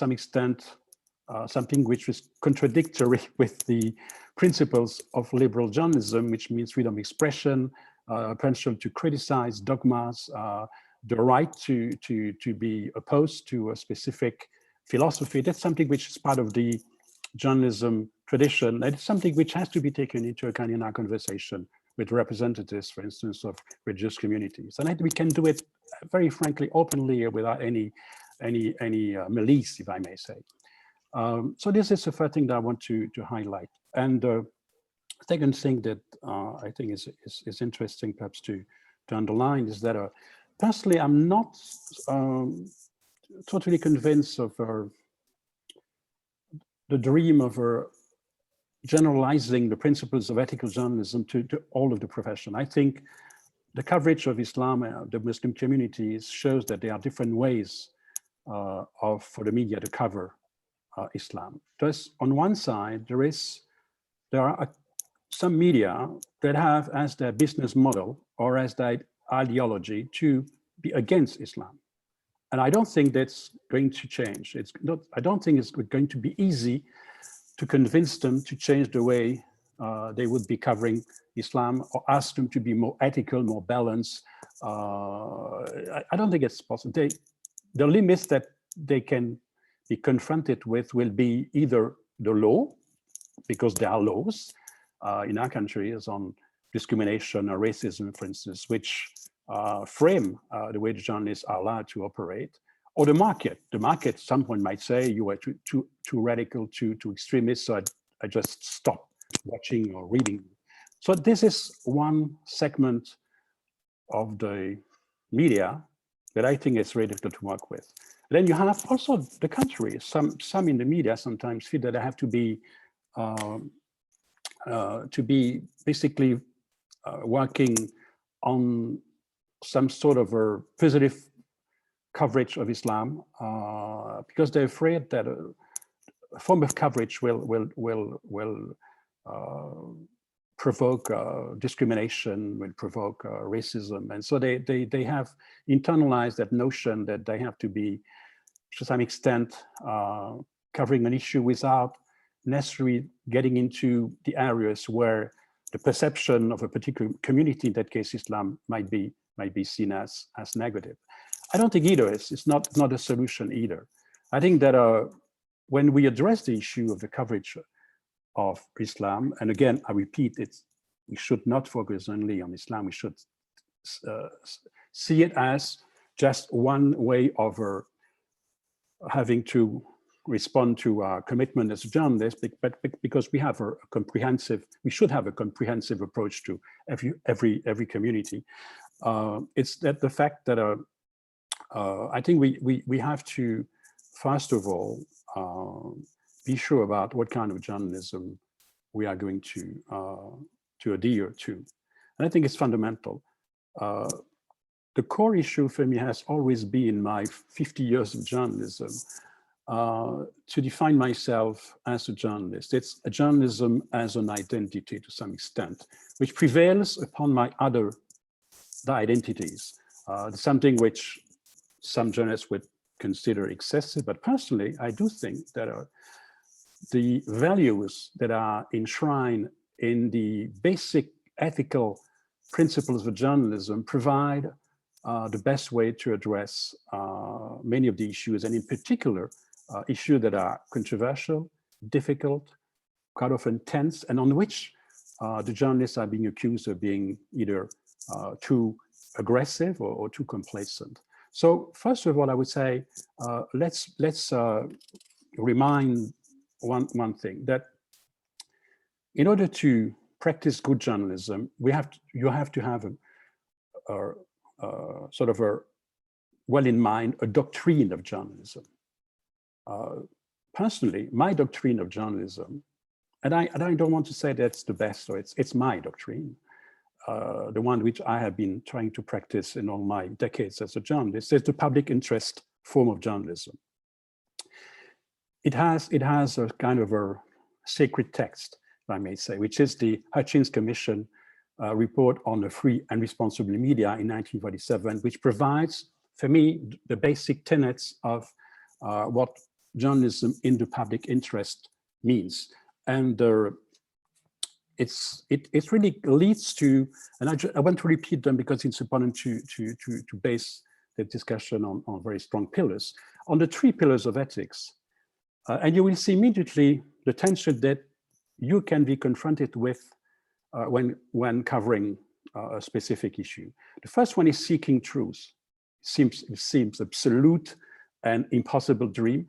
some extent, something which is contradictory with the principles of liberal journalism, which means freedom of expression, potential to criticize dogmas, the right to be opposed to a specific philosophy. That's something which is part of the journalism tradition. And it's something which has to be taken into account in our conversation with representatives, for instance, of religious communities. And we can do it very frankly, openly, without any malice, if I may say. So this is the first thing that I want to highlight. And the second thing that I think is interesting, perhaps to underline, is that personally, I'm not totally convinced of the dream of generalizing the principles of ethical journalism to all of the profession. I think the coverage of Islam and the Muslim communities shows that there are different ways for the media to cover Islam. Thus, on one side, there are some media that have as their business model or as their ideology to be against Islam. And I don't think that's going to change. I don't think it's going to be easy to convince them to change the way they would be covering Islam, or ask them to be more ethical, more balanced. I don't think it's possible. The limits that they can be confronted with will be either the law, because there are laws in our countries on discrimination or racism, for instance, which frame the way the journalists are allowed to operate, or the market. The market, someone might say you are too radical, too extremist, so I just stop watching or reading. So this is one segment of the media that I think is very difficult to work with. Then you have also the country. Some in the media sometimes feel that they have to be basically working on some sort of a positive coverage of Islam, because they're afraid that a form of coverage will provoke discrimination, will provoke racism. And so they have internalized that notion that they have to be, to some extent, covering an issue without necessarily getting into the areas where the perception of a particular community, in that case Islam, might be seen as negative. I don't think either. It's not a solution either. I think that when we address the issue of the coverage of Islam, and again, I repeat, we should not focus only on Islam. We should see it as just one way of having to respond to our commitment as journalists, but because we have we should have a comprehensive approach to every community. It's that the fact that I think we have to, first of all, be sure about what kind of journalism we are going to adhere to. And I think it's fundamental. The core issue for me has always been, in my 50 years of journalism, to define myself as a journalist. It's a journalism as an identity to some extent, which prevails upon my other identities. Something which some journalists would consider excessive, but personally, I do think that the values that are enshrined in the basic ethical principles of journalism provide the best way to address many of the issues, and in particular, issues that are controversial, difficult, quite often tense, and on which the journalists are being accused of being either too aggressive or too complacent. So first of all, I would say, let's remind one thing, that in order to practice good journalism, you have to have sort of well in mind a doctrine of journalism. Personally, my doctrine of journalism, and I don't want to say that's the best, or it's my doctrine, the one which I have been trying to practice in all my decades as a journalist, is the public interest form of journalism. It has a kind of a sacred text, if I may say, which is the Hutchins Commission report on the free and responsible media in 1947, which provides, for me, the basic tenets of what journalism in the public interest means. And it really leads to, and I want to repeat them because it's important to base the discussion on very strong pillars, on the 3 pillars of ethics. And you will see immediately the tension that you can be confronted with when covering a specific issue. The first one is seeking truth. It seems absolute and impossible dream,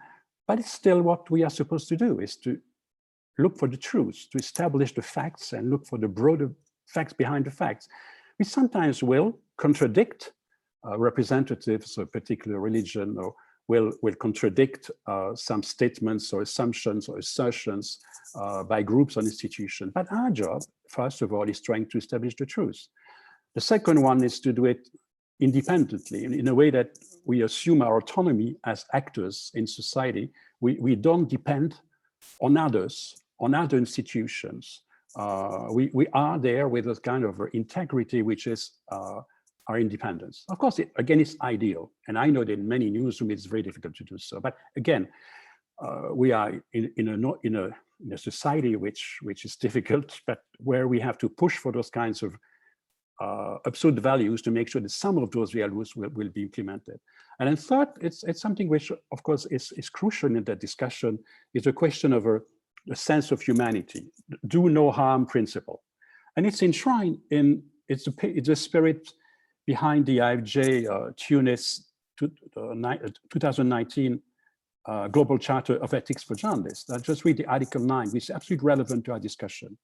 but it's still what we are supposed to do, is to look for the truth, to establish the facts and look for the broader facts behind the facts. We sometimes will contradict representatives of a particular religion, or will contradict some statements or assumptions or assertions by groups or institutions. But our job, first of all, is trying to establish the truth. The second one is to do it independently, in a way that we assume our autonomy as actors in society. We don't depend on others, on other institutions. We are there with a kind of integrity, which is our independence. Of course, again, it's ideal. And I know that in many newsrooms, it's very difficult to do so. But again, we are in a society which is difficult, but where we have to push for those kinds of absurd values to make sure that some of those values will be implemented. And then third, it's something which, of course, is crucial in that discussion, is a question of a sense of humanity, do no harm principle. And it's enshrined in, it's the spirit behind the IFJ Tunis 2019 Global Charter of Ethics for Journalists. I'll just read the Article 9, which is absolutely relevant to our discussion.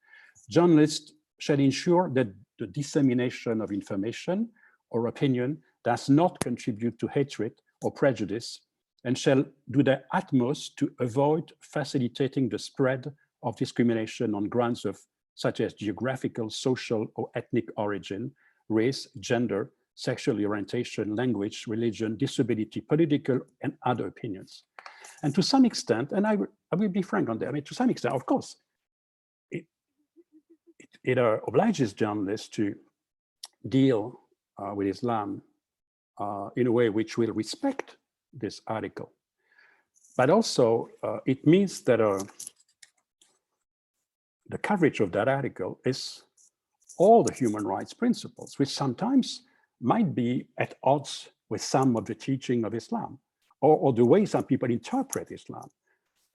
Journalists shall ensure that the dissemination of information or opinion does not contribute to hatred or prejudice, and shall do their utmost to avoid facilitating the spread of discrimination on grounds of such as geographical, social, or ethnic origin, race, gender, sexual orientation, language, religion, disability, political, and other opinions. And to some extent, and I will be frank on that, I mean, to some extent, of course, it obliges journalists to deal with Islam in a way which will respect this article. But also, it means that the coverage of that article is all the human rights principles, which sometimes might be at odds with some of the teaching of Islam, or the way some people interpret Islam,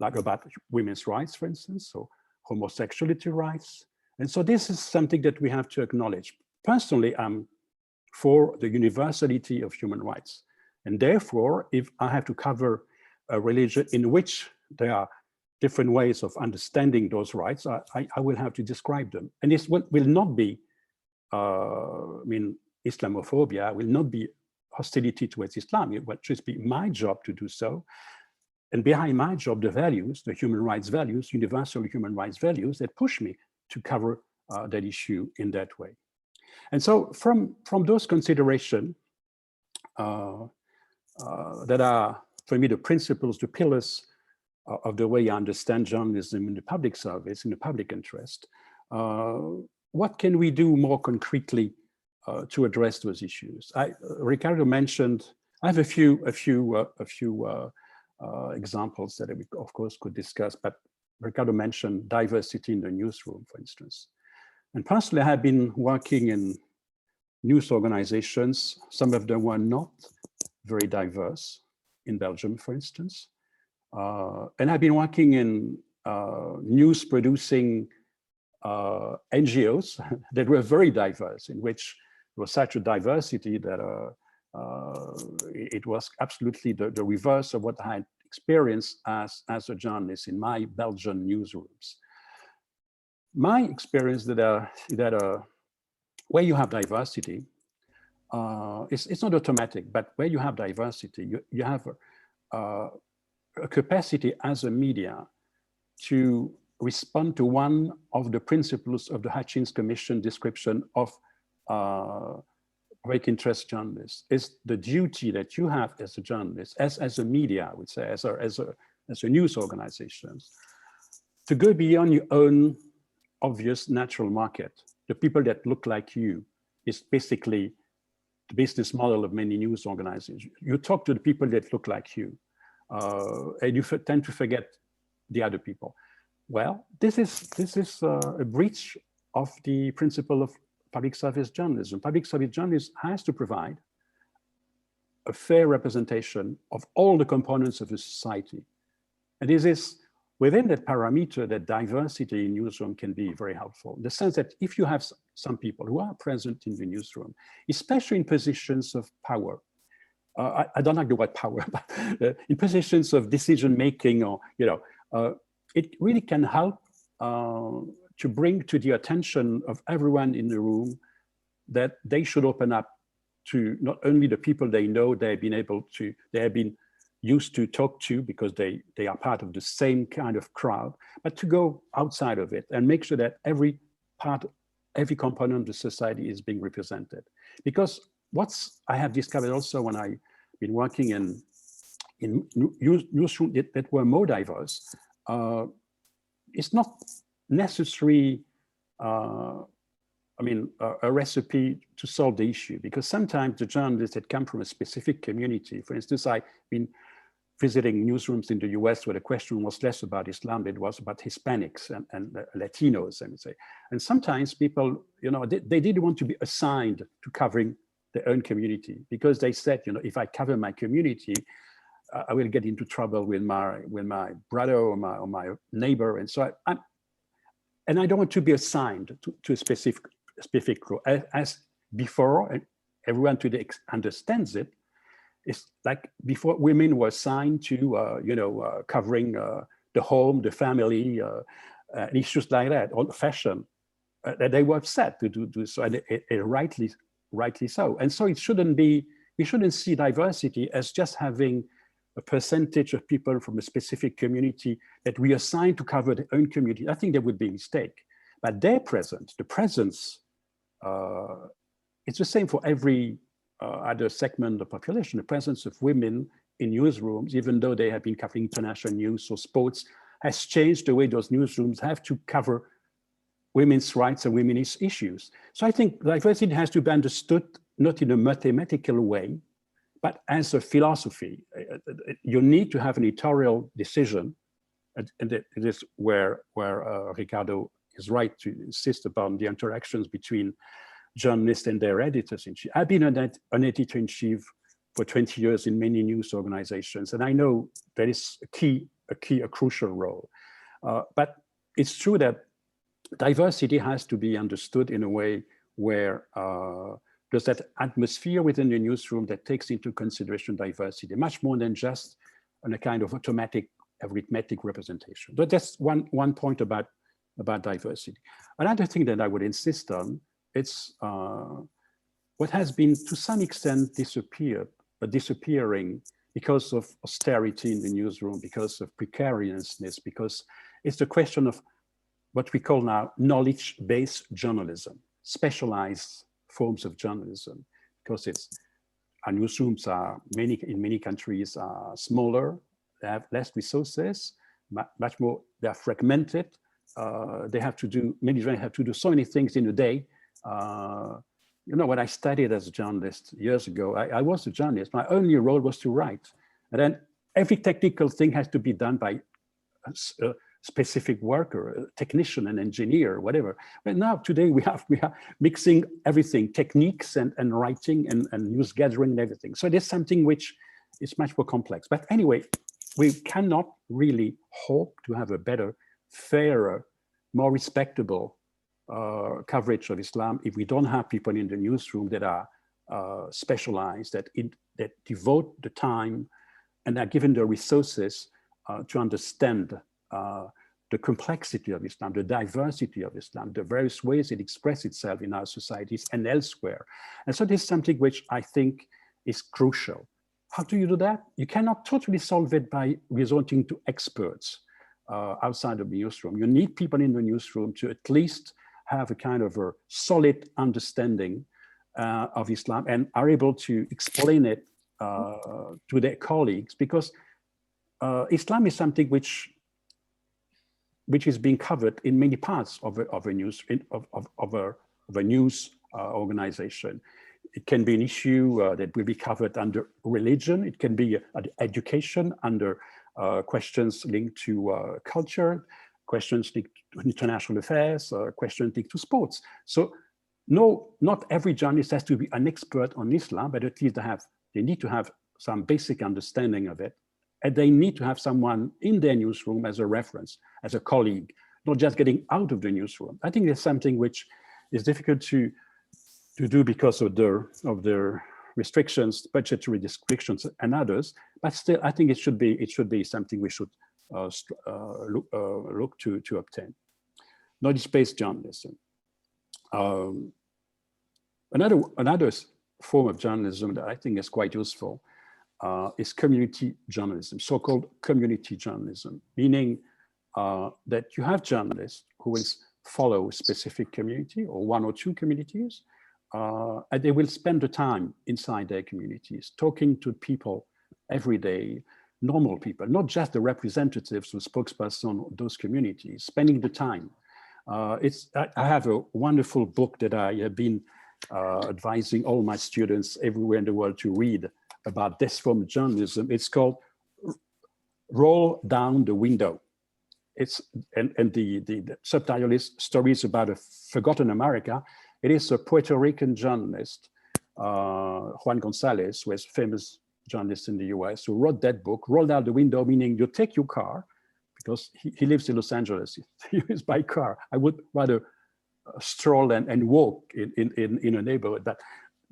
like about women's rights, for instance, or homosexuality rights. And so this is something that we have to acknowledge. Personally, I'm for the universality of human rights. And therefore, if I have to cover a religion in which there are different ways of understanding those rights, I will have to describe them. And this will not be, I mean, Islamophobia will not be hostility towards Islam. It will just be my job to do so. And behind my job, the values, the human rights values, universal human rights values that push me to cover that issue in that way. And so from those considerations that are, for me, the principles, the pillars of the way I understand journalism in the public service, in the public interest, what can we do more concretely to address those issues? Ricardo mentioned, I have a few examples that we, of course, could discuss, but Ricardo mentioned diversity in the newsroom, for instance. And personally, I have been working in news organizations. Some of them were not very diverse, in Belgium, for instance. And I've been working in news producing NGOs that were very diverse, in which there was such a diversity that it was absolutely the reverse of what I had experienced as a journalist in my Belgian newsrooms. My experience that where you have diversity, it's not automatic, but where you have diversity, you have a capacity as a media to respond to one of the principles of the Hutchins Commission description of public interest journalists, is the duty that you have as a journalist, as a media, I would say, as a news organization, to go beyond your own obvious natural market. The people that look like you is basically the business model of many news organizations. You talk to the people that look like you. and you tend to forget the other people. Well, this is a breach of the principle of public service journalism. Public service journalism has to provide a fair representation of all the components of a society. And this is within that parameter that diversity in newsroom can be very helpful. In the sense that if you have some people who are present in the newsroom, especially in positions of power, I don't like the word power, but in positions of decision-making, or, it really can help to bring to the attention of everyone in the room that they should open up to not only the people they know they have been used to talk to because they are part of the same kind of crowd, but to go outside of it and make sure that every component of the society is being represented. Because I have discovered also when I've been working in newsrooms that were more diverse, it's not necessary, a recipe to solve the issue, because sometimes the journalists that come from a specific community, for instance, I've been visiting newsrooms in the US where the question was less about Islam, it was about Hispanics and Latinos, I would say. And sometimes people, they didn't want to be assigned to covering their own community, because they said, if I cover my community, I will get into trouble with my brother or my neighbor. And so I don't want to be assigned to a specific role. As before, and everyone today understands it, it's like before women were assigned to, covering the home, the family, issues like that, or fashion. They were upset to do so, and rightly so. And so we shouldn't see diversity as just having a percentage of people from a specific community that we assign to cover their own community. I think that would be a mistake. But their presence, the presence, it's the same for every other segment of the population. The presence of women in newsrooms, even though they have been covering international news or sports, has changed the way those newsrooms have to cover women's rights and women's issues. So I think diversity has to be understood not in a mathematical way, but as a philosophy. You need to have an editorial decision, and it is where Ricardo is right to insist upon the interactions between journalists and their editors-in-chief. I've been an editor-in-chief for 20 years in many news organizations, and I know that is a crucial role. But it's true that diversity has to be understood in a way where there's that atmosphere within the newsroom that takes into consideration diversity, much more than just a kind of automatic arithmetic representation. But that's one point about diversity. Another thing that I would insist on, it's what has been to some extent disappearing because of austerity in the newsroom, because of precariousness, because it's the question of what we call now knowledge-based journalism, specialized forms of journalism, because our newsrooms in many countries are smaller, they have less resources, much more, they're fragmented. They have to do so many things in a day. When I studied as a journalist years ago, I was a journalist. My only role was to write. And then every technical thing has to be done by a specific worker, a technician, an engineer, whatever. But now today we are mixing everything, techniques and writing and news gathering and everything. So there's something which is much more complex. But anyway, we cannot really hope to have a better, fairer, more respectable coverage of Islam if we don't have people in the newsroom that are specialized, that devote the time and are given the resources to understand the complexity of Islam, the diversity of Islam, the various ways it expresses itself in our societies and elsewhere. And so this is something which I think is crucial. How do you do that? You cannot totally solve it by resorting to experts outside of the newsroom. You need people in the newsroom to at least have a kind of a solid understanding of Islam and are able to explain it to their colleagues, because Islam is something which is being covered in many parts of a news organization. It can be an issue that will be covered under religion. It can be education under questions linked to culture, questions linked to international affairs, questions linked to sports. So no, not every journalist has to be an expert on Islam, but at least they need to have some basic understanding of it. And they need to have someone in their newsroom as a reference, as a colleague, not just getting out of the newsroom. I think it's something which is difficult to do because of the restrictions, budgetary restrictions and others, but still I think it should be something we should look to obtain. Knowledge-based journalism. Another form of journalism that I think is quite useful is community journalism, so-called community journalism, meaning that you have journalists who will follow a specific community or one or two communities, and they will spend the time inside their communities, talking to people every day, normal people, not just the representatives or spokespersons of those communities, spending the time. I have a wonderful book that I have been advising all my students everywhere in the world to read about this form of journalism. It's called Roll Down the Window. And the subtitle is Stories About a Forgotten America. It is a Puerto Rican journalist, Juan Gonzalez, who is a famous journalist in the US, who wrote that book, Roll Down the Window, meaning you take your car, because he lives in Los Angeles, he is by car. I would rather stroll and walk in a neighborhood, but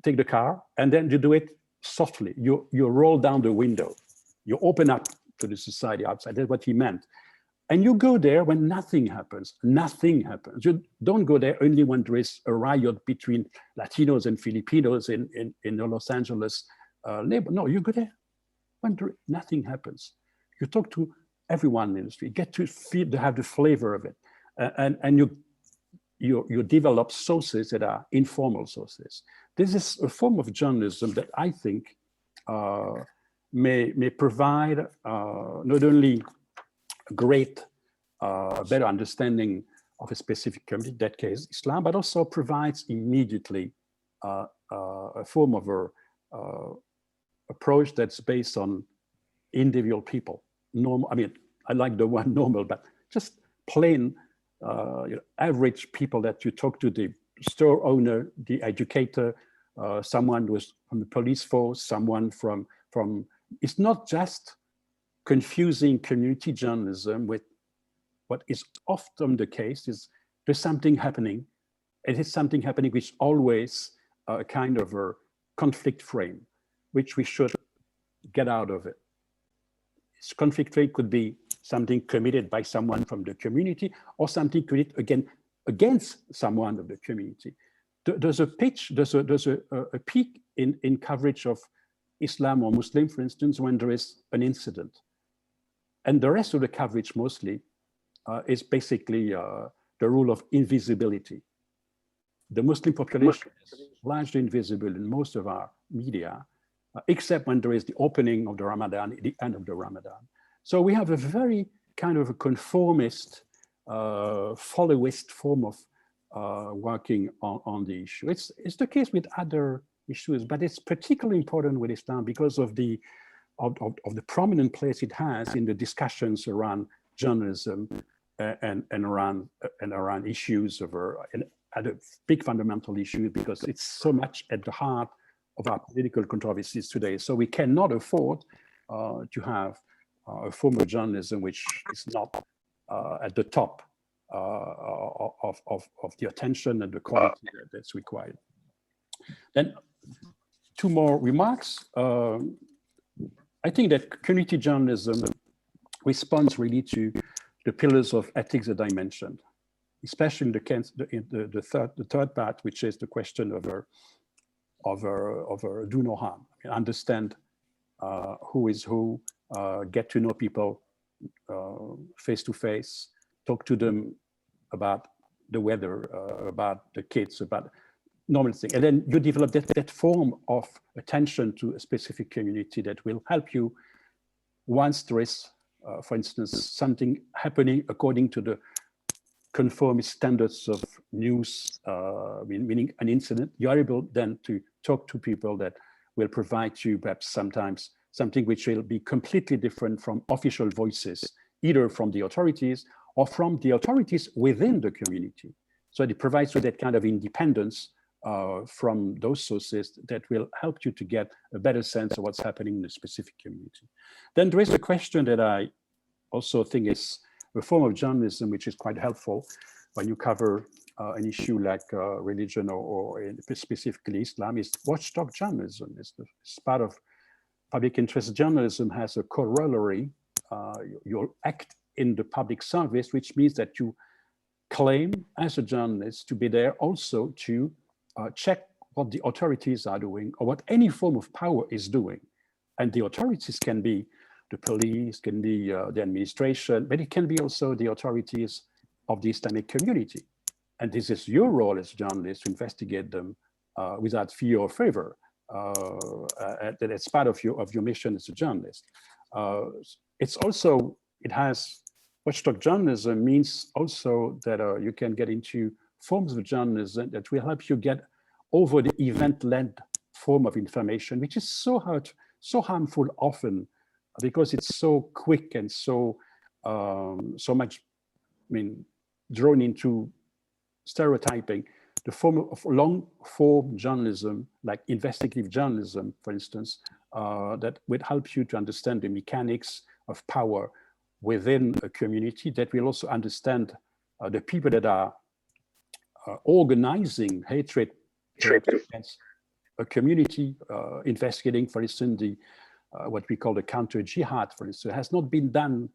take the car and then you do it softly. You roll down the window, you open up to the society outside. That's what he meant. And you go there when nothing happens. Nothing happens. You don't go there only when there is a riot between Latinos and Filipinos in the Los Angeles labor. No, you go there when nothing happens. You talk to everyone in the industry, get to feel, to have the flavor of it, and you develop sources that are informal sources. This is a form of journalism that I think may provide not only a great, better understanding of a specific community, in that case Islam, but also provides immediately a form of approach that's based on individual people. Normal, I mean, I like the word normal, but just plain average people that you talk to, the store owner, the educator, someone who's from the police force, someone from, it's not just confusing community journalism with what is often the case is there's something happening. It is something happening which always a kind of a conflict frame, which we should get out of it. This conflict frame could be something committed by someone from the community or something committed against someone of the community. There's a peak in coverage of Islam or Muslim, for instance, when there is an incident. And the rest of the coverage mostly is basically the rule of invisibility. The Muslim population is largely invisible in most of our media, except when there is the opening of the Ramadan, the end of the Ramadan. So we have a very kind of a conformist, followist form of working on the issue. It's the case with other issues, but it's particularly important with Islam because of the prominent place it has in the discussions around journalism and around issues of other big fundamental issues, because it's so much at the heart of our political controversies today. So we cannot afford to have a form of journalism which is not at the top of the attention and the quality that's required. Then two more remarks. I think that community journalism responds really to the pillars of ethics that I mentioned, especially in the third part, which is the question of do no harm. I mean, understand who is who, get to know people face to face, talk to them about the weather, about the kids, about normal things. And then you develop that form of attention to a specific community that will help you once there is, for instance, something happening according to the conformist standards of news, meaning an incident, you're able then to talk to people that will provide you perhaps sometimes something which will be completely different from official voices, either from the authorities or from the authorities within the community. So it provides you that kind of independence from those sources that will help you to get a better sense of what's happening in a specific community. Then there is a question that I also think is a form of journalism which is quite helpful when you cover an issue like religion or specifically Islam, is watchdog journalism. It's part of public interest journalism, has a corollary. You act in the public service, which means that you claim as a journalist to be there also to check what the authorities are doing or what any form of power is doing. And the authorities can be the police, can be the administration, but it can be also the authorities of the Islamic community. And this is your role as a journalist to investigate them without fear or favor. That's part of your mission as a journalist. It's also, it has, watchdog journalism means also that you can get into forms of journalism that will help you get over the event-led form of information, which is so hard, so harmful often, because it's so quick and so much, drawn into stereotyping. The form of long-form journalism, like investigative journalism, for instance, that would help you to understand the mechanics of power within a community, that will also understand the people that are organizing hatred against a community, investigating, for instance, the what we call the counter-jihad, for instance, has not been done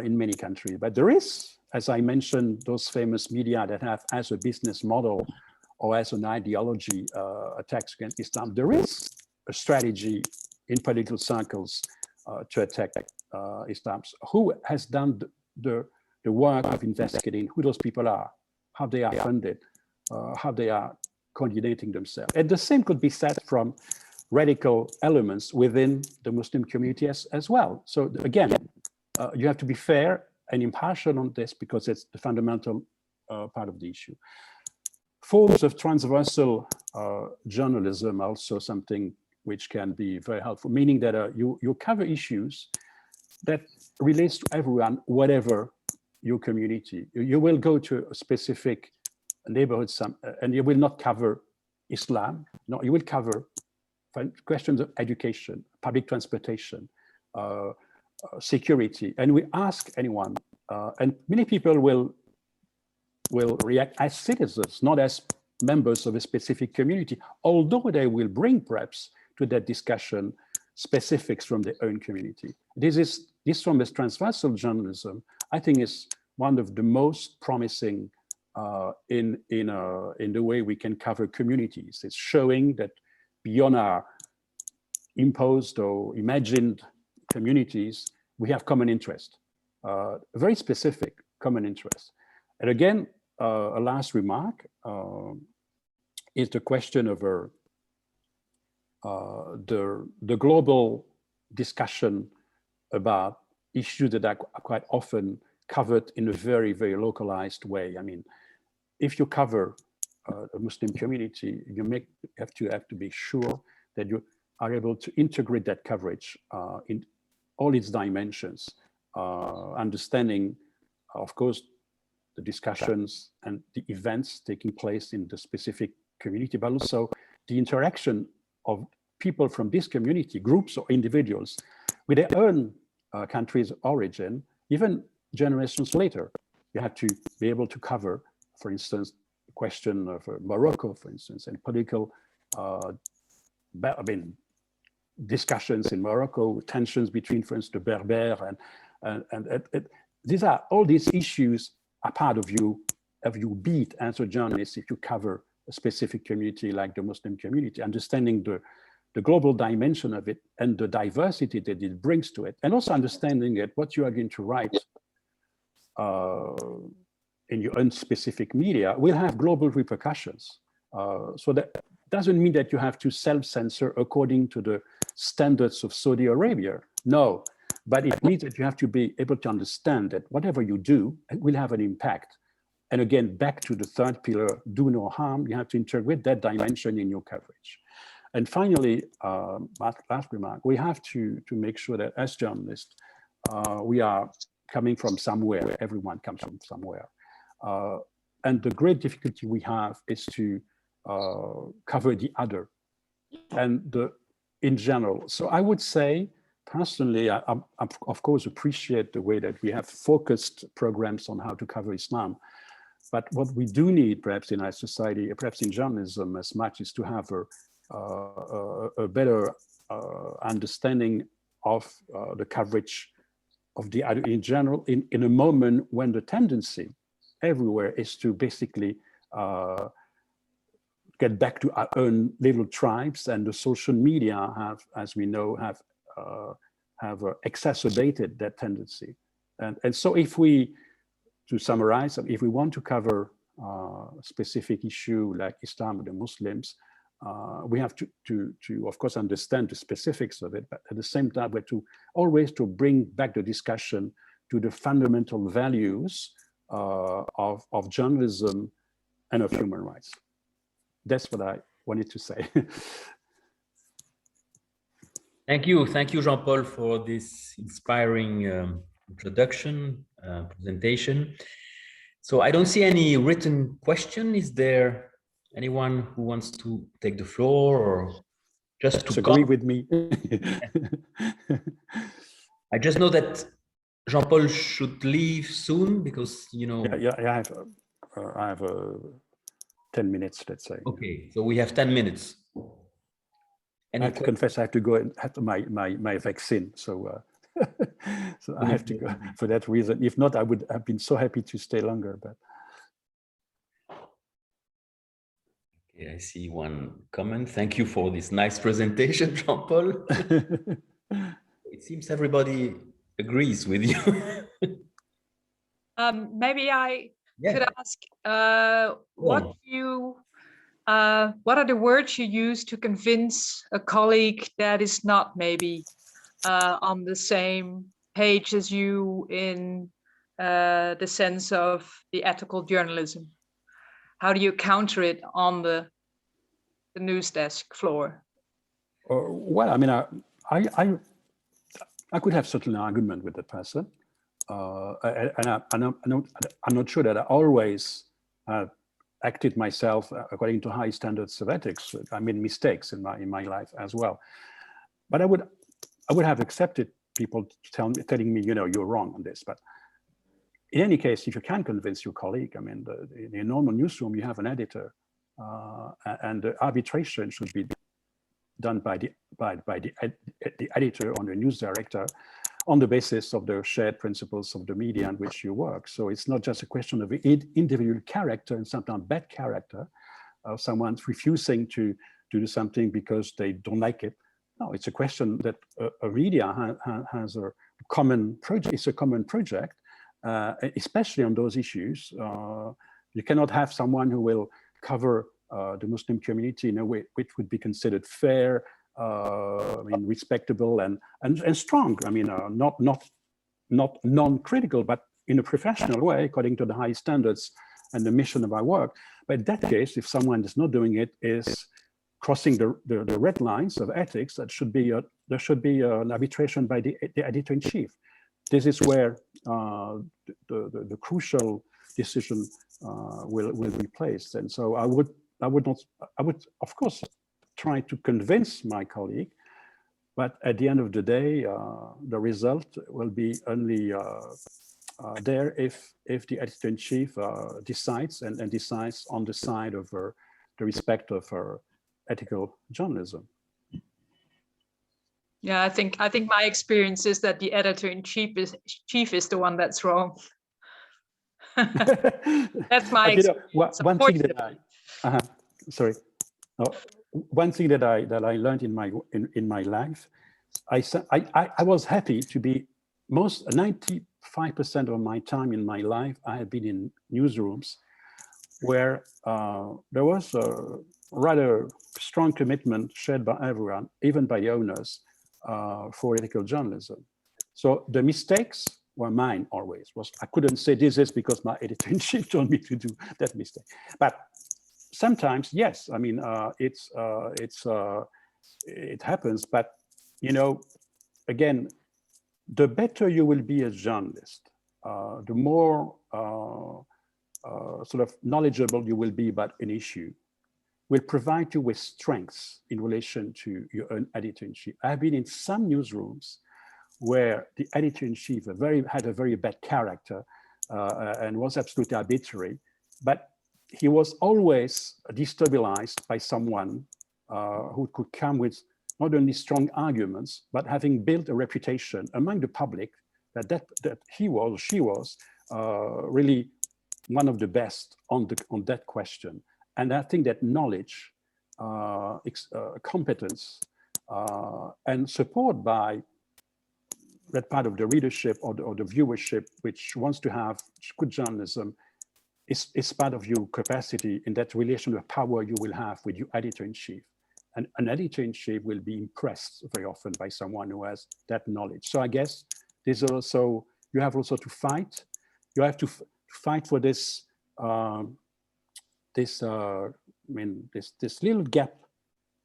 in many countries. But there is, as I mentioned, those famous media that have as a business model or as an ideology attacks against Islam. There is a strategy in political circles to attack Islam. Who has done the work of investigating who those people are, how they are funded, how they are coordinating themselves? And the same could be said from radical elements within the Muslim community as well. So again, you have to be fair and impartial on this because it's the fundamental part of the issue. Forms of transversal journalism are also something which can be very helpful, meaning that you cover issues that relates to everyone, whatever your community. You will go to a specific neighborhood and you will not cover Islam. No, you will cover questions of education, public transportation, security. And we ask anyone, and many people will react as citizens, not as members of a specific community, although they will bring perhaps to that discussion specifics from their own community. This form of transversal journalism, I think, is one of the most promising in the way we can cover communities. It's showing that beyond our imposed or imagined communities, we have common interest, very specific common interest. And again, a last remark is the question of the global discussion about issues that are quite often covered in a very, very localized way. I mean, if you cover a Muslim community, you have to be sure that you are able to integrate that coverage in all its dimensions, understanding, of course, the discussions and the events taking place in the specific community, but also the interaction of people from this community, groups or individuals, with their own countries of origin, even generations later. You have to be able to cover, for instance, the question of Morocco, for instance, and political discussions in Morocco, tensions between, for instance, the Berber and these are all these issues are part of your beat as a journalist if you cover a specific community like the Muslim community, understanding the global dimension of it and the diversity that it brings to it, and also understanding that what you are going to write in your own specific media will have global repercussions. So that doesn't mean that you have to self-censor according to the standards of Saudi Arabia. No, but it means that you have to be able to understand that whatever you do will have an impact And again, back to the third pillar, do no harm, you have to integrate that dimension in your coverage. And finally, last remark, we have to make sure that as journalists, we are coming from somewhere, everyone comes from somewhere. And the great difficulty we have is to cover the other and in general. So I would say, personally, I of course appreciate the way that we have focused programs on how to cover Islam. But what we do need, perhaps in our society, perhaps in journalism as much, is to have a better understanding of the coverage of the other in general, in a moment when the tendency everywhere is to basically get back to our own little tribes, and the social media have, as we know, have exacerbated that tendency. And so if we, to summarize, if we want to cover a specific issue like Islam or the Muslims, we have to of course understand the specifics of it, but at the same time we have to always bring back the discussion to the fundamental values of journalism and of human rights. That's what I wanted to say. Thank you, Jean-Paul, for this inspiring introduction, presentation. So I don't see any written question. Is there anyone who wants to take the floor or just to agree with me? I just know that Jean-Paul should leave soon because, you know. Yeah, I have 10 minutes, let's say. Okay, so we have 10 minutes. I have to confess, I have to go and have my vaccine. So, so I have to go for that reason. If not, I would have been so happy to stay longer. But okay, I see one comment. Thank you for this nice presentation, Jean-Paul. It seems everybody agrees with you. Maybe I could ask, what are the words you use to convince a colleague that is not maybe on the same page as you in the sense of the ethical journalism? How do you counter it on the news desk floor? Well, I mean, I could have certain argument with that person. And I'm not sure that I always acted myself according to high standards of ethics. I made mistakes in my life as well. But I would have accepted people telling me, you know, you're wrong on this. But in any case, if you can convince your colleague, I mean, in a normal newsroom, you have an editor, and the arbitration should be done by the editor or the news director on the basis of the shared principles of the media in which you work. So it's not just a question of individual character and sometimes bad character, of someone refusing to do something because they don't like it. No, it's a question that a media has a common project. It's a common project, especially on those issues. You cannot have someone who will cover the Muslim community in a way which would be considered fair, I mean, respectable and strong. I mean, not non-critical, but in a professional way, according to the high standards and the mission of our work. But in that case, if someone is not doing it, is crossing the red lines of ethics, there should be an arbitration by the editor-in-chief. This is where the crucial decision will be placed. And so I would of course try to convince my colleague, but at the end of the day, the result will be only there if the editor-in-chief decides and decides on the side of the respect of ethical journalism. Yeah, I think my experience is that the editor-in-chief is the one that's wrong. That's my experience. One thing that one thing that I learned in my life, I was happy to be 95% of my time in my life I have been in newsrooms where there was a rather strong commitment shared by everyone, even by owners, for ethical journalism. So the mistakes were mine always. I couldn't say this is because my editor-in-chief told me to do that mistake. But sometimes, yes, I mean, it happens, but, you know, again, the better you will be as a journalist, the more sort of knowledgeable you will be about an issue, will provide you with strengths in relation to your own editor-in-chief. I've been in some newsrooms where the editor-in-chief had a very bad character and was absolutely arbitrary, but he was always destabilized by someone who could come with not only strong arguments, but having built a reputation among the public that he was, she was really one of the best on that question. And I think that knowledge, competence, and support by that part of the readership or the viewership which wants to have good journalism is part of your capacity in that relation of power you will have with your editor-in-chief. And an editor-in-chief will be impressed very often by someone who has that knowledge. So I guess there's also, you have also to fight. You have to fight for this, this little gap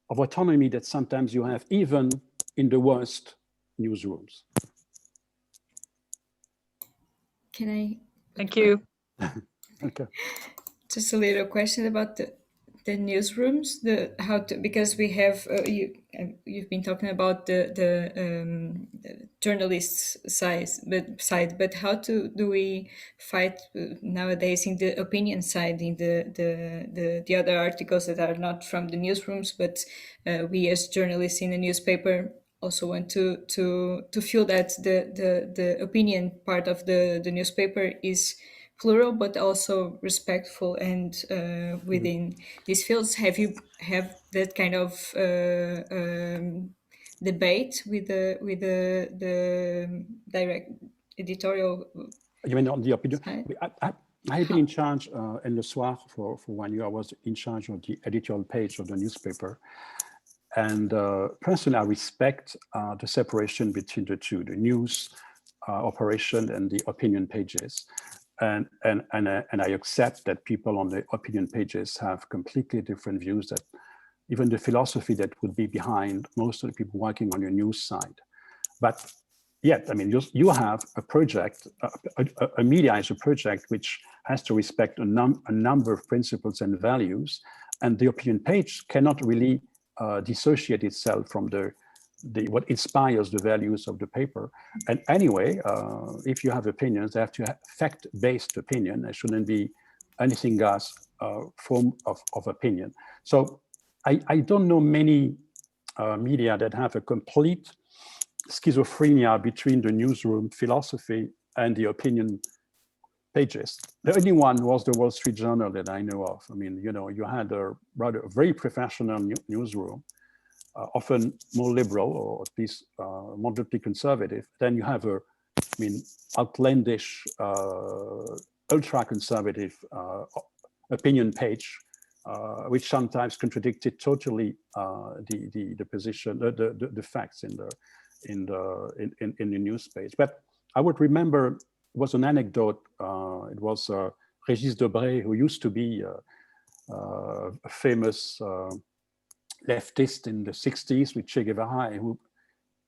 of autonomy that sometimes you have even in the worst newsrooms. Can I? Thank you. Okay. Just a little question about the newsrooms, because we have you've been talking about the journalists side, but how do we fight nowadays in the opinion side, in the other articles that are not from the newsrooms, but we as journalists in the newspaper also want to feel that the opinion part of the newspaper is plural, but also respectful and within these fields. Have that kind of debate with the direct editorial? You mean on the opinion? I've been in charge in the Soir for 1 year. I was in charge of the editorial page of the newspaper. And personally, I respect the separation between the two, the news operation and the opinion pages. And I accept that people on the opinion pages have completely different views, that even the philosophy that would be behind most of the people working on your news side. But yet, I mean, you have a project, a media is a project which has to respect a number of principles and values, and the opinion page cannot really dissociate itself from what inspires the values of the paper. And anyway, if you have opinions, they have to have fact-based opinion. There shouldn't be anything else form of opinion. So I don't know many media that have a complete schizophrenia between the newsroom philosophy and the opinion pages. The only one was the Wall Street Journal that I know of. I mean, you know, you had a rather very professional newsroom, often more liberal or at least moderately conservative. Then you have outlandish, ultra-conservative opinion page, which sometimes contradicted totally the position, the facts in the news page. But I would remember, it was an anecdote. It was Régis Debray, who used to be a famous leftist in the 60s with Che Guevara, who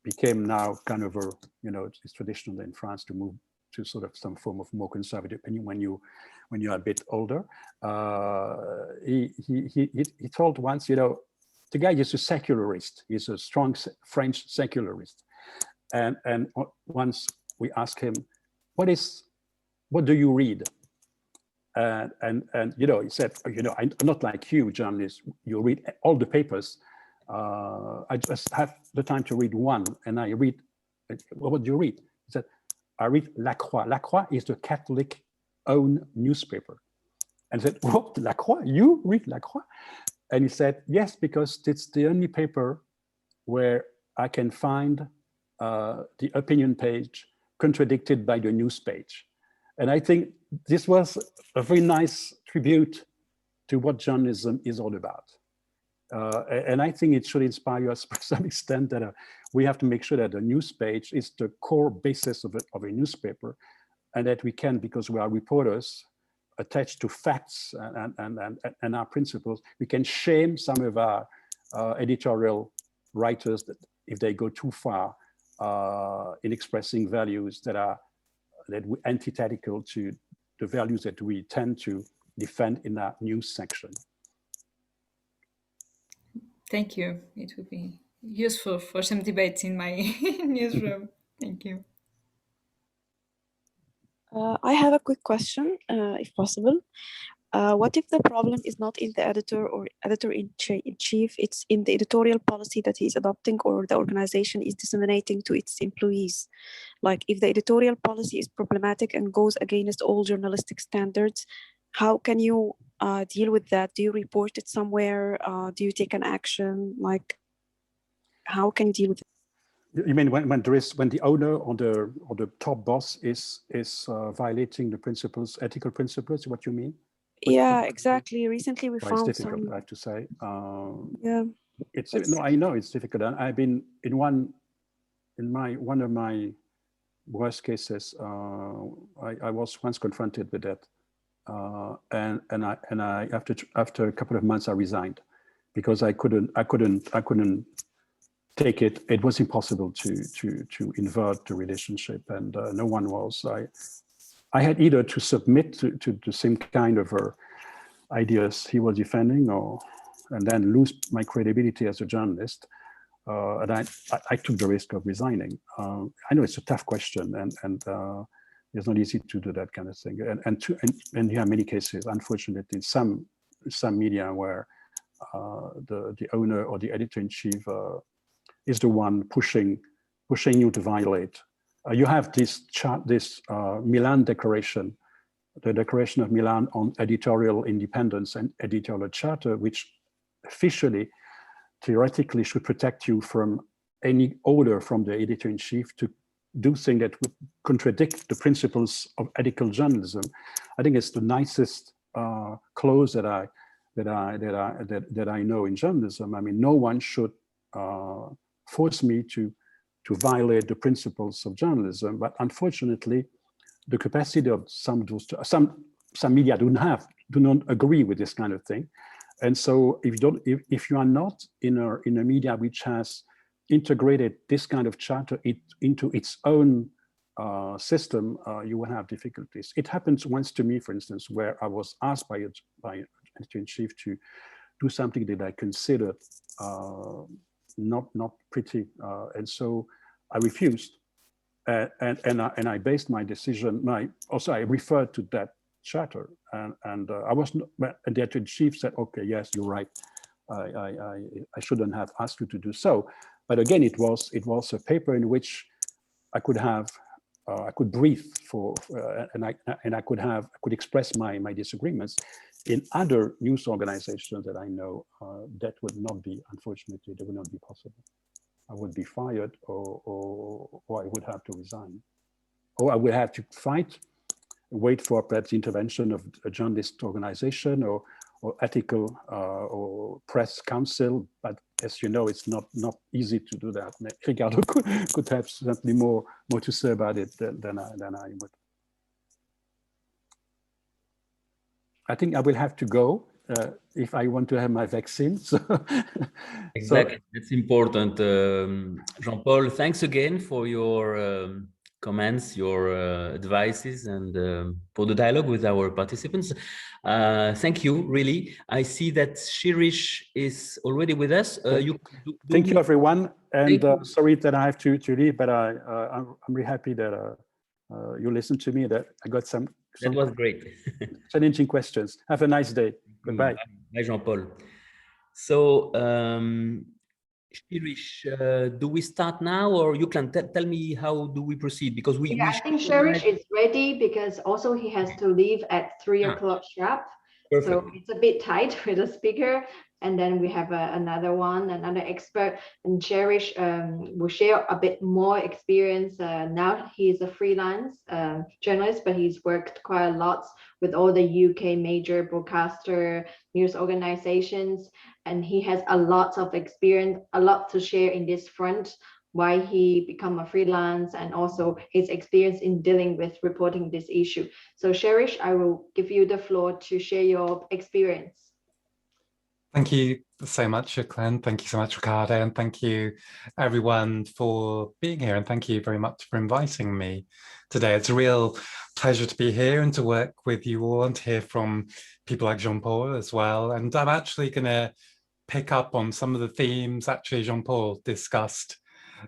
became now kind of it's traditional in France to move to sort of some form of more conservative opinion when you're a bit older. He told once, the guy is a secularist. He's a strong French secularist. And once we asked him, what do you read? And he said, I'm not like you, journalists. You read all the papers. I just have the time to read one, and I read. What do you read? He said, I read La Croix. La Croix is the Catholic-owned newspaper. And I said, what, La Croix? You read La Croix? And he said, yes, because it's the only paper where I can find the opinion page contradicted by the news page. And I think this was a very nice tribute to what journalism is all about. And I think it should inspire us to some extent that we have to make sure that the news page is the core basis of a newspaper, and that we can, because we are reporters attached to facts and our principles, we can shame some of our editorial writers that if they go too far in expressing values that are antithetical to the values that we tend to defend in our news section. Thank you. It would be useful for some debates in my newsroom. Thank you. I have a quick question, if possible. What if the problem is not in the editor or editor-in-chief, it's in the editorial policy that he is adopting or the organization is disseminating to its employees? Like if the editorial policy is problematic and goes against all journalistic standards, how can you deal with that? Do you report it somewhere? Do you take an action? Like, how can you deal with it? You mean when the owner or the top boss is violating the principles, ethical principles? What you mean? Yeah, exactly. Recently, we found it's difficult, some. I have to say. Yeah. No, I know it's difficult, and I've been in one of my worst cases. I was once confronted with that, and I after a couple of months I resigned because I couldn't take it. It was impossible to invert the relationship, and no one was. I had either to submit to the same kind of ideas he was defending, and then lose my credibility as a journalist. And I took the risk of resigning. I know it's a tough question, and it's not easy to do that kind of thing. And you have many cases, unfortunately, in some media where the owner or the editor-in-chief is the one pushing you to violate. You have this Milan Declaration, the Declaration of Milan on editorial independence and editorial charter, which officially, theoretically, should protect you from any order from the editor-in-chief to do things that would contradict the principles of ethical journalism. I think it's the nicest clause that I know in journalism. I mean, no one should force me to violate the principles of journalism, but unfortunately, the capacity of some media do not agree with this kind of thing, and so if you are not in a media which has integrated this kind of charter into its own system, you will have difficulties. It happened once to me, for instance, where I was asked by editor-in-chief to do something that I considered not pretty, and so I refused, and I based my decision. I referred to that charter, and I was not. And the editor-in-chief said, "Okay, yes, you're right. I shouldn't have asked you to do so." But again, it was a paper in which I could breathe and I could express my disagreements. In other news organizations that I know, that would not be, unfortunately, that would not be possible. I would be fired, or I would have to resign, or I would have to wait for perhaps the intervention of a journalist organization or ethical or press council. But as you know, it's not easy to do that. Ricardo could have certainly more to say about it than I would. I think I will have to go if I want to have my vaccine. So, exactly, that's important. Jean-Paul, thanks again for your comments, your advices, and for the dialogue with our participants. Thank you, really. I see that Shirish is already with us. Thank you, everyone. And sorry that I have to leave, but I'm really happy that you listened to me, that I got some that was great. challenging questions. Have a nice day. Goodbye. Bye, Jean-Paul. So, Shirish, do we start now, or you can tell me how do we proceed? Because I think Shirish is ready, because also he has to leave at 3 o'clock sharp. Perfect. So it's a bit tight with the speaker. And then we have another expert, and Shirish will share a bit more experience. Now he's a freelance journalist, but he's worked quite a lot with all the UK major broadcaster news organizations, and he has a lot of experience, a lot to share in this front, why he become a freelance, and also his experience in dealing with reporting this issue. So Shirish, I will give you the floor to share your experience. Thank you so much, Glenn. Thank you so much, Ricardo, and thank you everyone for being here, and thank you very much for inviting me today. It's a real pleasure to be here and to work with you all and to hear from people like Jean-Paul as well. And I'm actually going to pick up on some of the themes actually Jean-Paul discussed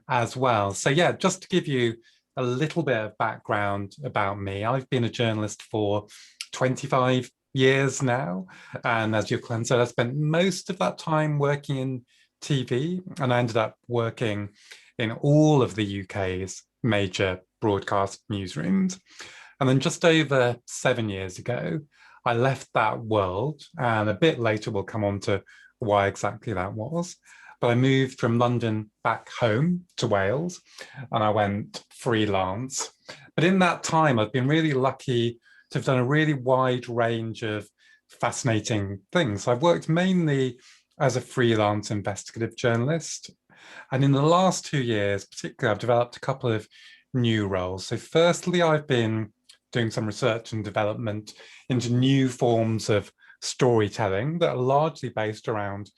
as well. So yeah, just to give you a little bit of background about me, I've been a journalist for 25 years now, and as Glenn said, I spent most of that time working in TV, and I ended up working in all of the UK's major broadcast newsrooms. And then just over 7 years ago, I left that world, and a bit later we'll come on to why exactly that was. But I moved from London back home to Wales, and I went freelance. But in that time, I've been really lucky to have done a really wide range of fascinating things. I've worked mainly as a freelance investigative journalist. And in the last 2 years, particularly, I've developed a couple of new roles. So firstly, I've been doing some research and development into new forms of storytelling that are largely based around,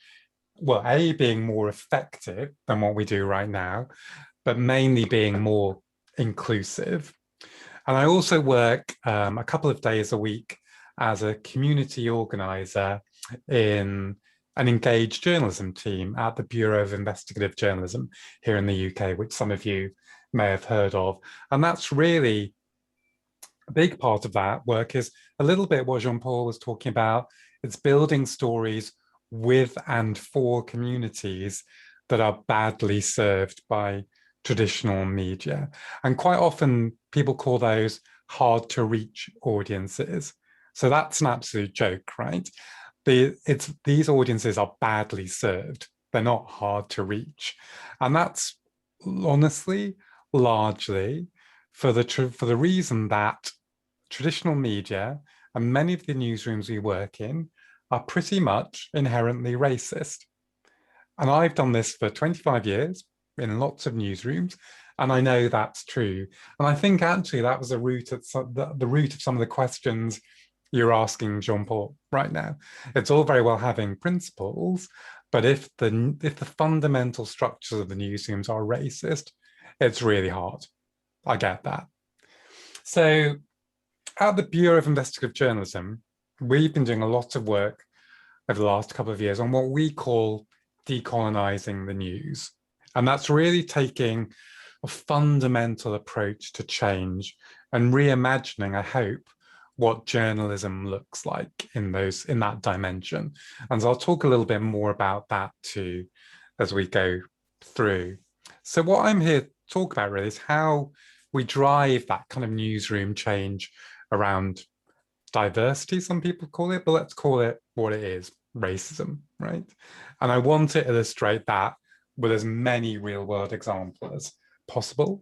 well, A, being more effective than what we do right now, but mainly being more inclusive. And I also work a couple of days a week as a community organizer in an engaged journalism team at the Bureau of Investigative Journalism here in the UK, which some of you may have heard of. And that's really a big part of that work, is a little bit what Jean-Paul was talking about. It's building stories with and for communities that are badly served by traditional media. And quite often people call those hard to reach audiences. So that's an absolute joke, right? These audiences are badly served. They're not hard to reach. And that's honestly largely for the reason that traditional media and many of the newsrooms we work in are pretty much inherently racist. And I've done this for 25 years in lots of newsrooms, and I know that's true. And I think actually that was the root of some of the questions you're asking, Jean-Paul, right now. It's all very well having principles, but if the fundamental structures of the newsrooms are racist, it's really hard. I get that. So at the Bureau of Investigative Journalism, we've been doing a lot of work over the last couple of years on what we call decolonizing the news. And that's really taking a fundamental approach to change and reimagining, I hope, what journalism looks like in that dimension. And so I'll talk a little bit more about that too as we go through. So what I'm here to talk about really is how we drive that kind of newsroom change around diversity, some people call it, but let's call it what it is, racism, right? And I want to illustrate that with as many real world examples as possible.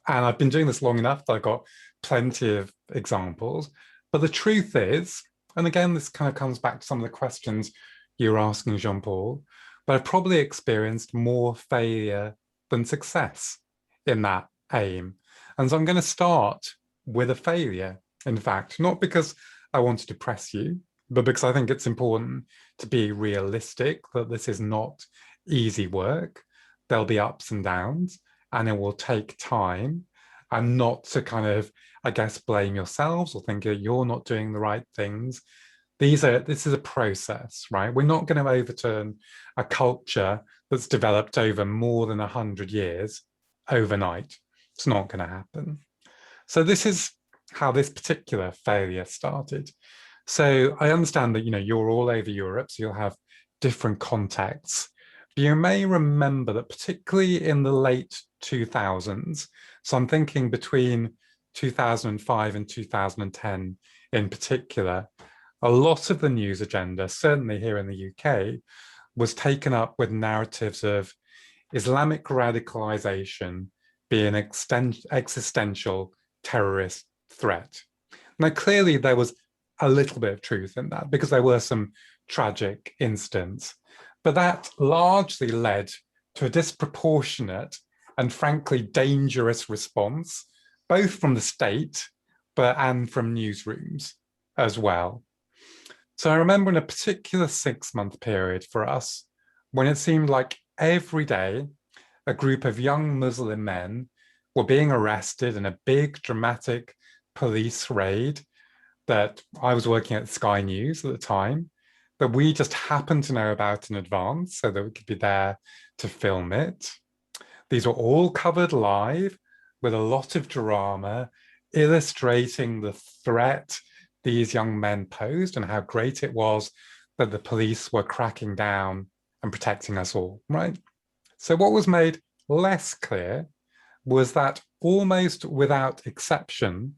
And I've been doing this long enough that I've got plenty of examples. But the truth is, and again, this kind of comes back to some of the questions you were asking, Jean-Paul, but I've probably experienced more failure than success in that aim. And so I'm going to start with a failure, in fact, not because I want to depress you, but because I think it's important to be realistic that this is not easy work. There'll be ups and downs, and it will take time, and not to kind of, I guess, blame yourselves or think that you're not doing the right things. This is a process, right? We're not going to overturn a culture that's developed over more than 100 years overnight. It's not going to happen. So this is how this particular failure started. So I understand that, you're all over Europe, so you'll have different contexts. But you may remember that particularly in the late 2000s, so I'm thinking between 2005 and 2010 in particular, a lot of the news agenda, certainly here in the UK, was taken up with narratives of Islamic radicalization being an existential terrorist threat. Now, clearly there was a little bit of truth in that because there were some tragic incidents, but that largely led to a disproportionate and frankly dangerous response, both from the state and from newsrooms as well. So I remember in a particular 6-month period for us, when it seemed like every day a group of young Muslim men were being arrested in a big dramatic police raid that I was working at Sky News at the time, that we just happened to know about in advance so that we could be there to film it. These were all covered live with a lot of drama, illustrating the threat these young men posed and how great it was that the police were cracking down and protecting us all, right? So what was made less clear was that almost without exception,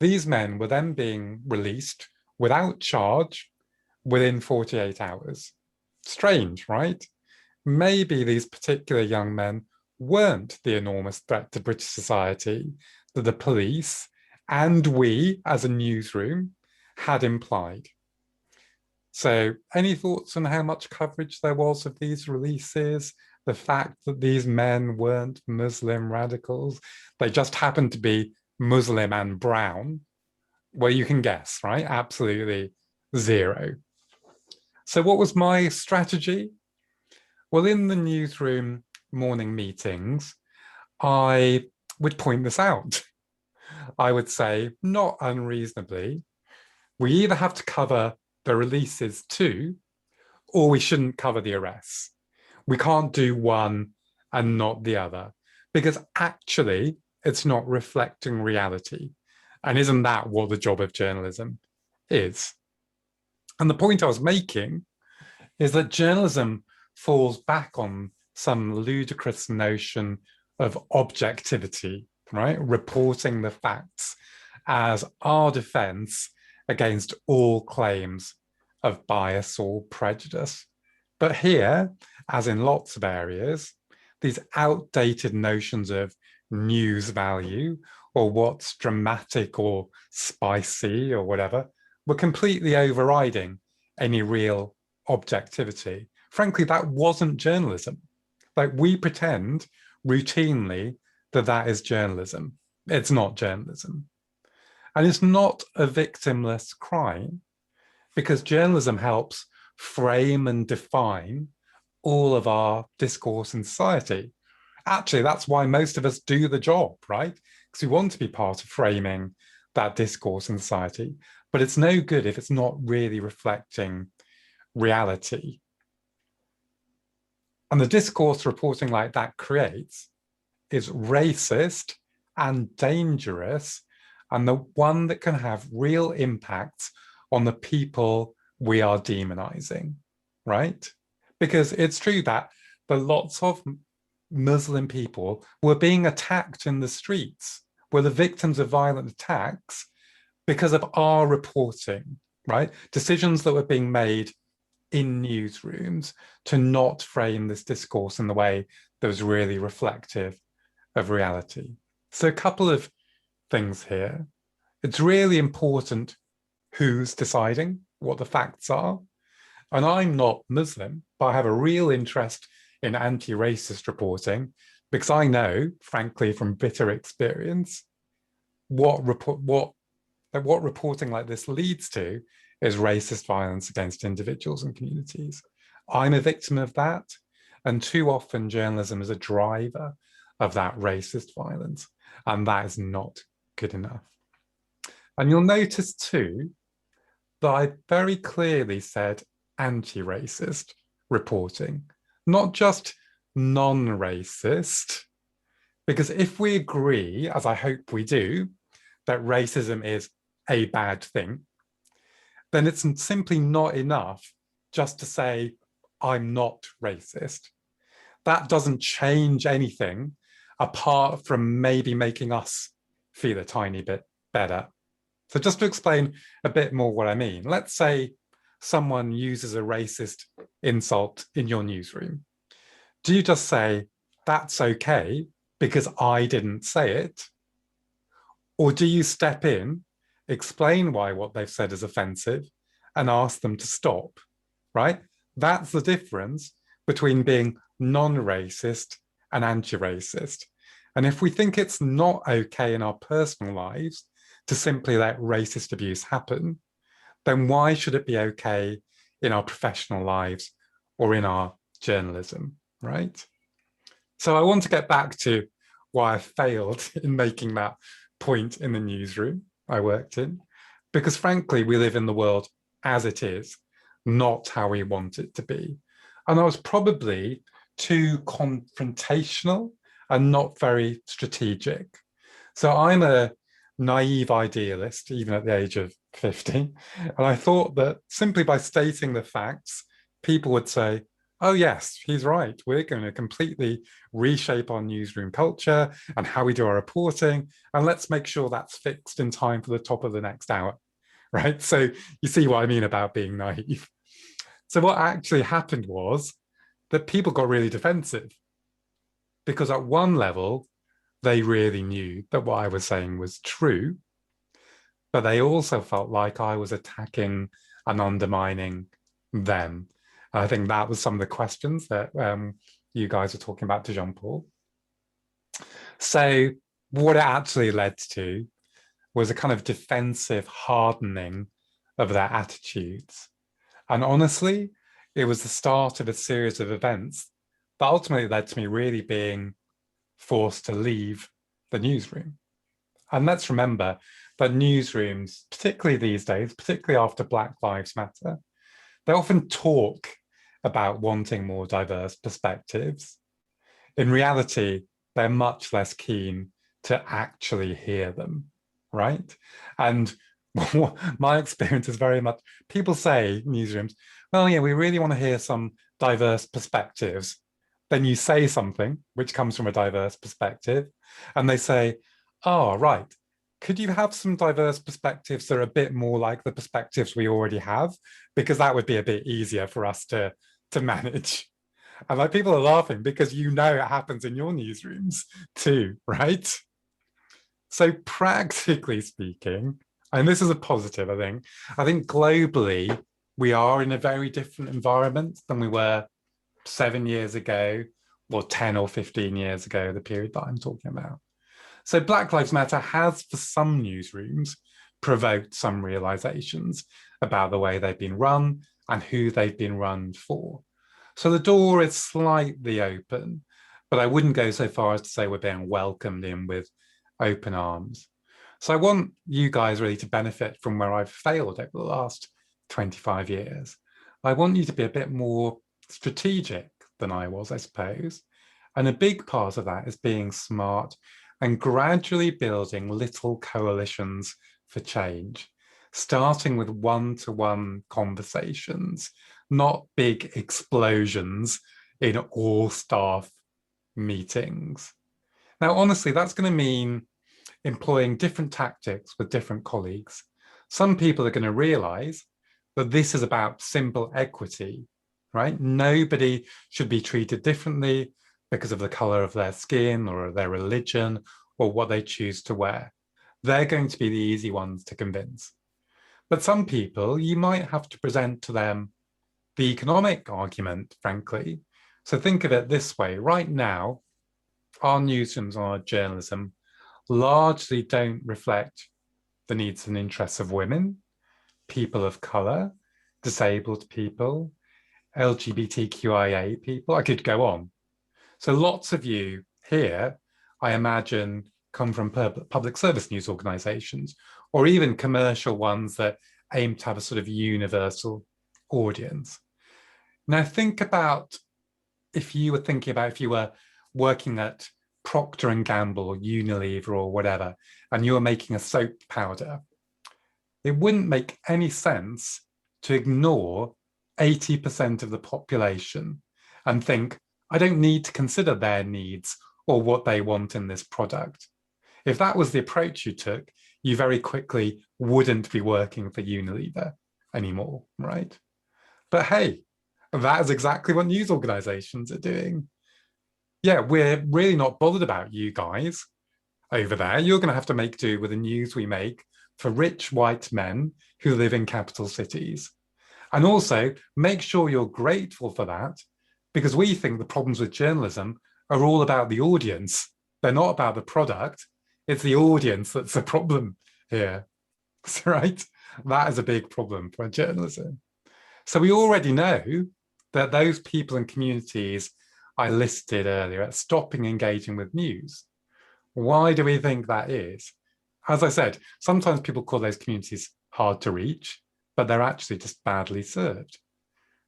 these men were then being released without charge within 48 hours. Strange, right? Maybe these particular young men weren't the enormous threat to British society that the police and we as a newsroom had implied. So any thoughts on how much coverage there was of these releases? The fact that these men weren't Muslim radicals, they just happened to be Muslim and brown? Well, you can guess, right? Absolutely zero. So what was my strategy? Well, in the newsroom morning meetings, I would point this out. I would say, not unreasonably, we either have to cover the releases too, or we shouldn't cover the arrests. We can't do one and not the other, because actually it's not reflecting reality. And isn't that what the job of journalism is? And the point I was making is that journalism falls back on some ludicrous notion of objectivity, right? Reporting the facts as our defense against all claims of bias or prejudice. But here, as in lots of areas, these outdated notions of news value or what's dramatic or spicy or whatever were completely overriding any real objectivity. Frankly, that wasn't journalism. Like, we pretend routinely that that is journalism. It's not journalism. And it's not a victimless crime, because journalism helps frame and define all of our discourse in society. Actually, that's why most of us do the job, right? Because we want to be part of framing that discourse in society, but it's no good if it's not really reflecting reality. And the discourse reporting like that creates is racist and dangerous, and the one that can have real impacts on the people we are demonizing, right? Because it's true that lots of Muslim people were being attacked in the streets, were the victims of violent attacks because of our reporting, right? Decisions that were being made in newsrooms to not frame this discourse in the way that was really reflective of reality. So a couple of things here. It's really important who's deciding what the facts are. And I'm not Muslim, but I have a real interest in anti-racist reporting because I know, frankly, from bitter experience, what reporting like this leads to is racist violence against individuals and communities. I'm a victim of that, and too often journalism is a driver of that racist violence, and that is not good enough. And you'll notice too that I very clearly said anti-racist reporting, not just non-racist, because if we agree, as I hope we do, that racism is a bad thing, then it's simply not enough just to say, I'm not racist. That doesn't change anything apart from maybe making us feel a tiny bit better. So just to explain a bit more what I mean, let's say someone uses a racist insult in your newsroom? Do you just say, that's okay because I didn't say it? Or do you step in, explain why what they've said is offensive, and ask them to stop, right? That's the difference between being non-racist and anti-racist. And if we think it's not okay in our personal lives to simply let racist abuse happen, then why should it be okay in our professional lives or in our journalism, right? So I want to get back to why I failed in making that point in the newsroom I worked in, because frankly, we live in the world as it is, not how we want it to be. And I was probably too confrontational and not very strategic. So I'm a naive idealist, even at the age of 50. And I thought that simply by stating the facts, people would say, oh yes, he's right. We're going to completely reshape our newsroom culture and how we do our reporting. And let's make sure that's fixed in time for the top of the next hour, right? So you see what I mean about being naive. So what actually happened was that people got really defensive because at one level, they really knew that what I was saying was true, but they also felt like I was attacking and undermining them. And I think that was some of the questions that you guys were talking about to Jean-Paul. So what it actually led to was a kind of defensive hardening of their attitudes. And honestly, it was the start of a series of events that ultimately led to me really being forced to leave the newsroom. And let's remember that newsrooms, particularly these days, particularly after Black Lives Matter, they often talk about wanting more diverse perspectives. In reality, they're much less keen to actually hear them, right? And my experience is very much, people say, newsrooms, well, yeah, we really want to hear some diverse perspectives. Then you say something which comes from a diverse perspective, and they say, oh, right, could you have some diverse perspectives that are a bit more like the perspectives we already have? Because that would be a bit easier for us to manage. And like people are laughing because you know it happens in your newsrooms too, right? So practically speaking, and this is a positive, I think globally, we are in a very different environment than we were 7 years ago, or 10 or 15 years ago, the period that I'm talking about. So Black Lives Matter has, for some newsrooms, provoked some realizations about the way they've been run and who they've been run for. So the door is slightly open, but I wouldn't go so far as to say we're being welcomed in with open arms. So I want you guys really to benefit from where I've failed over the last 25 years. I want you to be a bit more strategic than I was, I suppose. And a big part of that is being smart and gradually building little coalitions for change, starting with one-to-one conversations, not big explosions in all staff meetings. Now, honestly, that's going to mean employing different tactics with different colleagues. Some people are going to realize that this is about simple equity, right? Nobody should be treated differently because of the color of their skin or their religion or what they choose to wear. They're going to be the easy ones to convince. But some people, you might have to present to them the economic argument, frankly. So think of it this way. Right now, our newsrooms and our journalism largely don't reflect the needs and interests of women, people of color, disabled people, LGBTQIA people. I could go on. So lots of you here, I imagine, come from public service news organizations, or even commercial ones that aim to have a sort of universal audience. Now think about if you were working at Procter & Gamble or Unilever or whatever, and you were making a soap powder. It wouldn't make any sense to ignore 80% of the population and think, I don't need to consider their needs or what they want in this product. If that was the approach you took, you very quickly wouldn't be working for Unilever anymore, right? But hey, that is exactly what news organizations are doing. Yeah, we're really not bothered about you guys over there. You're going to have to make do with the news we make for rich white men who live in capital cities. And also make sure you're grateful for that, because we think the problems with journalism are all about the audience. They're not about the product. It's the audience that's the problem here, right? That is a big problem for journalism. So we already know that those people and communities I listed earlier are stopping engaging with news. Why do we think that is? As I said, sometimes people call those communities hard to reach, but they're actually just badly served.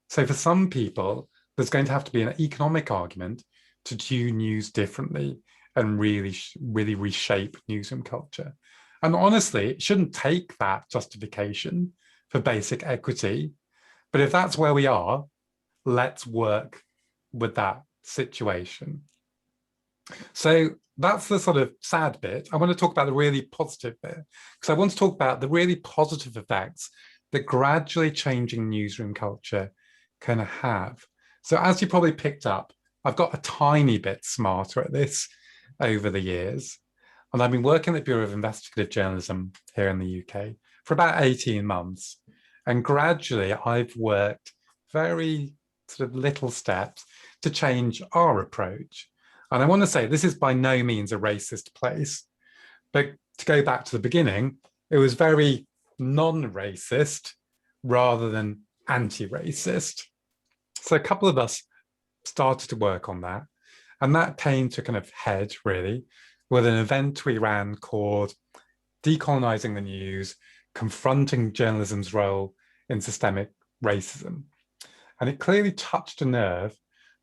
So for some people, there's going to have to be an economic argument to do news differently and really reshape newsroom culture. And honestly, it shouldn't take that justification for basic equity. But if that's where we are, let's work with that situation. So that's the sort of sad bit. I want to talk about the really positive bit, because I want to talk about the really positive effects that gradually changing newsroom culture can have. So as you probably picked up, I've got a tiny bit smarter at this over the years. And I've been working at the Bureau of Investigative Journalism here in the UK for about 18 months. And gradually I've worked very sort of little steps to change our approach. And I want to say this is by no means a racist place, but to go back to the beginning, it was very non-racist rather than anti-racist. So a couple of us started to work on that. And that came to kind of head really with an event we ran called Decolonizing the News, Confronting Journalism's Role in Systemic Racism. And it clearly touched a nerve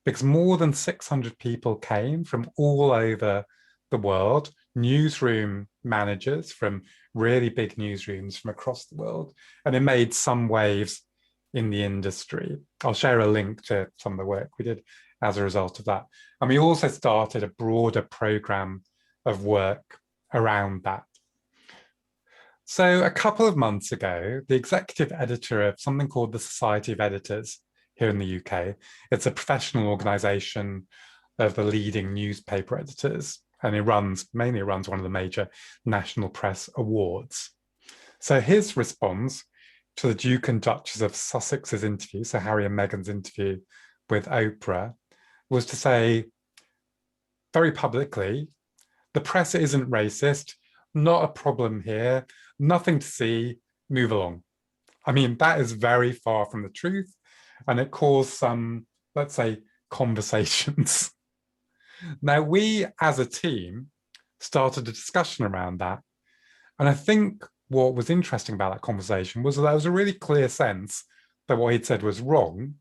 because more than 600 people came from all over the world, newsroom managers from really big newsrooms from across the world, and it made some waves in the industry. I'll share a link to some of the work we did as a result of that. And we also started a broader program of work around that. So a couple of months ago, the executive editor of something called the Society of Editors here in the UK, it's a professional organization of the leading newspaper editors, and it mainly runs one of the major national press awards. So his response to the Duke and Duchess of Sussex's interview, so Harry and Meghan's interview with Oprah, was to say very publicly, the press isn't racist, not a problem here, nothing to see, move along. I mean, that is very far from the truth, and it caused some, let's say, conversations. Now, we as a team started a discussion around that. And I think what was interesting about that conversation was that there was a really clear sense that what he'd said was wrong,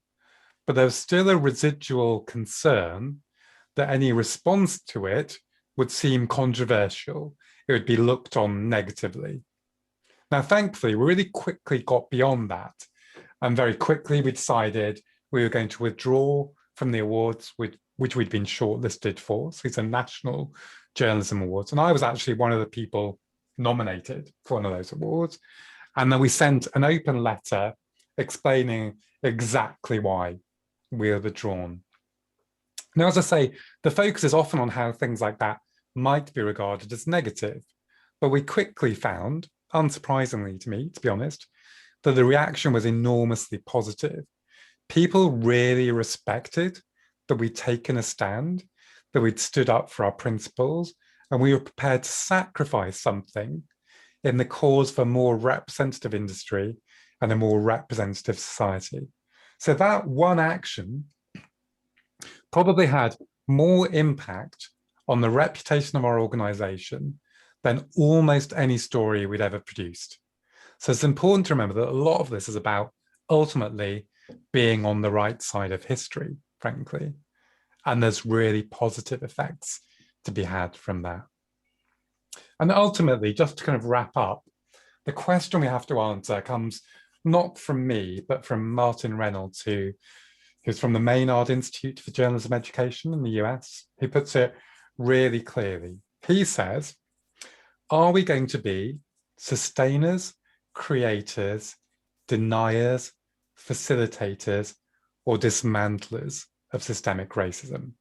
but there was still a residual concern that any response to it would seem controversial. It would be looked on negatively. Now, thankfully, we really quickly got beyond that. And very quickly, we decided we were going to withdraw from the awards which we'd been shortlisted for. So it's a National Journalism Awards. And I was actually one of the people nominated for one of those awards. And then we sent an open letter explaining exactly why we were withdrawn. Now, as I say, the focus is often on how things like that might be regarded as negative. But we quickly found, unsurprisingly to me, to be honest, that the reaction was enormously positive. People really respected that we'd taken a stand, that we'd stood up for our principles, and we were prepared to sacrifice something in the cause for a more representative industry and a more representative society. So that one action probably had more impact on the reputation of our organization than almost any story we'd ever produced. So it's important to remember that a lot of this is about ultimately being on the right side of history, frankly. And there's really positive effects to be had from that. And ultimately, just to kind of wrap up, the question we have to answer comes not from me, but from Martin Reynolds, who's from the Maynard Institute for Journalism Education in the US. He puts it really clearly. He says, are we going to be sustainers, creators, deniers, facilitators or dismantlers of systemic racism.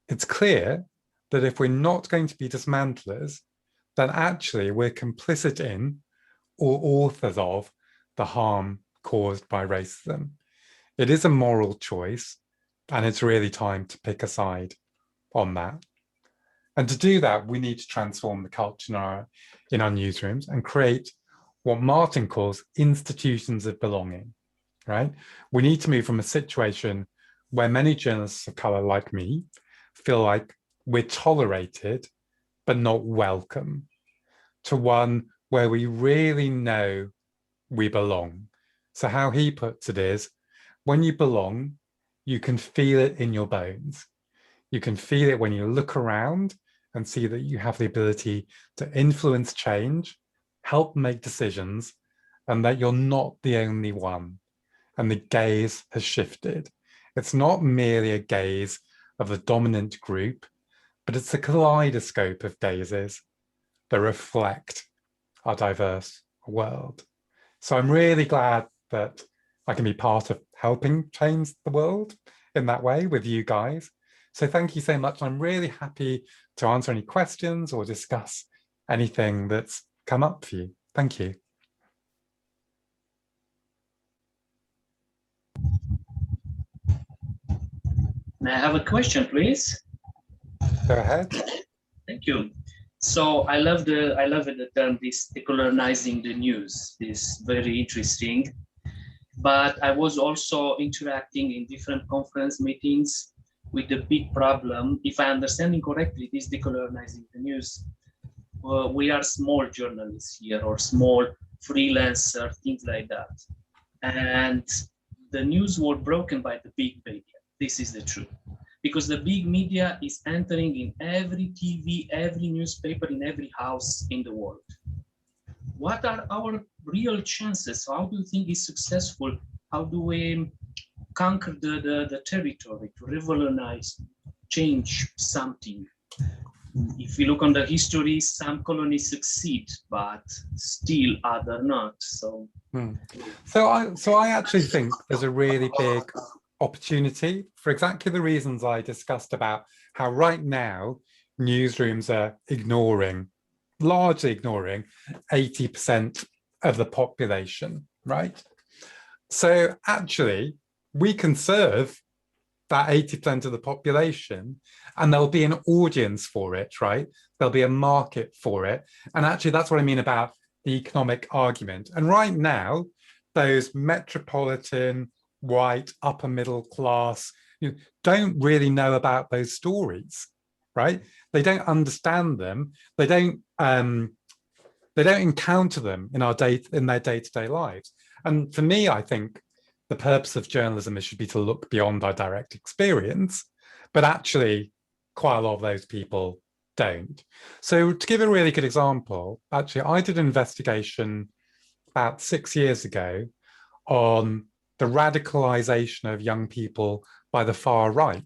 It's clear that if we're not going to be dismantlers, then actually we're complicit in or authors of the harm caused by racism. It is a moral choice, and it's really time to pick a side on that. And to do that, we need to transform the culture in our newsrooms and create what Martin calls institutions of belonging, right? We need to move from a situation where many journalists of color like me feel like we're tolerated but not welcome, to one where we really know we belong. So how he puts it is, when you belong, you can feel it in your bones. You can feel it when you look around and see that you have the ability to influence change, help make decisions, and that you're not the only one. And the gaze has shifted. It's not merely a gaze of the dominant group, but it's a kaleidoscope of gazes that reflect our diverse world. So I'm really glad that I can be part of helping change the world in that way with you guys. So thank you so much. I'm really happy to answer any questions or discuss anything that's come up for you. Thank you. May I have a question, please? Go ahead. Thank you. So I love the term this decolonizing the news. This very interesting. But I was also interacting in different conference meetings with the big problem. If I understand it correctly, this decolonizing the news. We are small journalists here or small freelancer, things like that. And the news was broken by the big media. This is the truth. Because the big media is entering in every TV, every newspaper, in every house in the world. What are our real chances? How do you think is successful? How do we conquer the territory to revolutionize, change something? If we look on the history, some colonies succeed, but still other not. So, so I actually think there's a really big opportunity for exactly the reasons I discussed about how right now newsrooms are largely ignoring 80% of the population, right? So actually, we can serve that 80% of the population and there'll be an audience for it, right? There'll be a market for it. And actually, that's what I mean about the economic argument. And right now, those metropolitan, white, upper middle class, don't really know about those stories, right? They don't understand them. They don't encounter them in their day-to-day lives. And for me, I think the purpose of journalism should be to look beyond our direct experience, but actually quite a lot of those people don't. So to give a really good example, actually, I did an investigation about 6 years ago on the radicalization of young people by the far right,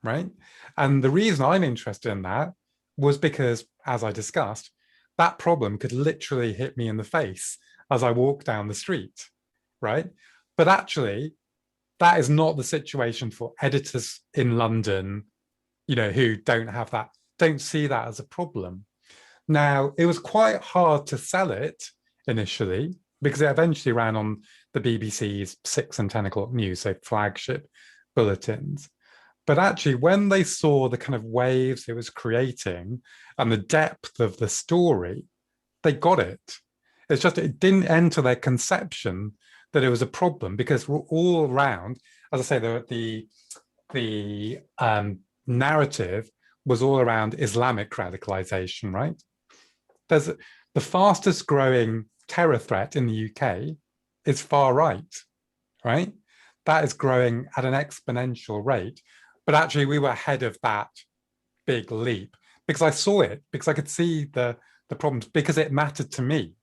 right? And the reason I'm interested in that was because, as I discussed, that problem could literally hit me in the face as I walk down the street, right? But actually, that is not the situation for editors in London, who don't see that as a problem. Now, it was quite hard to sell it initially because it eventually ran on the BBC's 6 and 10 o'clock news, so flagship bulletins. But actually, when they saw the kind of waves it was creating and the depth of the story, they got it. It's just, it didn't enter their conception that it was a problem because we're all around, as I say, the narrative was all around Islamic radicalization, right? There's the fastest growing terror threat in the UK is far right, right? That is growing at an exponential rate. But actually we were ahead of that big leap because I saw it, because I could see the problems, because it mattered to me.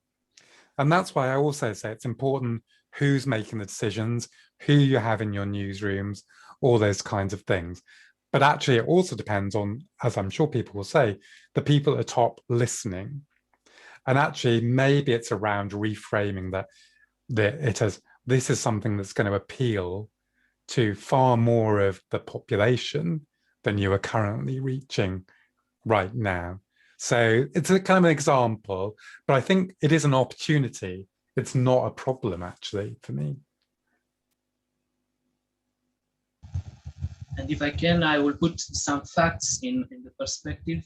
And that's why I also say it's important who's making the decisions, who you have in your newsrooms, all those kinds of things. But actually it also depends on, as I'm sure people will say, the people at the top listening. And actually maybe it's around reframing that it as this is something that's going to appeal to far more of the population than you are currently reaching right now. So it's a kind of an example, but I think it is an opportunity. It's not a problem, actually, for me. And if I can, I will put some facts in the perspective.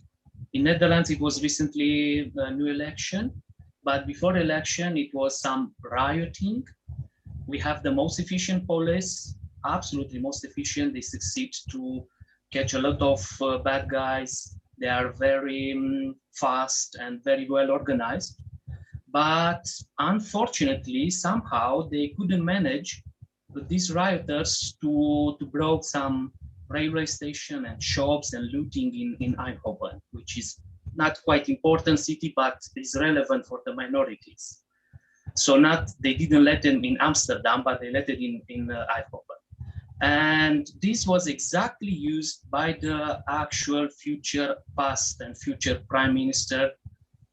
In Netherlands, it was recently a new election, but before the election, it was some rioting. We have the most efficient police, absolutely most efficient. They succeed to catch a lot of bad guys. They are very fast and very well organized. But unfortunately, somehow they couldn't manage these rioters to break some railway station and shops and looting in Eindhoven, which is not quite important city, but is relevant for the minorities. So they didn't let them in Amsterdam, but they let it in Eindhoven. And this was exactly used by the actual past and future prime minister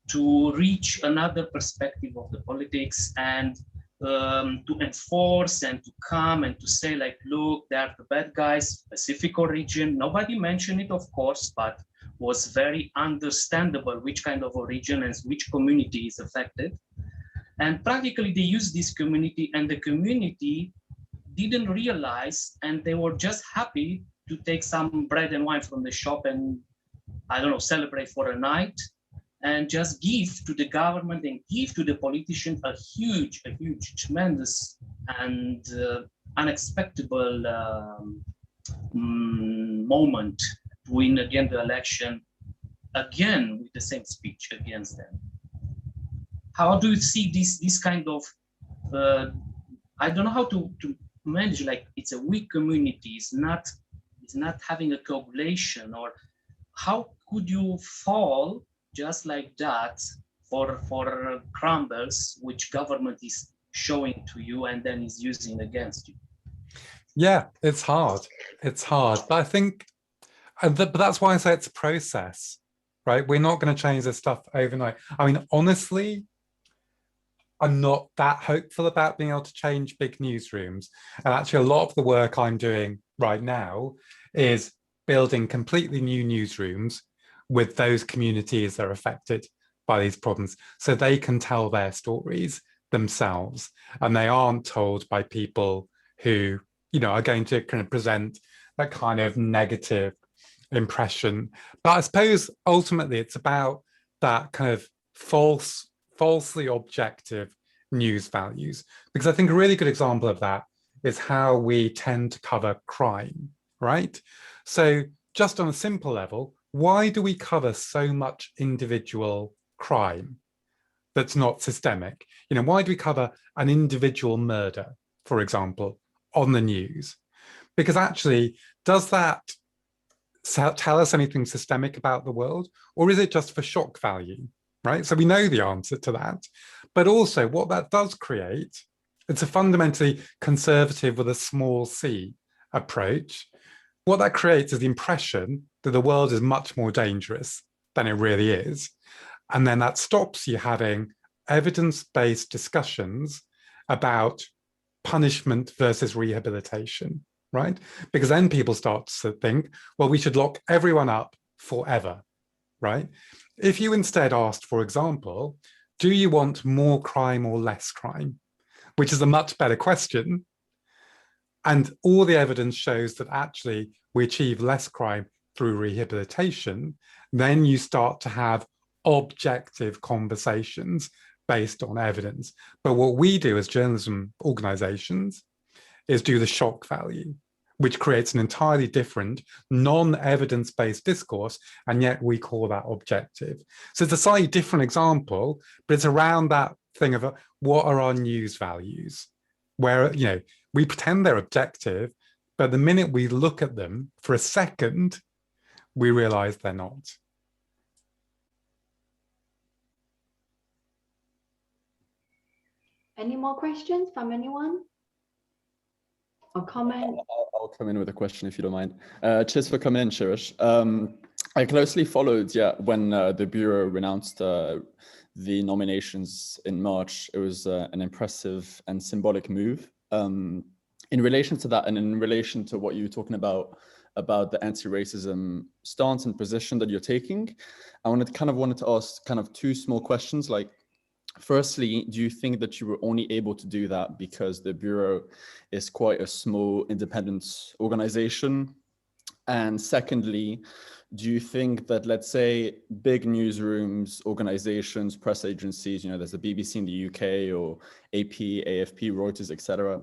to reach another perspective of the politics and to enforce and to come and to say, like, look, they are the bad guys, specific origin. Nobody mentioned it, of course, but was very understandable which kind of origin and which community is affected. And practically they used this community, and the community didn't realize, and they were just happy to take some bread and wine from the shop and, I don't know, celebrate for a night and just give to the government and give to the politicians a huge, tremendous and unexpected moment to win again the election, again with the same speech against them. How do you see this kind of, I don't know how to manage, like, it's a weak community, it's not having a coagulation, or how could you fall just like that for crumbles which government is showing to you and then is using against you? Yeah, it's hard. It's hard, but I think, but that's why I say it's a process, right? We're not going to change this stuff overnight. I mean, honestly, I'm not that hopeful about being able to change big newsrooms. And actually, a lot of the work I'm doing right now is building completely new newsrooms with those communities that are affected by these problems, so they can tell their stories themselves, and they aren't told by people who, you know, are going to kind of present that kind of negative impression. But I suppose ultimately it's about that kind of falsely objective news values, because I think a really good example of that is how we tend to cover crime, right? So just on a simple level, why do we cover so much individual crime that's not systemic? You know, why do we cover an individual murder, for example, on the news? Because actually, does that tell us anything systemic about the world, or is it just for shock value, right? So we know the answer to that. But also what that does create, it's a fundamentally conservative with a small c approach. What that creates is the impression that the world is much more dangerous than it really is. And then that stops you having evidence-based discussions about punishment versus rehabilitation, right? Because then people start to think, well, we should lock everyone up forever, right? If you instead asked, for example, do you want more crime or less crime? Which is a much better question. And all the evidence shows that actually we achieve less crime through rehabilitation, then you start to have objective conversations based on evidence. But what we do as journalism organizations is do the shock value, which creates an entirely different non-evidence-based discourse, and yet we call that objective. So it's a slightly different example, but it's around that thing of what are our news values, where, you know, we pretend they're objective, but the minute we look at them for a second, we realize they're not. Any more questions from anyone? Or comment? I'll come in with a question if you don't mind. Cheers for coming in, Shirish. I closely followed, when the Bureau announced the nominations in March. It was an impressive and symbolic move. in relation to that, and in relation to what you were talking about the anti-racism stance and position that you're taking, I wanted to ask kind of two small questions. Like, firstly, do you think that you were only able to do that because the Bureau is quite a small independent organization? And secondly, do you think that, let's say, big newsrooms, organizations, press agencies, there's the BBC in the UK or AP, AFP, Reuters, etc.,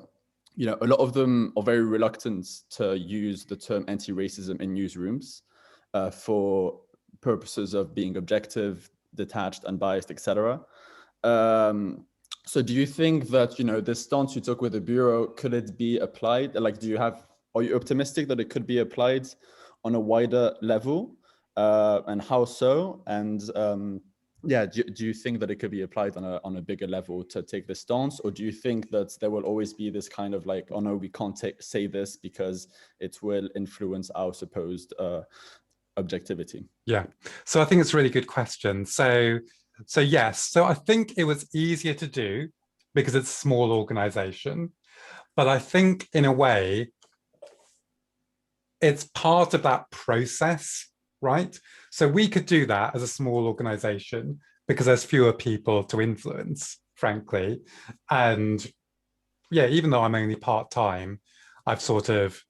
a lot of them are very reluctant to use the term anti-racism in newsrooms for purposes of being objective, detached, unbiased, etc. So do you think that, this stance you took with the Bureau, could it be applied? Like, are you optimistic that it could be applied on a wider level? And how so? And do you think that it could be applied on a bigger level to take this stance? Or do you think that there will always be this kind of like, oh no, we can't say this because it will influence our supposed objectivity? Yeah, so I think it's a really good question. So yes, so I think it was easier to do because it's a small organization, but I think in a way, it's part of that process, right? So we could do that as a small organization because there's fewer people to influence, frankly. And yeah, even though I'm only part-time, I've sort of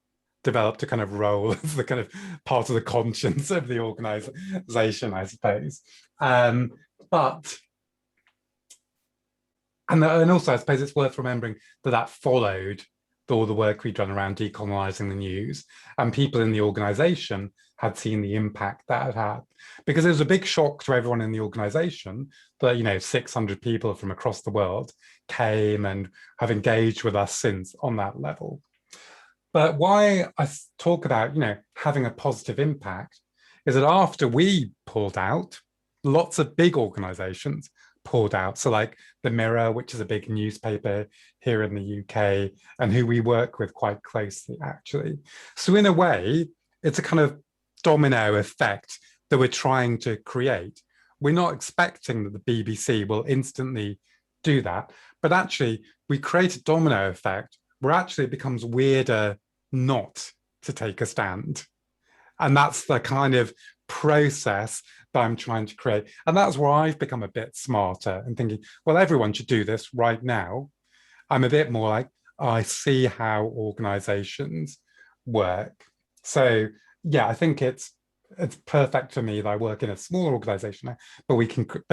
developed a kind of role as the kind of part of the conscience of the organization, I suppose. And also, I suppose it's worth remembering that followed all the work we'd done around decolonizing the news, and people in the organization had seen the impact that it had, because it was a big shock to everyone in the organization that 600 people from across the world came and have engaged with us since on that level. But why I talk about having a positive impact is that after we pulled out, lots of big organizations pulled out. So like the Mirror, which is a big newspaper here in the UK and who we work with quite closely, actually. So in a way, it's a kind of domino effect that we're trying to create. We're not expecting that the BBC will instantly do that, but actually we create a domino effect where actually it becomes weirder not to take a stand. And that's the kind of process that I'm trying to create. And that's where I've become a bit smarter and thinking, well, everyone should do this right now. I'm a bit more like, I see how organizations work. So yeah, I think it's perfect for me that I work in a smaller organization now, but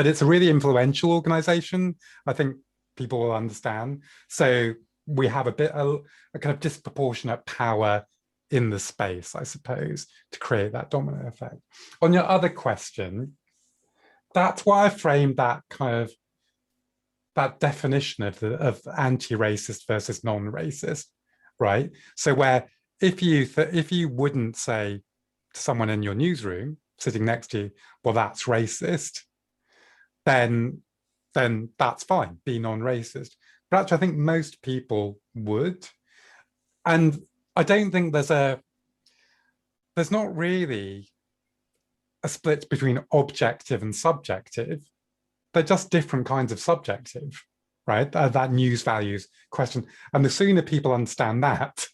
it's a really influential organization. I think people will understand. So we have a kind of disproportionate power in the space, I suppose, to create that domino effect. On your other question, that's why I framed that kind of that definition of anti-racist versus non-racist, right? So where if you wouldn't say to someone in your newsroom sitting next to you, well, that's racist, then that's fine, be non-racist. But actually, I think most people would. And I don't think there's not really a split between objective and subjective. They're just different kinds of subjective, right? That news values question. And the sooner people understand that,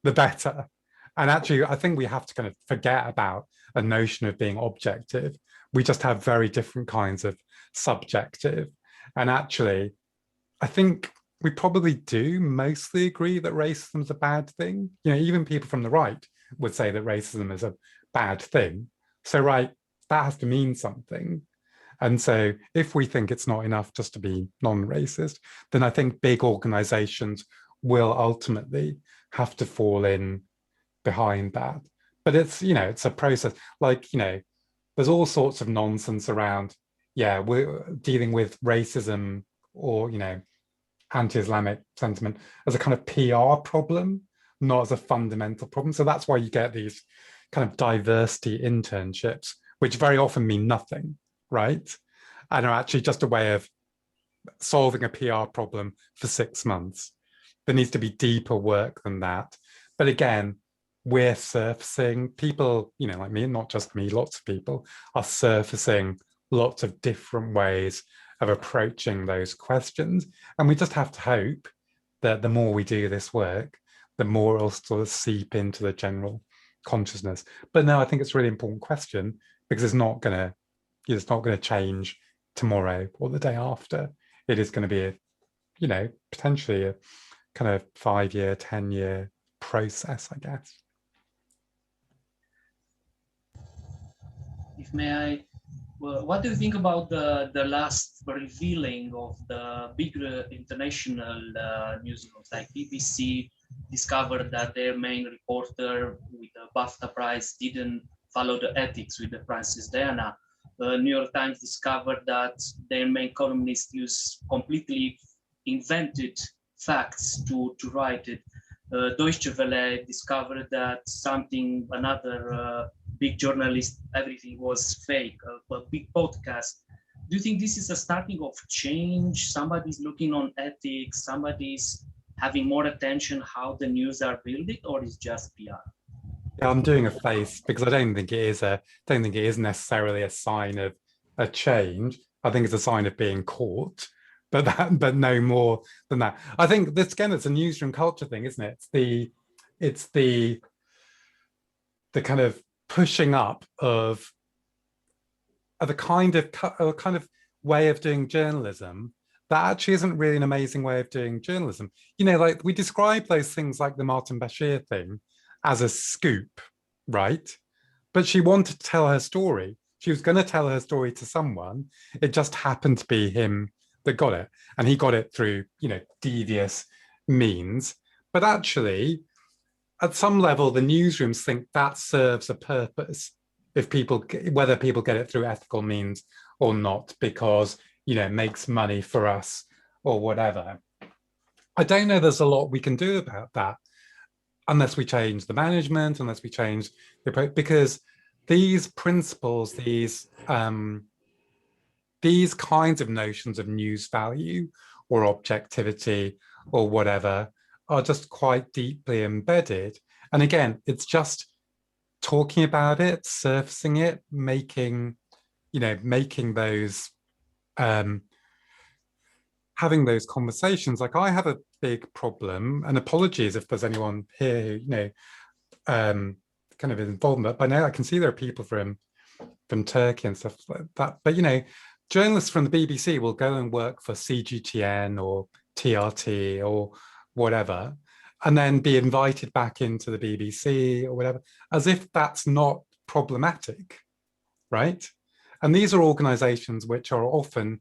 the better. And actually, I think we have to kind of forget about a notion of being objective. We just have very different kinds of subjective. And actually, I think we probably do mostly agree that racism is a bad thing. Even people from the right would say that racism is a bad thing. So, right, that has to mean something. And so if we think it's not enough just to be non-racist, then I think big organizations will ultimately have to fall in behind that. But it's, it's a process. Like, there's all sorts of nonsense around, we're dealing with racism or, anti-Islamic sentiment as a kind of PR problem, not as a fundamental problem. So that's why you get these kind of diversity internships, which very often mean nothing, right? And are actually just a way of solving a PR problem for 6 months. There needs to be deeper work than that. But again, we're surfacing, people, like me, not just me, lots of people are surfacing lots of different ways of approaching those questions. And we just have to hope that the more we do this work, the more it'll sort of seep into the general consciousness. But no, I think it's a really important question, because it's not going to change tomorrow or the day after. It is going to be a, potentially a kind of 5-year, 10-year process, I guess. If may I, well, what do you think about the last revealing of the bigger international newsrooms, like BBC discovered that their main reporter with the BAFTA prize didn't follow the ethics with the Princess Diana. New York Times discovered that their main columnist used completely invented facts to write it. Deutsche Welle discovered that another big journalist, everything was fake, a big podcast. Do you think this is a starting of change? Somebody's looking on ethics, somebody's having more attention how the news are built, or is just PR? Yeah, I'm doing a face because I don't think it is necessarily a sign of a change. I think it's a sign of being caught, but no more than that. I think this, again, it's a newsroom culture thing, isn't it? It's the kind of pushing up of a kind of way of doing journalism that actually isn't really an amazing way of doing journalism. Like we describe those things like the Martin Bashir thing as a scoop, right? But she wanted to tell her story. She was going to tell her story to someone. It just happened to be him that got it. And he got it through, devious means. But actually, at some level, the newsrooms think that serves a purpose, whether people get it through ethical means or not, because, it makes money for us or whatever. I don't know there's a lot we can do about that, unless we change the management, unless we change the approach, because these principles, these kinds of notions of news value or objectivity or whatever are just quite deeply embedded. And again, it's just talking about it, surfacing it, making those, having those conversations. Like I have a big problem, and apologies if there's anyone here who, kind of involved in that. But now I can see there are people from Turkey and stuff like that. But, journalists from the BBC will go and work for CGTN or TRT or whatever, and then be invited back into the BBC or whatever, as if that's not problematic, right? And these are organizations which are often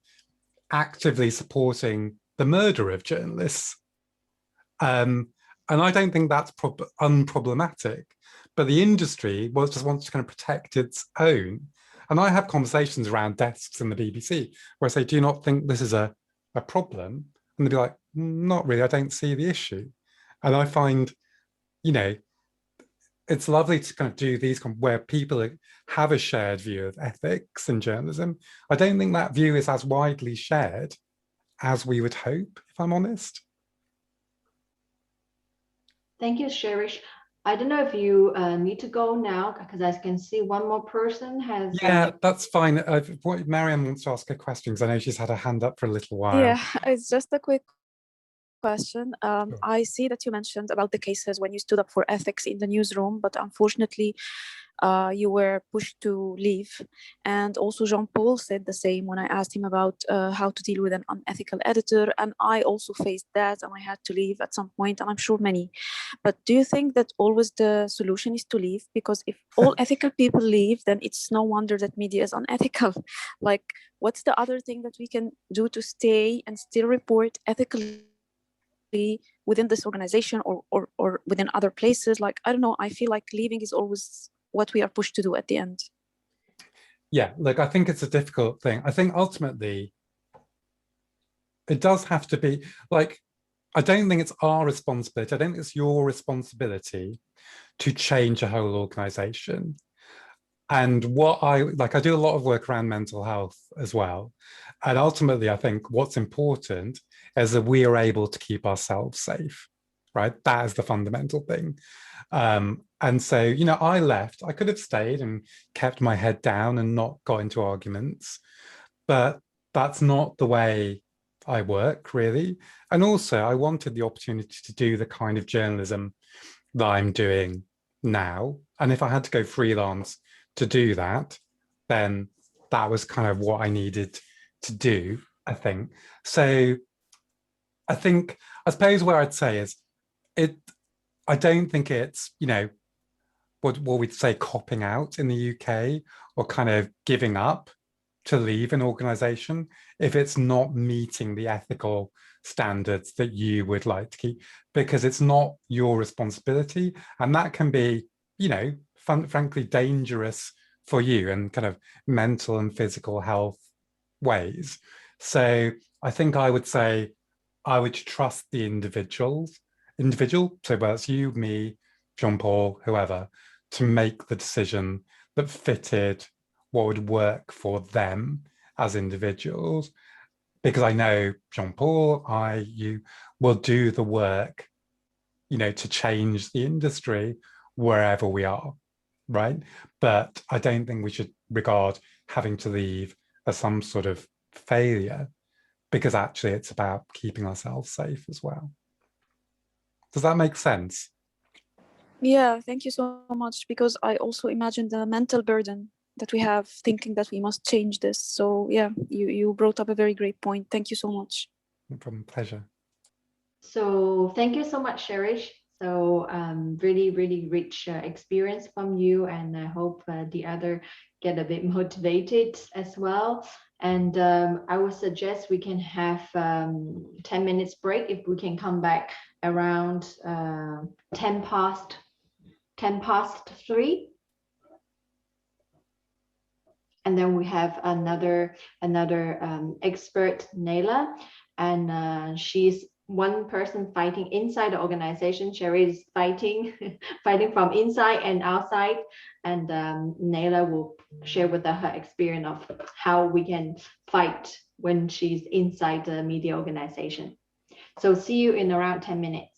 actively supporting the murder of journalists. And I don't think that's unproblematic, but the industry just wants to kind of protect its own. And I have conversations around desks in the BBC where I say, do you not think this is a problem? And they'd be like, not really, I don't see the issue. And I find, it's lovely to kind of do these where people have a shared view of ethics in journalism. I don't think that view is as widely shared as we would hope, if I'm honest. Thank you, Shirish. I don't know if you need to go now, because I can see one more person has. Yeah, that's fine. Mariam wants to ask a question because I know she's had her hand up for a little while. Yeah, it's just a quick question. Sure. I see that you mentioned about the cases when you stood up for ethics in the newsroom, but unfortunately, you were pushed to leave. And also Jean-Paul said the same when I asked him about how to deal with an unethical editor. And I also faced that, and I had to leave at some point, and I'm sure many. But do you think that always the solution is to leave? Because if all ethical people leave, then it's no wonder that media is unethical. Like, what's the other thing that we can do to stay and still report ethically within this organization or within other places? Like, I don't know, I feel like leaving is always what we are pushed to do at the end. Yeah, look, I think it's a difficult thing. I think ultimately it does have to be like, I don't think it's our responsibility. I don't think it's your responsibility to change a whole organization. And what I do a lot of work around mental health as well. And ultimately, I think what's important is that we are able to keep ourselves safe, right? That is the fundamental thing. And so, I left. I could have stayed and kept my head down and not got into arguments, but that's not the way I work, really. And also I wanted the opportunity to do the kind of journalism that I'm doing now. And if I had to go freelance to do that, then that was kind of what I needed to do, I think. So I suppose where I'd say is I don't think it's, what we'd say copping out in the UK or kind of giving up to leave an organization if it's not meeting the ethical standards that you would like to keep, because it's not your responsibility. And that can be, frankly, dangerous for you in kind of mental and physical health ways. So I think I would say I would trust the individual, so whether it's you, me, Jean-Paul, whoever, to make the decision that fitted what would work for them as individuals. Because I know Jean-Paul, you will do the work, to change the industry wherever we are, right? But I don't think we should regard having to leave as some sort of failure, because actually it's about keeping ourselves safe as well. Does that make sense? Yeah, thank you so much, because I also imagine the mental burden that we have thinking that we must change this. So yeah, you brought up a very great point. Thank you so much. No problem, pleasure. So thank you so much, Shirish. So really, really rich experience from you, and I hope the other get a bit motivated as well. And I would suggest we can have 10 minutes break if we can come back around 10 past 3. And then we have another expert, Neila, and she's one person fighting inside the organization. Sherry is fighting from inside and outside, and Neila will share with her experience of how we can fight when she's inside the media organization. So see you in around 10 minutes.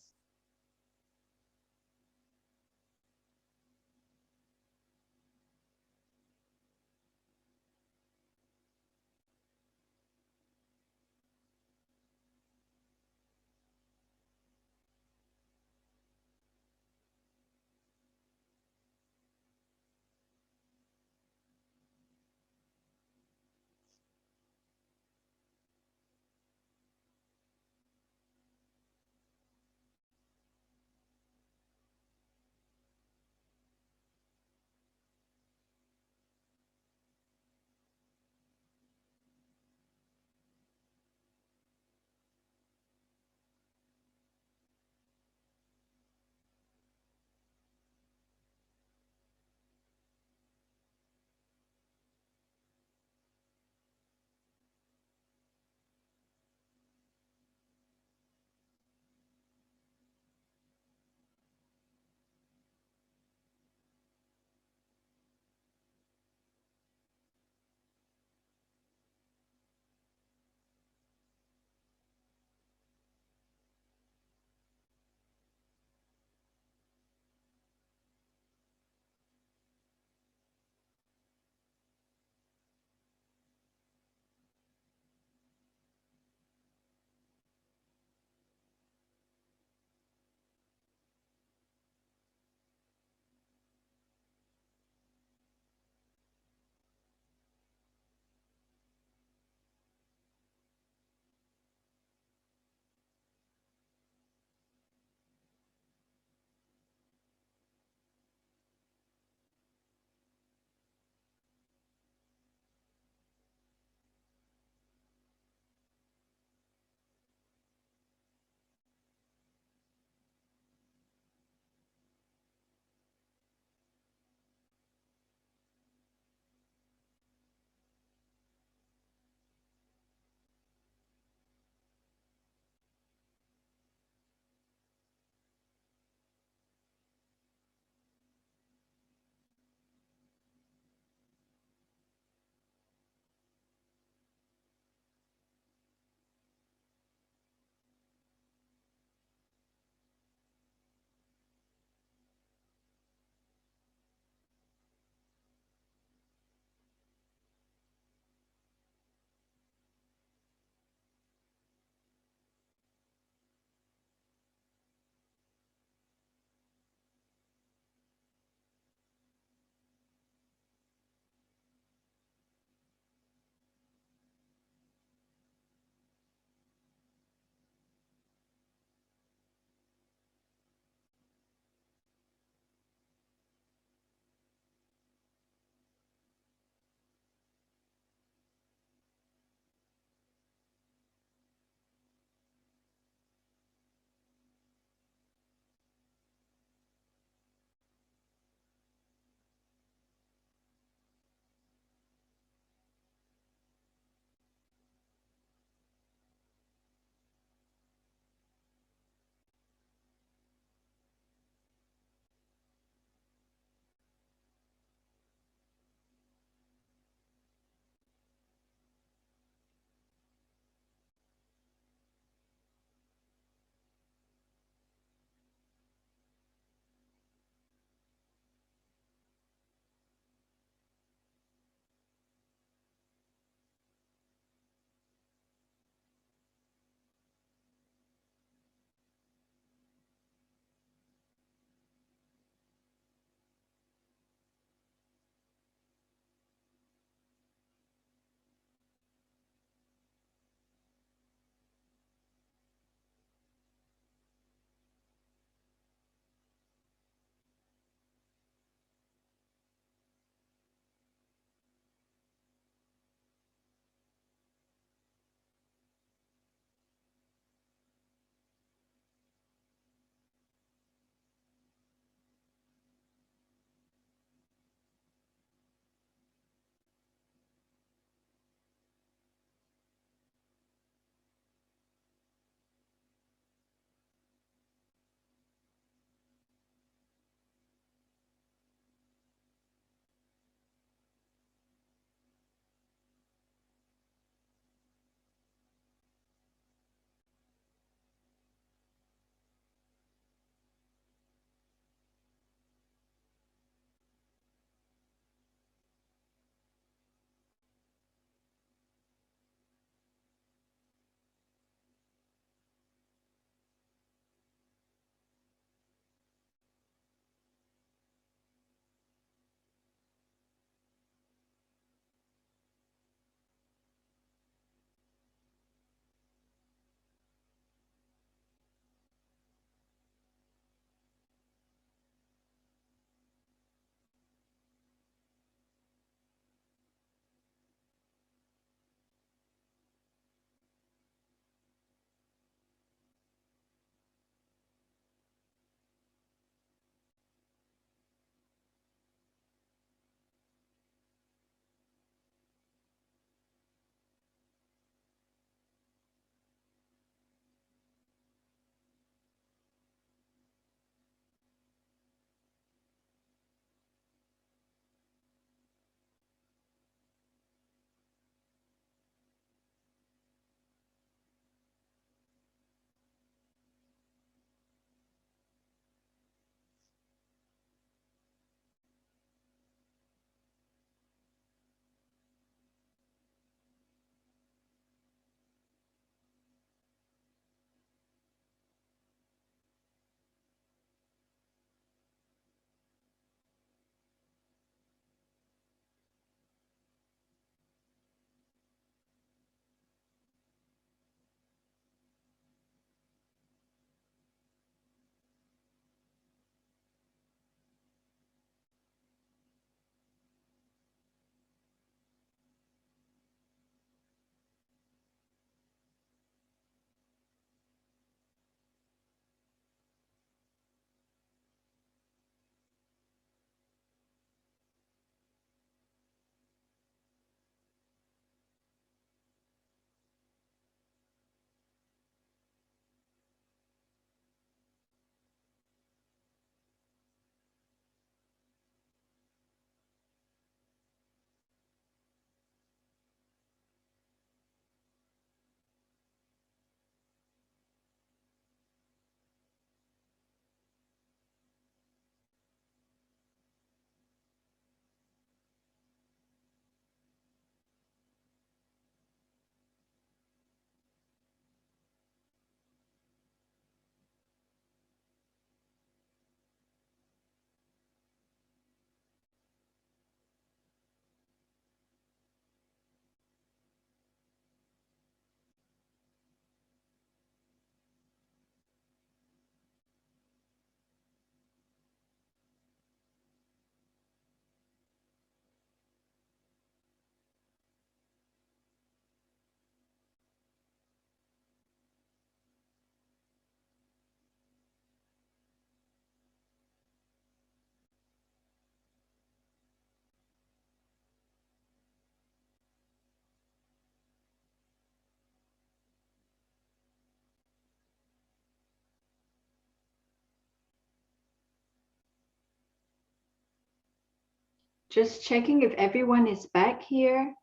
Just checking if everyone is back here.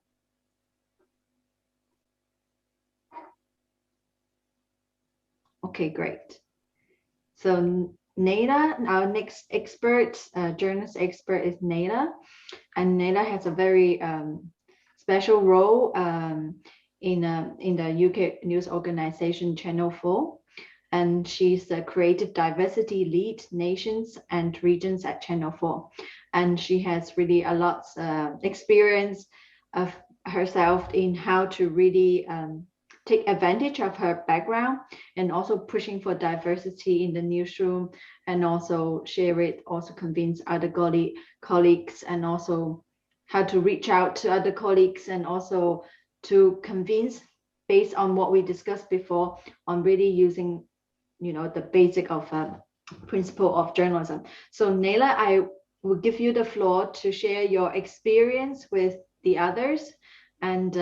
Okay, great. So Neila, our next expert, journalist expert is Neila. And Neila has a very special role in the UK news organization Channel 4. And she's the creative diversity lead nations and regions at Channel 4. And she has really a lot experience of herself in how to really take advantage of her background and also pushing for diversity in the newsroom, and also share it, also convince other colleagues, and also how to reach out to other colleagues, and also to convince based on what we discussed before on really using, you know, the basic of principle of journalism. So Neila, I will give you the floor to share your experience with the others, and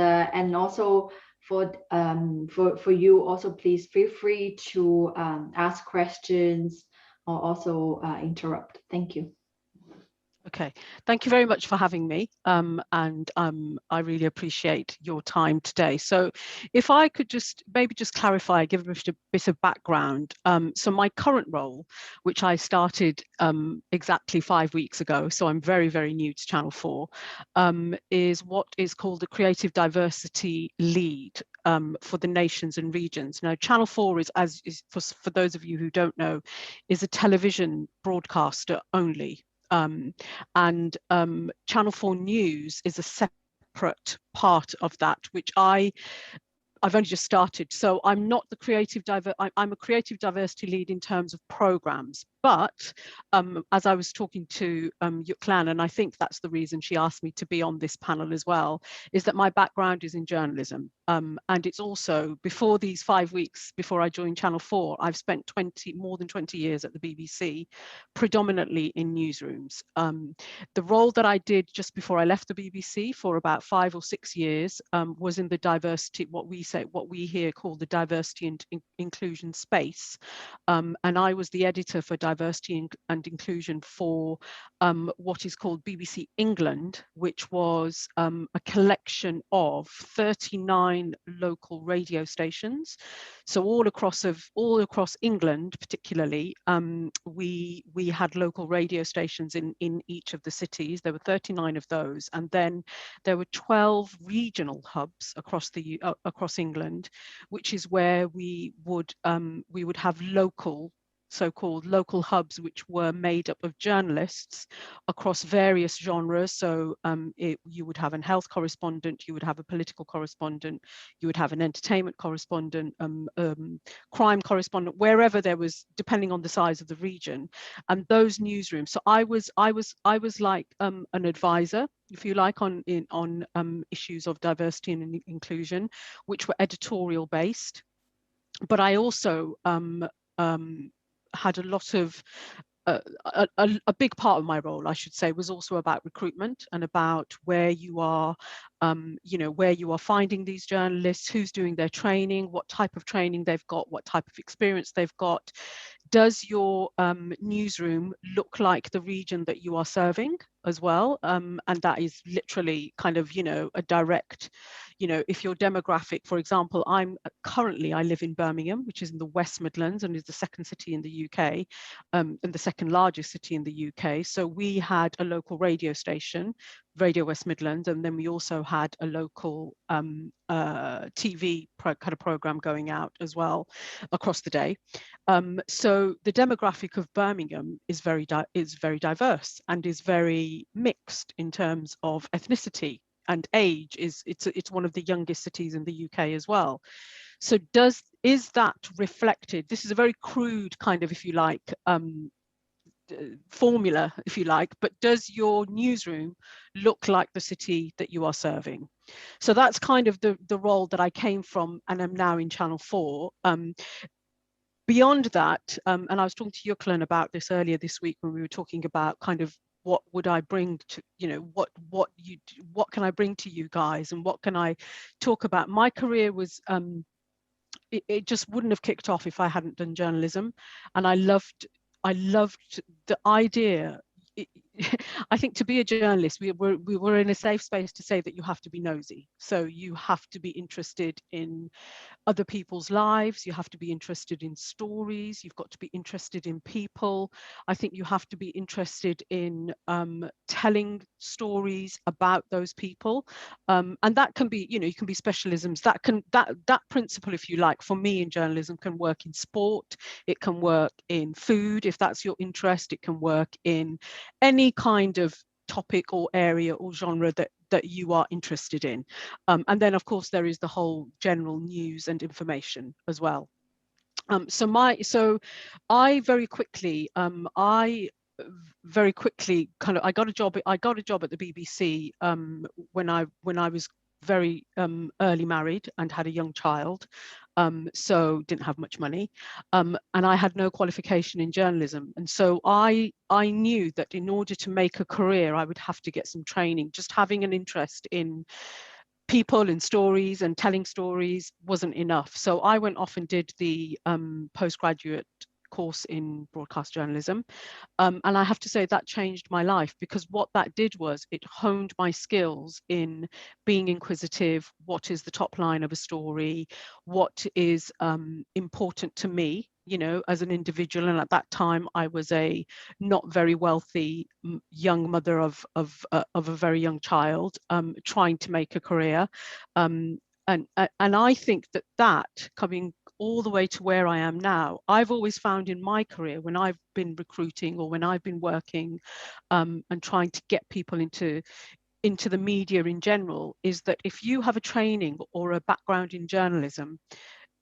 also for you also, please feel free to ask questions or also interrupt. Thank you. Okay, thank you very much for having me, and I really appreciate your time today. So if I could maybe just clarify, give a bit of background. So my current role, which I started exactly 5 weeks ago, so I'm very, very new to Channel 4, is what is called the Creative Diversity Lead for the nations and regions. Now, Channel 4 for those of you who don't know, is a television broadcaster only. And Channel 4 News is a separate part of that, which I've only just started. So I'm not the I'm a creative diversity lead in terms of programs. But as I was talking to Kulkarni, and I think that's the reason she asked me to be on this panel as well, is that my background is in journalism. And it's also, before these 5 weeks, before I joined Channel 4, I've spent more than 20 years at the BBC, predominantly in newsrooms. The role that I did just before I left the BBC for about 5 or 6 years was in the diversity, what we here call the diversity and inclusion space. And I was the editor for diversity and inclusion for what is called BBC England, which was a collection of 39 local radio stations. So all across England, particularly, we had local radio stations in each of the cities. There were 39 of those, and then there were 12 regional hubs across England, which is where we would have so-called local hubs, which were made up of journalists across various genres. So you would have a health correspondent, you would have a political correspondent, you would have an entertainment correspondent, crime correspondent, wherever there was, depending on the size of the region, and those newsrooms. So I was like an advisor, if you like, on issues of diversity and inclusion, which were editorial based. But I also had a lot of a big part of my role, I should say, was also about recruitment and about where you are, where you are finding these journalists, who's doing their training, what type of training they've got, what type of experience they've got. Does your newsroom look like the region that you are serving as well? And that is literally kind of, a direct, if your demographic, for example, I live in Birmingham, which is in the West Midlands and is the second city in the UK, and the second largest city in the UK. So we had a local radio station, Radio West Midlands, and then we also had a local TV kind of program going out as well across the day. So the demographic of Birmingham is very diverse and is very mixed in terms of ethnicity and age. It's one of the youngest cities in the UK as well. So is that reflected? This is a very crude kind of, if you like, formula, if you like, but does your newsroom look like the city that you are serving? So that's kind of the role that I came from and am now in Channel 4. Beyond that, and I was talking to Kulkarni about this earlier this week when we were talking about kind of what would I bring to, what can I bring to you guys, and what can I talk about? My career was, it just wouldn't have kicked off if I hadn't done journalism, and I loved the idea. I think to be a journalist, we were in a safe space to say that you have to be nosy. So you have to be interested in other people's lives. You have to be interested in stories. You've got to be interested in people. I think you have to be interested in telling stories about those people. And that can be, you can be specialisms. That principle, if you like, for me in journalism can work in sport. It can work in food, if that's your interest. It can work in any kind of topic or area or genre that you are interested in. And then of course there is the whole general news and information as well. So I very quickly I got a job at the BBC when I was very early married and had a young child, so didn't have much money, and I had no qualification in journalism, and so I knew that in order to make a career I would have to get some training. Just having an interest in people and stories and telling stories wasn't enough, so I went off and did the postgraduate course in broadcast journalism, and I have to say that changed my life, because what that did was it honed my skills in being inquisitive. What is the top line of a story? What is important to me, as an individual? And at that time I was a not very wealthy young mother of a very young child, trying to make a career, and I think that coming all the way to where I am now, I've always found in my career, when I've been recruiting or when I've been working and trying to get people into the media in general, is that if you have a training or a background in journalism,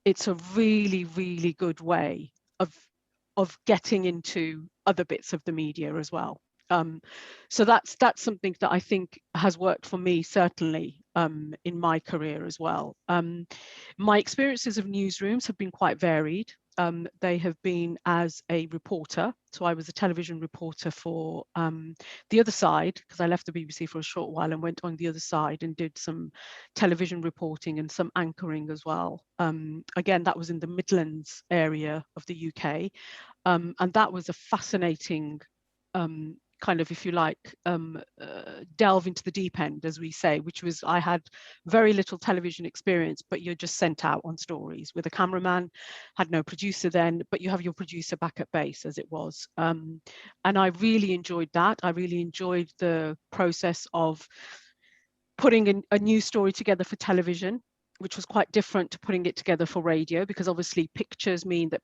it's a really, really good way of getting into other bits of the media as well. So that's something that I think has worked for me, certainly in my career as well. My experiences of newsrooms have been quite varied. They have been as a reporter. So I was a television reporter for the other side, because I left the BBC for a short while and went on the other side and did some television reporting and some anchoring as well. Again, that was in the Midlands area of the UK. And that was a fascinating kind of, if you like, delve into the deep end, as we say, which was, I had very little television experience, but you're just sent out on stories with a cameraman, had no producer then, but you have your producer back at base, as it was. And I really enjoyed that. I really enjoyed the process of putting a news story together for television, which was quite different to putting it together for radio, because obviously pictures mean that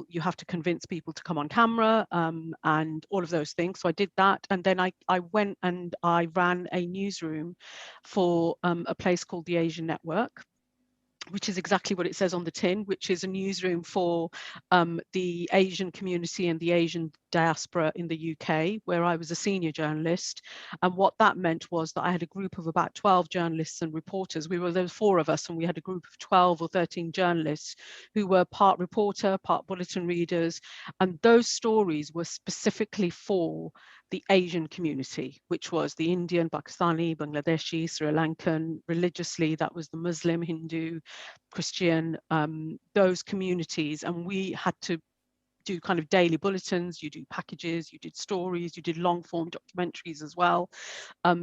you have to convince people to come on camera, and all of those things. So I did that. And then I went and I ran a newsroom for a place called the Asian Network, which is exactly what it says on the tin, which is a newsroom for the Asian community and the Asian diaspora in the UK, where I was a senior journalist. And what that meant was that I had a group of about 12 journalists and reporters. There were 4 of us, and we had a group of 12 or 13 journalists who were part reporter, part bulletin readers. And those stories were specifically for the Asian community, which was the Indian, Pakistani, Bangladeshi, Sri Lankan. Religiously, that was the Muslim, Hindu, Christian, those communities. And we had to do kind of daily bulletins, you do packages, you did stories, you did long form documentaries as well.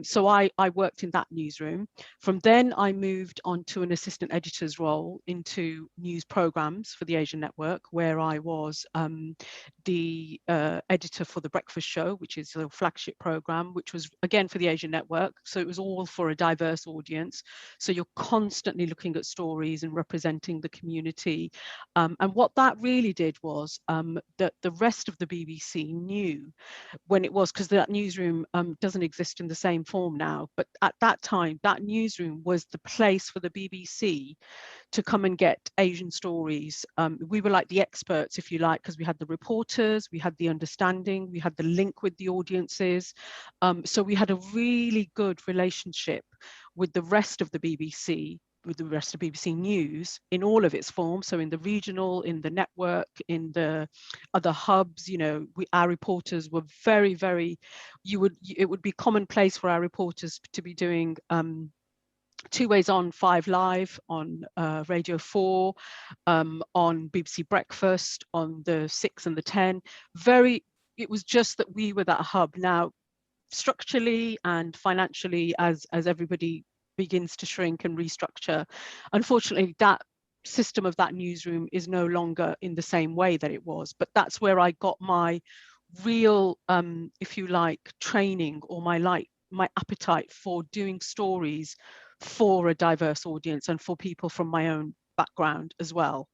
So I worked in that newsroom. From then I moved on to an assistant editor's role into news programs for the Asian Network, where I was the editor for The Breakfast Show, which is a flagship program, which was again for the Asian Network. So it was all for a diverse audience. So you're constantly looking at stories and representing the community. And what that really did was that the rest of the BBC knew when it was, because that newsroom doesn't exist in the same form now, but at that time, that newsroom was the place for the BBC to come and get Asian stories. We were like the experts, if you like, because we had the reporters, we had the understanding, we had the link with the audiences. So we had a really good relationship with the rest of the BBC, with the rest of BBC News in all of its forms. So in the regional, in the network, in the other hubs, our reporters were very, very, it would be commonplace for our reporters to be doing 2 Ways On, 5 Live, on Radio 4, on BBC Breakfast, on the 6 and the 10. It was just that we were that hub. Now, structurally and financially, as everybody begins to shrink and restructure, unfortunately, that system of that newsroom is no longer in the same way that it was. But that's where I got my real, if you like, training, or my appetite for doing stories for a diverse audience and for people from my own background as well.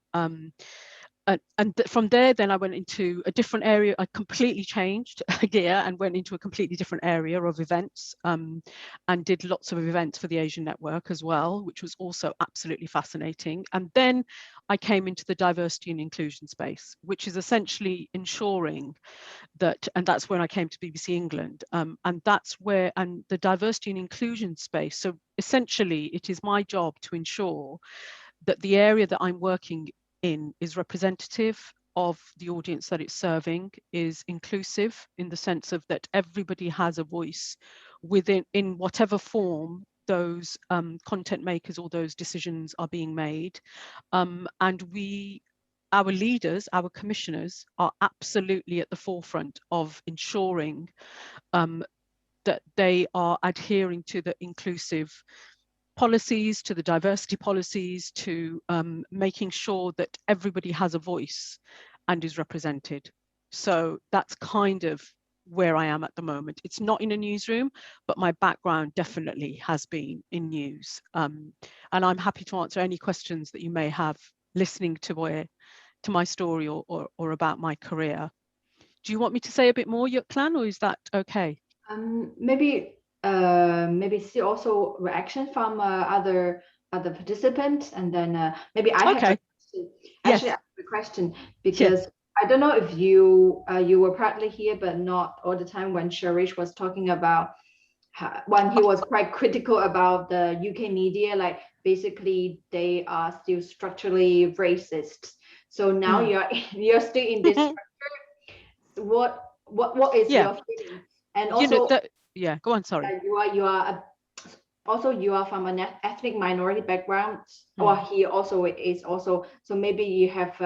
From there, then I went into a different area. I completely changed gear and went into a completely different area of events, and did lots of events for the Asian Network as well, which was also absolutely fascinating. And then I came into the diversity and inclusion space, which is essentially ensuring that, and that's when I came to BBC England, and that's where, and the diversity and inclusion space. So essentially, it is my job to ensure that the area that I'm working in is representative of the audience that it's serving, is inclusive in the sense of that everybody has a voice within, in whatever form those content makers or those decisions are being made. And our leaders, our commissioners, are absolutely at the forefront of ensuring that they are adhering to the inclusive policies, to the diversity policies, to making sure that everybody has a voice and is represented. So that's kind of where I am at the moment. It's not in a newsroom, but my background definitely has been in news. And I'm happy to answer any questions that you may have listening to my story or about my career. Do you want me to say a bit more, Clan, or is that okay? Maybe see also reaction from other participants, and then maybe I have a question. Actually, I have a question, because I don't know if you were partly here, but not all the time, when Shirish was talking about when he was quite critical about the UK media, like basically they are still structurally racist. So now you're still in this structure. What is your feeling? And also, go on. Sorry. You are also you are from an ethnic minority background, or he also is also. So maybe you have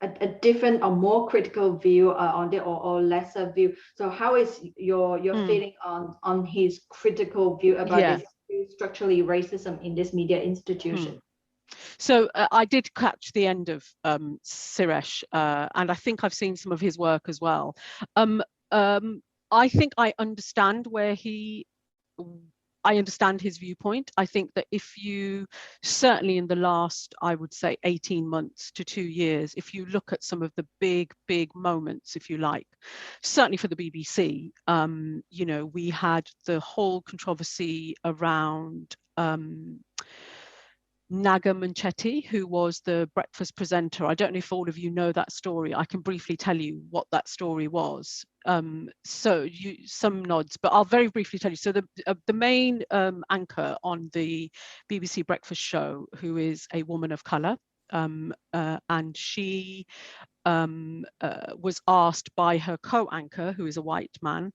a different or more critical view on it, or lesser view. So how is your feeling on his critical view about this structurally racism in this media institution? So I did catch the end of Shirish, and I think I've seen some of his work as well. I think I understand I understand his viewpoint. I think that if you, certainly in the last, I would say 18 months to 2 years, if you look at some of the big moments, if you like, certainly for the BBC, you know, we had the whole controversy around Naga Munchetty, who was the breakfast presenter. I don't know if all of you know that story. I can briefly tell you what that story was. So some nods, but I'll very briefly tell you. So the main anchor on the BBC breakfast show, who is a woman of colour, and she was asked by her co-anchor, who is a white man,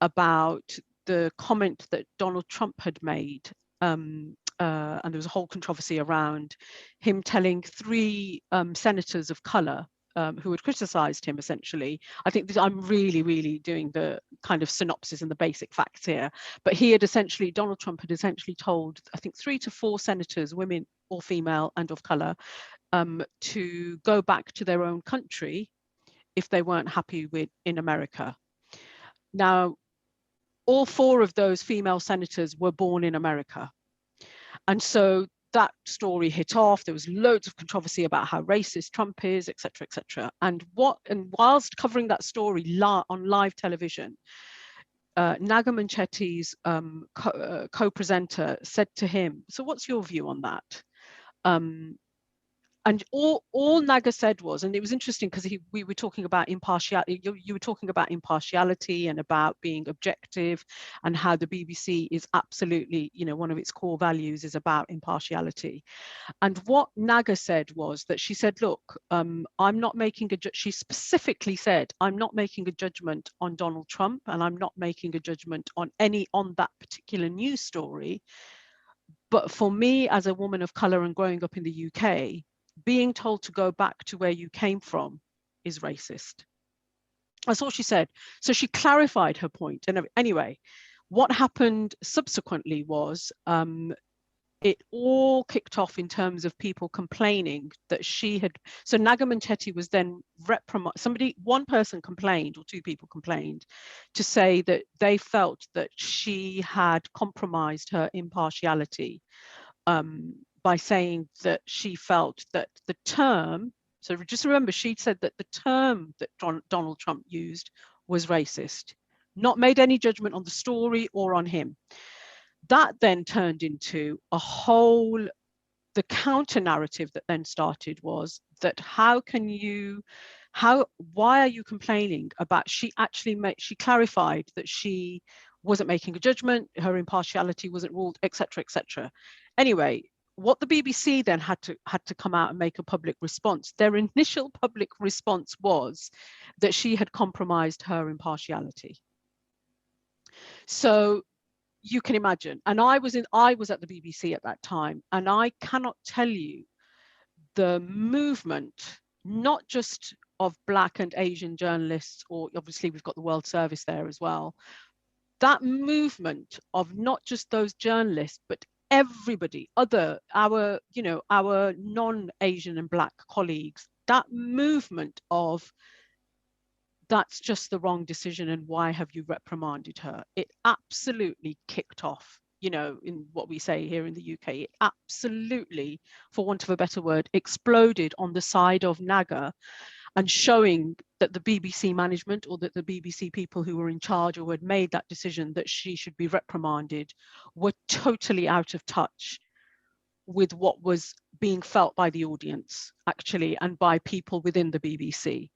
about the comment that Donald Trump had made. And there was a whole controversy around him telling 3 senators of colour who had criticised him, essentially. I think I'm really doing the kind of synopsis and the basic facts here. But Donald Trump had essentially told, I think, 3 to 4 senators, women or female and of colour, to go back to their own country if they weren't happy in America. Now, all 4 of those female senators were born in America. And so that story hit off. There was loads of controversy about how racist Trump is, etc., etc. And whilst covering that story on live television, Naga Munchetty's co-presenter said to him, "So what's your view on that?" And all Naga said was, and it was interesting because we were talking about impartiality. You were talking about impartiality and about being objective, and how the BBC is absolutely, you know, one of its core values is about impartiality. And what Naga said was that she said, "Look, I'm not making she specifically said, I'm not making a judgment on Donald Trump, and I'm not making a judgment on that particular news story. But for me, as a woman of colour and growing up in the UK, being told to go back to where you came from is racist." That's all she said. So she clarified her point. And anyway, what happened subsequently was it all kicked off in terms of people complaining that she had. So Nagamanchetti was then reprimanded. One person complained, or two people complained, to say that they felt that she had compromised her impartiality by saying that she felt that the term. So just remember, she said that the term that Donald Trump used was racist, not made any judgment on the story or on him. That then turned into a whole, the counter narrative that then started was that why are you complaining about, she clarified that she wasn't making a judgment, her impartiality wasn't ruled, etc., etc. Anyway, what the BBC then had to come out and make a public response. Their initial public response was that she had compromised her impartiality. So you can imagine, and I was at the BBC at that time, and I cannot tell you the movement, not just of Black and Asian journalists, or obviously we've got the World Service there as well, that movement of not just those journalists, but everybody, our non-Asian and Black colleagues, that movement of that's just the wrong decision and why have you reprimanded her? It absolutely kicked off, in what we say here in the UK, it absolutely, for want of a better word, exploded on the side of NAGA, and showing that the BBC management, or that the BBC people who were in charge or had made that decision that she should be reprimanded, were totally out of touch with what was being felt by the audience, actually, and by people within the BBC.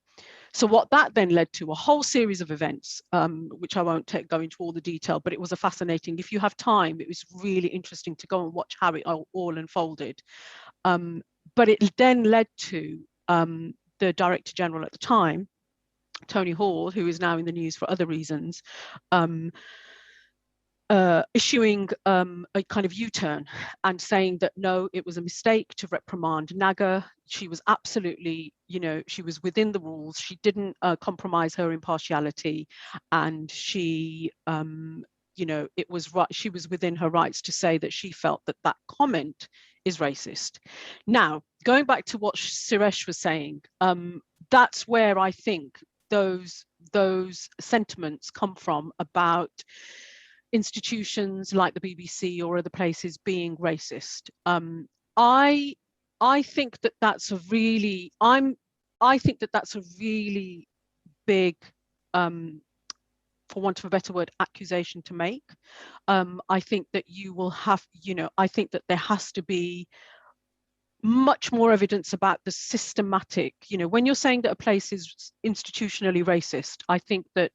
So what that then led to a whole series of events, which I won't go into all the detail, but it was a fascinating, if you have time, it was really interesting to go and watch how it all unfolded. But it then led to the Director General at the time, Tony Hall, who is now in the news for other reasons, issuing a kind of U-turn and saying that no, it was a mistake to reprimand NAGA. She was absolutely, she was within the rules. She didn't compromise her impartiality, and she, it was right. She was within her rights to say that she felt that that comment is racist. Now, going back to what Shirish was saying, that's where I think those sentiments come from about institutions like the BBC or other places being racist. I think that that's a really, I think that that's a really big, for want of a better word, accusation to make. I think that you will have, I think that there has to be much more evidence about the systematic, when you're saying that a place is institutionally racist, I think that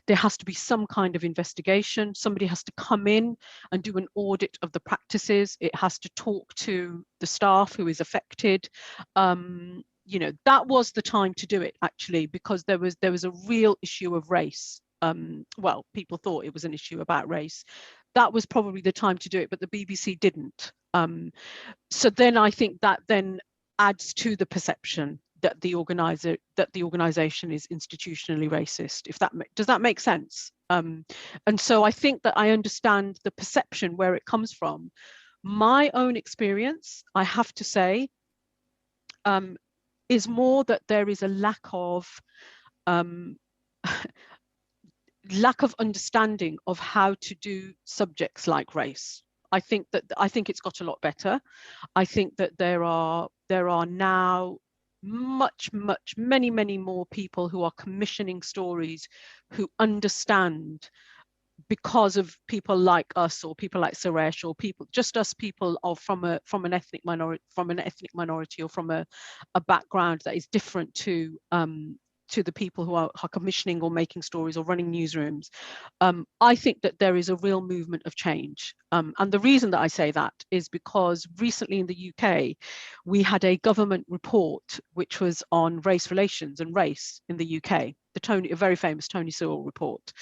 there has to be some kind of investigation. Somebody has to come in and do an audit of the practices. It has to talk to the staff who is affected. That was the time to do it, actually, because there was a real issue of race. Well, people thought it was an issue about race. That was probably the time to do it, but the BBC didn't. So then I think that then adds to the perception that the organization is institutionally racist. If that does that make sense? And so I think that I understand the perception where it comes from. My own experience, I have to say, is more that there is a lack of understanding of how to do subjects like race. I think it's got a lot better. I think that there are now many more people who are commissioning stories who understand, because of people like us or people like Shirish or people or from an ethnic minority or from a background that is different to the people who are commissioning or making stories or running newsrooms. I think that there is a real movement of change. And the reason that I say that is because recently in the UK, we had a government report which was on race relations and race in the UK, a very famous Tony Soir report.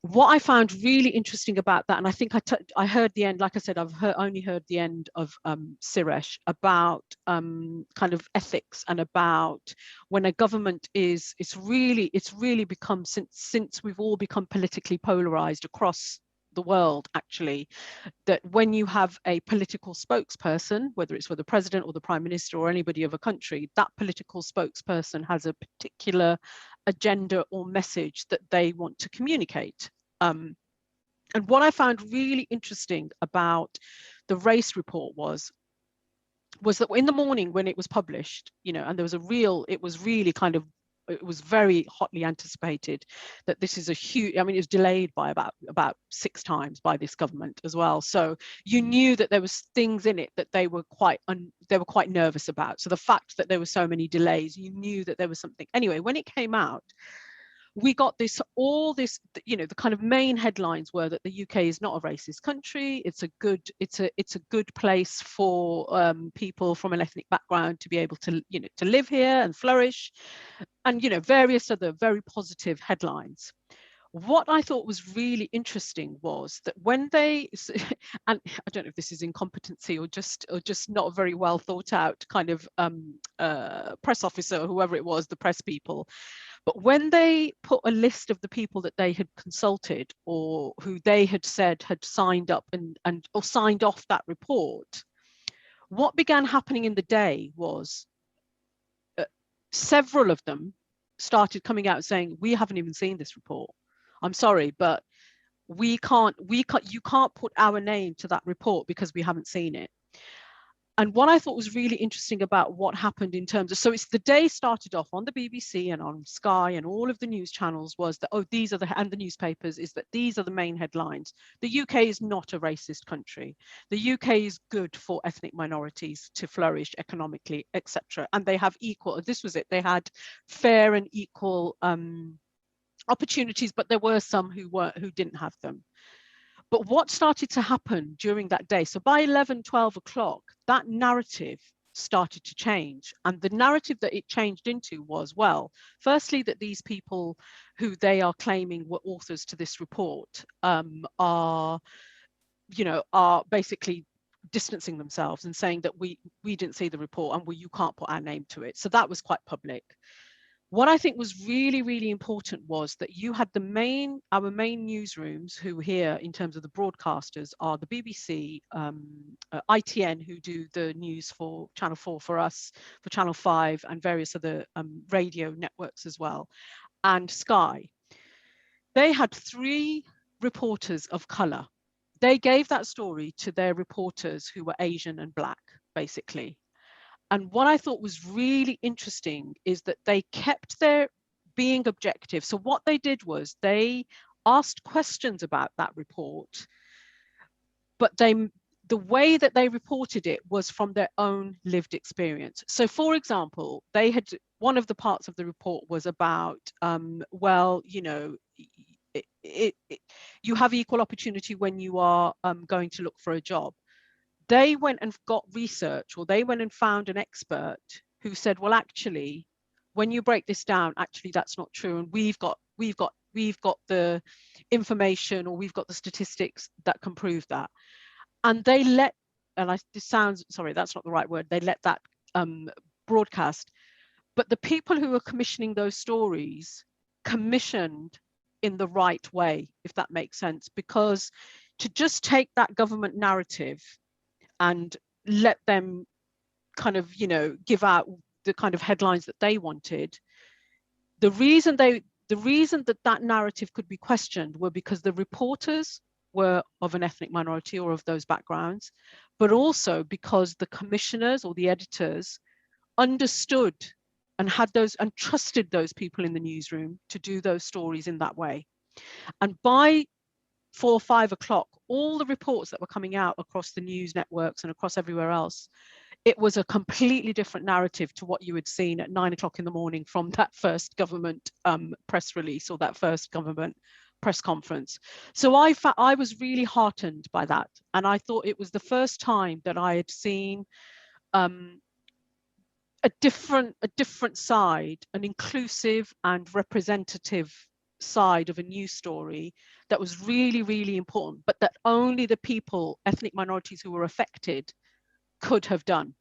what I found really interesting about that, and I think I heard the end, like I said, only heard the end of Shirish about kind of ethics and about when a government it's really become, since we've all become politically polarized across the world, actually, that when you have a political spokesperson, whether it's for the president or the prime minister or anybody of a country, that political spokesperson has a particular agenda or message that they want to communicate. And what I found really interesting about the race report was that in the morning when it was published, and there was it was very hotly anticipated that this is a huge, I mean, it was delayed by about 6 times by this government as well. So you knew that there was things in it that they were quite nervous about. So the fact that there were so many delays, you knew that there was something. Anyway, when it came out, we got the kind of main headlines were that the UK is not a racist country. It's a good place for people from an ethnic background to be able to to live here and flourish, and various other very positive headlines. What I thought was really interesting was that when they, and I don't know if this is incompetency or just not a very well thought out kind of press officer or whoever it was, the press people, but when they put a list of the people that they had consulted or who they had said had signed up or signed off that report, what began happening in the day was several of them started coming out saying, we haven't even seen this report. I'm sorry, but you can't put our name to that report because we haven't seen it. And what I thought was really interesting about what happened in terms of, so it's the day started off on the BBC and on Sky and all of the news channels was that, these are and the newspapers, is that these are the main headlines. The UK is not a racist country. The UK is good for ethnic minorities to flourish economically, etc. And they have this was it, they had fair and equal opportunities, but there were some who didn't have them. But what started to happen during that day, so by 11, 12 o'clock, that narrative started to change. And the narrative that it changed into was, well, firstly, that these people who they are claiming were authors to this report are basically distancing themselves and saying that we didn't see the report and you can't put our name to it. So that was quite public. What I think was really, really important was that you had our main newsrooms, who here in terms of the broadcasters are the BBC, ITN, who do the news for Channel 4 for us, for Channel 5 and various other radio networks as well, and Sky. They had 3 reporters of colour. They gave that story to their reporters who were Asian and Black, basically. And what I thought was really interesting is that they kept their being objective. So what they did was they asked questions about that report, but the way that they reported it was from their own lived experience. So for example, one of the parts of the report was about, you have equal opportunity when you are going to look for a job. They went and got research, or they went and found an expert who said, well, actually, when you break this down, actually, that's not true. And we've got the information, or we've got the statistics that can prove that. And they let, sorry, that's not the right word. They let that broadcast. But the people who were commissioning those stories commissioned in the right way, if that makes sense, because to just take that government narrative and let them kind of, give out the kind of headlines that they wanted. The reason that narrative could be questioned were because the reporters were of an ethnic minority or of those backgrounds, but also because the commissioners or the editors understood and trusted those people in the newsroom to do those stories in that way. And by 4 or 5 o'clock, all the reports that were coming out across the news networks and across everywhere else, it was a completely different narrative to what you had seen at 9 o'clock in the morning from that first government press release or that first government press conference. So I was really heartened by that. And I thought it was the first time that I had seen a different side, an inclusive and representative side of a news story that was really, really important, but that only the people, ethnic minorities who were affected, could have done.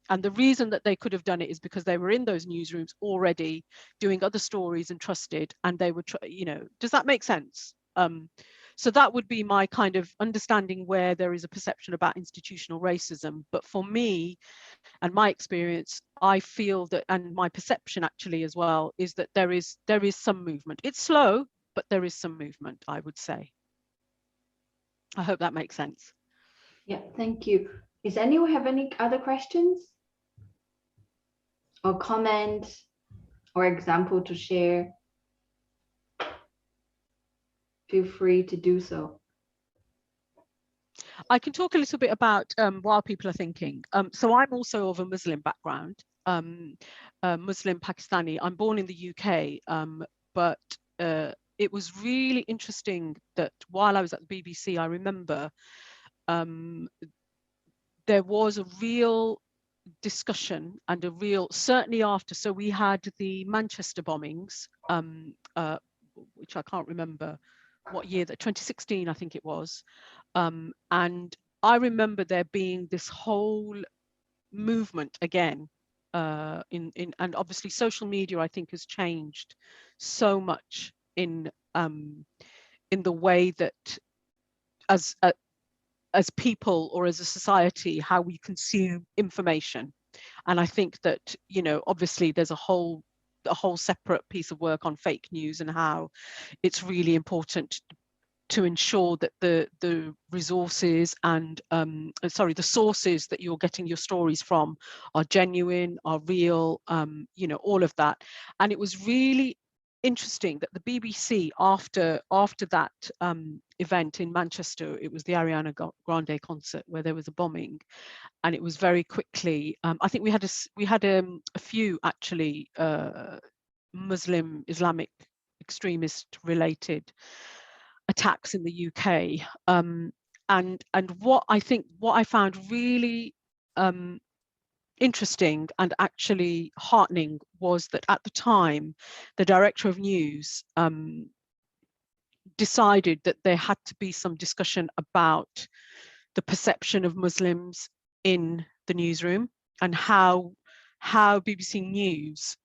And the reason that they could have done it is because they were in those newsrooms already doing other stories and trusted, and they were, you know, does that make sense? So that would be my kind of understanding where there is a perception about institutional racism. But for me and my experience, I feel that, and my perception actually as well, is that there is some movement. It's slow, but there is some movement, I would say. I hope that makes sense. Yeah, thank you. Does anyone have any other questions or comment or example to share? Feel free to do so. I can talk a little bit about while people are thinking. So I'm also of a Muslim background, Muslim Pakistani. I'm born in the UK, but it was really interesting that while I was at the BBC, I remember there was a real discussion and a real, certainly after, so we had the Manchester bombings, which I can't remember what year, that 2016 I think it was, and I remember there being this whole movement again, and obviously social media I think has changed so much in the way that as people or as a society, how we consume information. And I think that, you know, obviously there's a whole separate piece of work on fake news and how it's really important to ensure that the resources and the sources that you're getting your stories from are genuine, are real, you know, all of that. And it was really interesting that the BBC, after that event in Manchester, it was the Ariana Grande concert where there was a bombing, and it was very quickly, I think we had a few actually Muslim Islamic extremist related attacks in the UK, and what I found really interesting and actually heartening was that at the time the director of news decided that there had to be some discussion about the perception of Muslims in the newsroom and how BBC News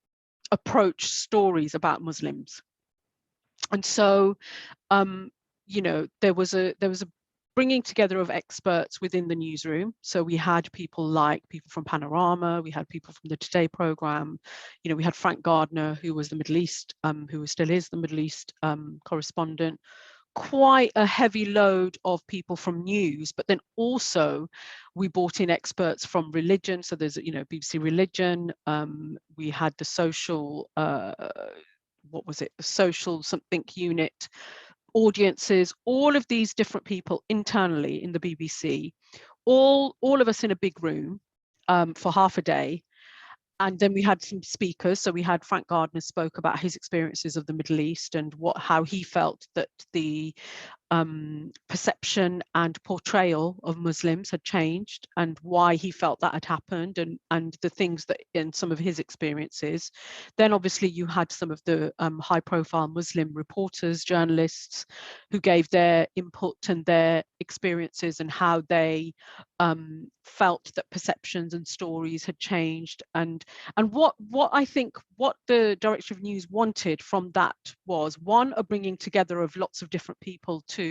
approach stories about Muslims. And so you know, there was a bringing together of experts within the newsroom. So we had people from Panorama, we had people from the Today programme, you know, we had Frank Gardner, who was the Middle East, who still is the Middle East correspondent, quite a heavy load of people from news, but then also we brought in experts from religion. So there's, you know, BBC Religion, we had the social, what was it, the social something unit, audiences, all of these different people internally in the BBC, all of us in a big room for half a day. And then we had some speakers. So we had Frank Gardner spoke about his experiences of the Middle East and how he felt that the perception and portrayal of Muslims had changed and why he felt that had happened, and the things that in some of his experiences. Then obviously you had some of the high profile Muslim reporters, journalists, who gave their input and their experiences and how they felt that perceptions and stories had changed. And what I think what the Director of News wanted from that was, one, a bringing together of lots of different people to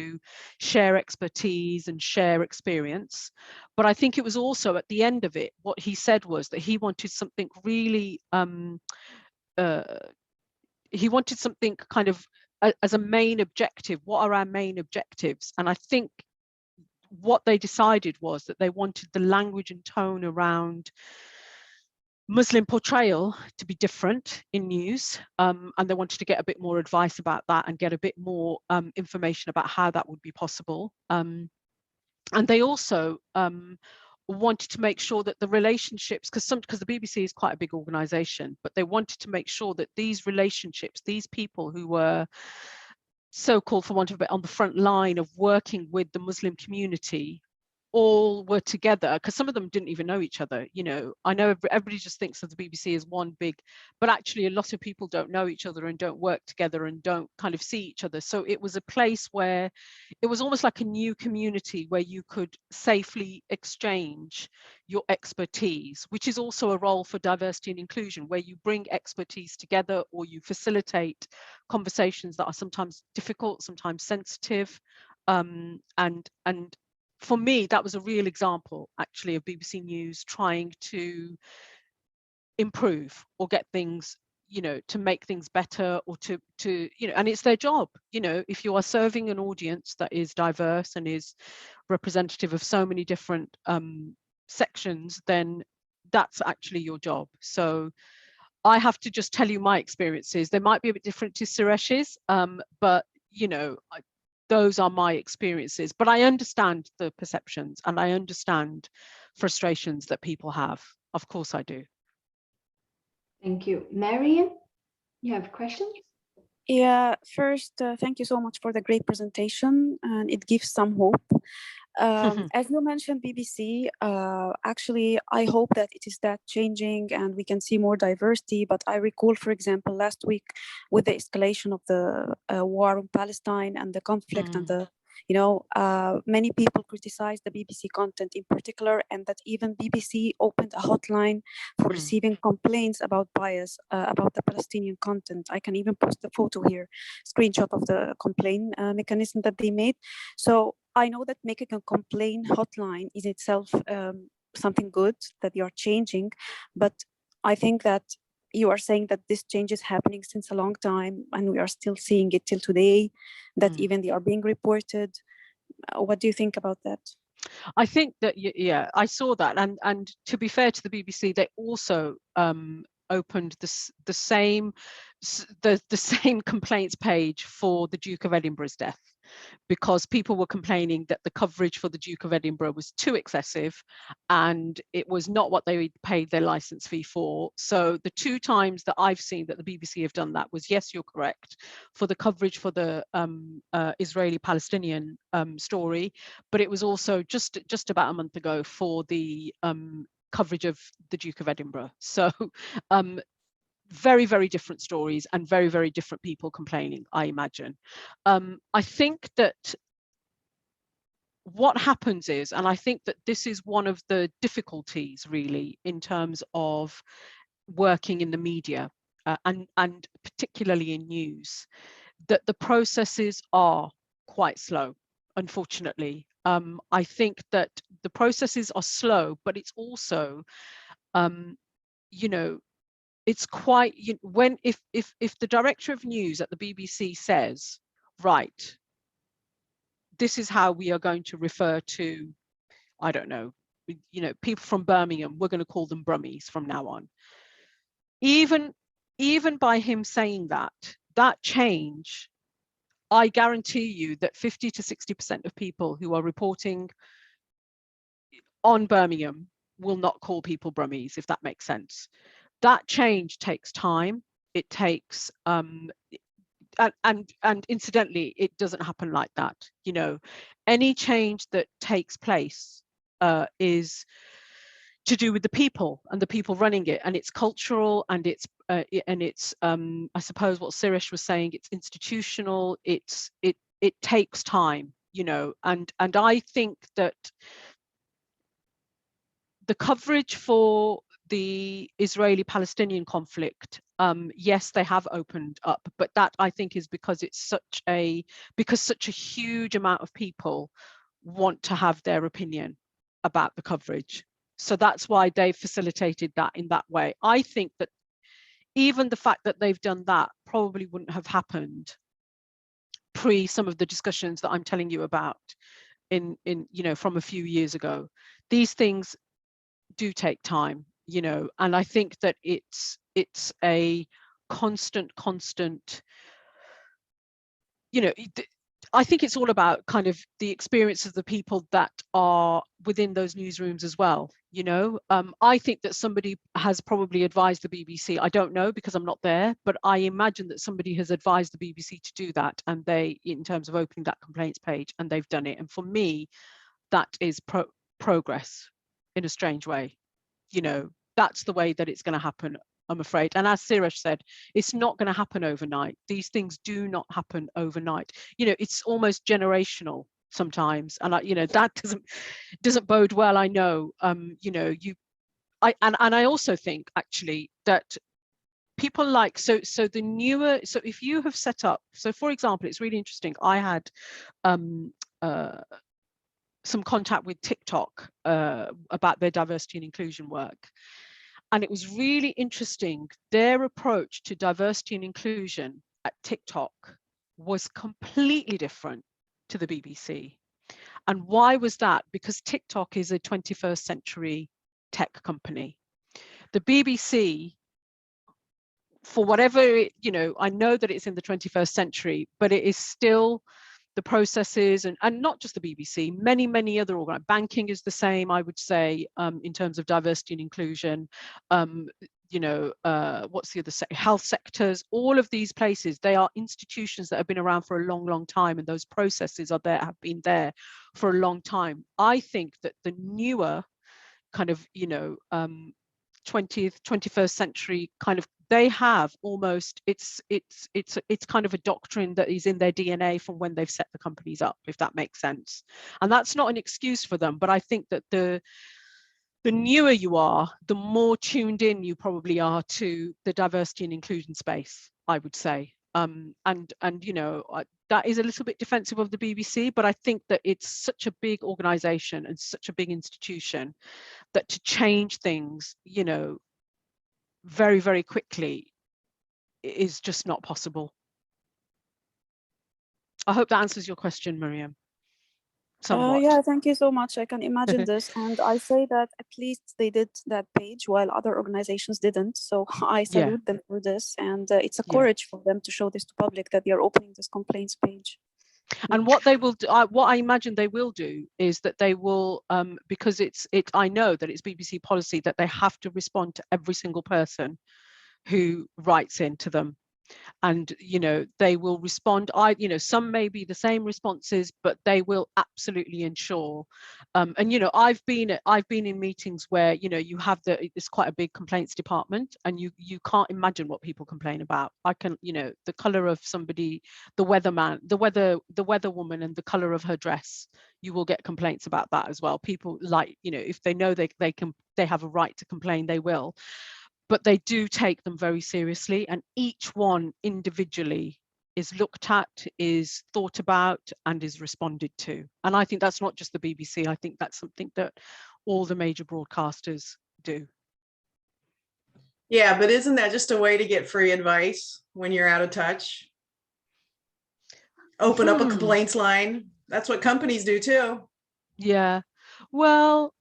share expertise and share experience. But I think it was also at the end of it, what he said was that he wanted something really, he wanted something kind of as a main objective. What are our main objectives? And I think what they decided was that they wanted the language and tone around Muslim portrayal to be different in news, and they wanted to get a bit more advice about that and get a bit more information about how that would be possible. And they also wanted to make sure that the relationships, because the BBC is quite a big organization, but they wanted to make sure that these relationships, these people who were so-called, for want of a bit, on the front line of working with the Muslim community, all were together, because some of them didn't even know each other. You know, I know everybody just thinks of the BBC as one big, but actually a lot of people don't know each other and don't work together and don't kind of see each other. So it was a place where it was almost like a new community where you could safely exchange your expertise, which is also a role for diversity and inclusion, where you bring expertise together or you facilitate conversations that are sometimes difficult, sometimes sensitive, and for me, that was a real example, actually, of BBC News trying to improve or get things, you know, to make things better, or to you know, and it's their job. You know, if you are serving an audience that is diverse and is representative of so many different sections, then that's actually your job. So I have to just tell you my experiences. They might be a bit different to Shirish's, but you know, those are my experiences. But I understand the perceptions and I understand frustrations that people have. Of course I do. Thank you. Marian, you have questions? Yeah, first, thank you so much for the great presentation, and it gives some hope. As you mentioned, BBC, actually, I hope that it is that changing and we can see more diversity. But I recall, for example, last week with the escalation of the war in Palestine and the conflict and the, you know, many people criticized the BBC content in particular, and that even BBC opened a hotline for receiving complaints about bias about the Palestinian content. I can even post the photo here, screenshot of the complaint mechanism that they made. So I know that making a complaint hotline is itself something good that you are changing, but I think that you are saying that this change is happening since a long time and we are still seeing it till today, that even they are being reported. What do you think about that? I think that, yeah, I saw that. And to be fair to the BBC, they also opened the same complaints page for the Duke of Edinburgh's death, because people were complaining that the coverage for the Duke of Edinburgh was too excessive and it was not what they paid their license fee for. So the two times that I've seen that the BBC have done that was, yes, you're correct, for the coverage for the Israeli-Palestinian story, but it was also just about a month ago for the coverage of the Duke of Edinburgh. So very, very different stories and very, very different people complaining, I imagine. I think that what happens is, and I think that this is one of the difficulties really in terms of working in the media and particularly in news, that the processes are quite slow, unfortunately. I think that the processes are slow, but it's also, you know, it's quite, when if the director of news at the BBC says, right, this is how we are going to refer to, I don't know, you know, people from Birmingham, we're going to call them Brummies from now on. Even by him saying that change, I guarantee you that 50 to 60% of people who are reporting on Birmingham will not call people Brummies, if that makes sense. That change takes time. It takes, and incidentally, it doesn't happen like that. You know, any change that takes place is to do with the people and the people running it, and it's cultural, and it's I suppose what Shirish was saying, it's institutional. It takes time, you know, and I think that the coverage for the Israeli-Palestinian conflict, yes, they have opened up, but that I think is because it's such a huge amount of people want to have their opinion about the coverage. So that's why they facilitated that in that way. I think that even the fact that they've done that probably wouldn't have happened pre some of the discussions that I'm telling you about in you know, from a few years ago. These things do take time, you know, and I think that it's a constant, you know, I think it's all about kind of the experience of the people that are within those newsrooms as well, you know. I think that somebody has probably advised the BBC, I don't know because I'm not there, but I imagine that somebody has advised the BBC to do that, and they, in terms of opening that complaints page, and they've done it. And for me, that is progress in a strange way. You know, that's the way that it's going to happen, I'm afraid. And as Shirish said, it's not going to happen overnight. These things do not happen overnight. You know, it's almost generational sometimes, and you know, that doesn't bode well. I know. You know, and I also think actually that people like so the newer, so if you have set up, so for example, it's really interesting. I had some contact with TikTok about their diversity and inclusion work. And it was really interesting. Their approach to diversity and inclusion at TikTok was completely different to the BBC. And why was that? Because TikTok is a 21st century tech company. The BBC, for whatever, you know, I know that it's in the 21st century, but it is still the processes, and not just the BBC, many other organizations. Banking is the same, I would say, in terms of diversity and inclusion. You know, what's the other health sectors, all of these places, they are institutions that have been around for a long time, and those processes are there, have been there for a long time. I think that the newer kind of, you know, 20th, 21st century kind of, they have almost, it's kind of a doctrine that is in their DNA from when they've set the companies up, if that makes sense. And that's not an excuse for them, but I think that the newer you are, the more tuned in you probably are to the diversity and inclusion space, I would say. And you know, that is a little bit defensive of the BBC, but I think that it's such a big organization and such a big institution that to change things, you know, very quickly is just not possible. I hope that answers your question, Miriam. Somewhat. Yeah, thank you so much. I can imagine this. And I say that at least they did that page while other organizations didn't. So I salute them for this. And it's a courage for them to show this to public, that they're opening this complaints page. And what they will do, what I imagine they will do is that they will, because I know that it's BBC policy that they have to respond to every single person who writes in to them. And, you know, they will respond. You know, some may be the same responses, but they will absolutely ensure. And, you know, I've been in meetings where, you know, you have it's quite a big complaints department, and you can't imagine what people complain about. I can, you know, the color of somebody, the weatherman, the weather woman, and the color of her dress. You will get complaints about that as well. People, like, you know, if they know they have a right to complain, they will. But they do take them very seriously, and each one individually is looked at, is thought about, and is responded to. And I think that's not just the BBC. I think that's something that all the major broadcasters do. Yeah, but isn't that just a way to get free advice when you're out of touch? Open up a complaints line. That's what companies do too. Yeah. Well,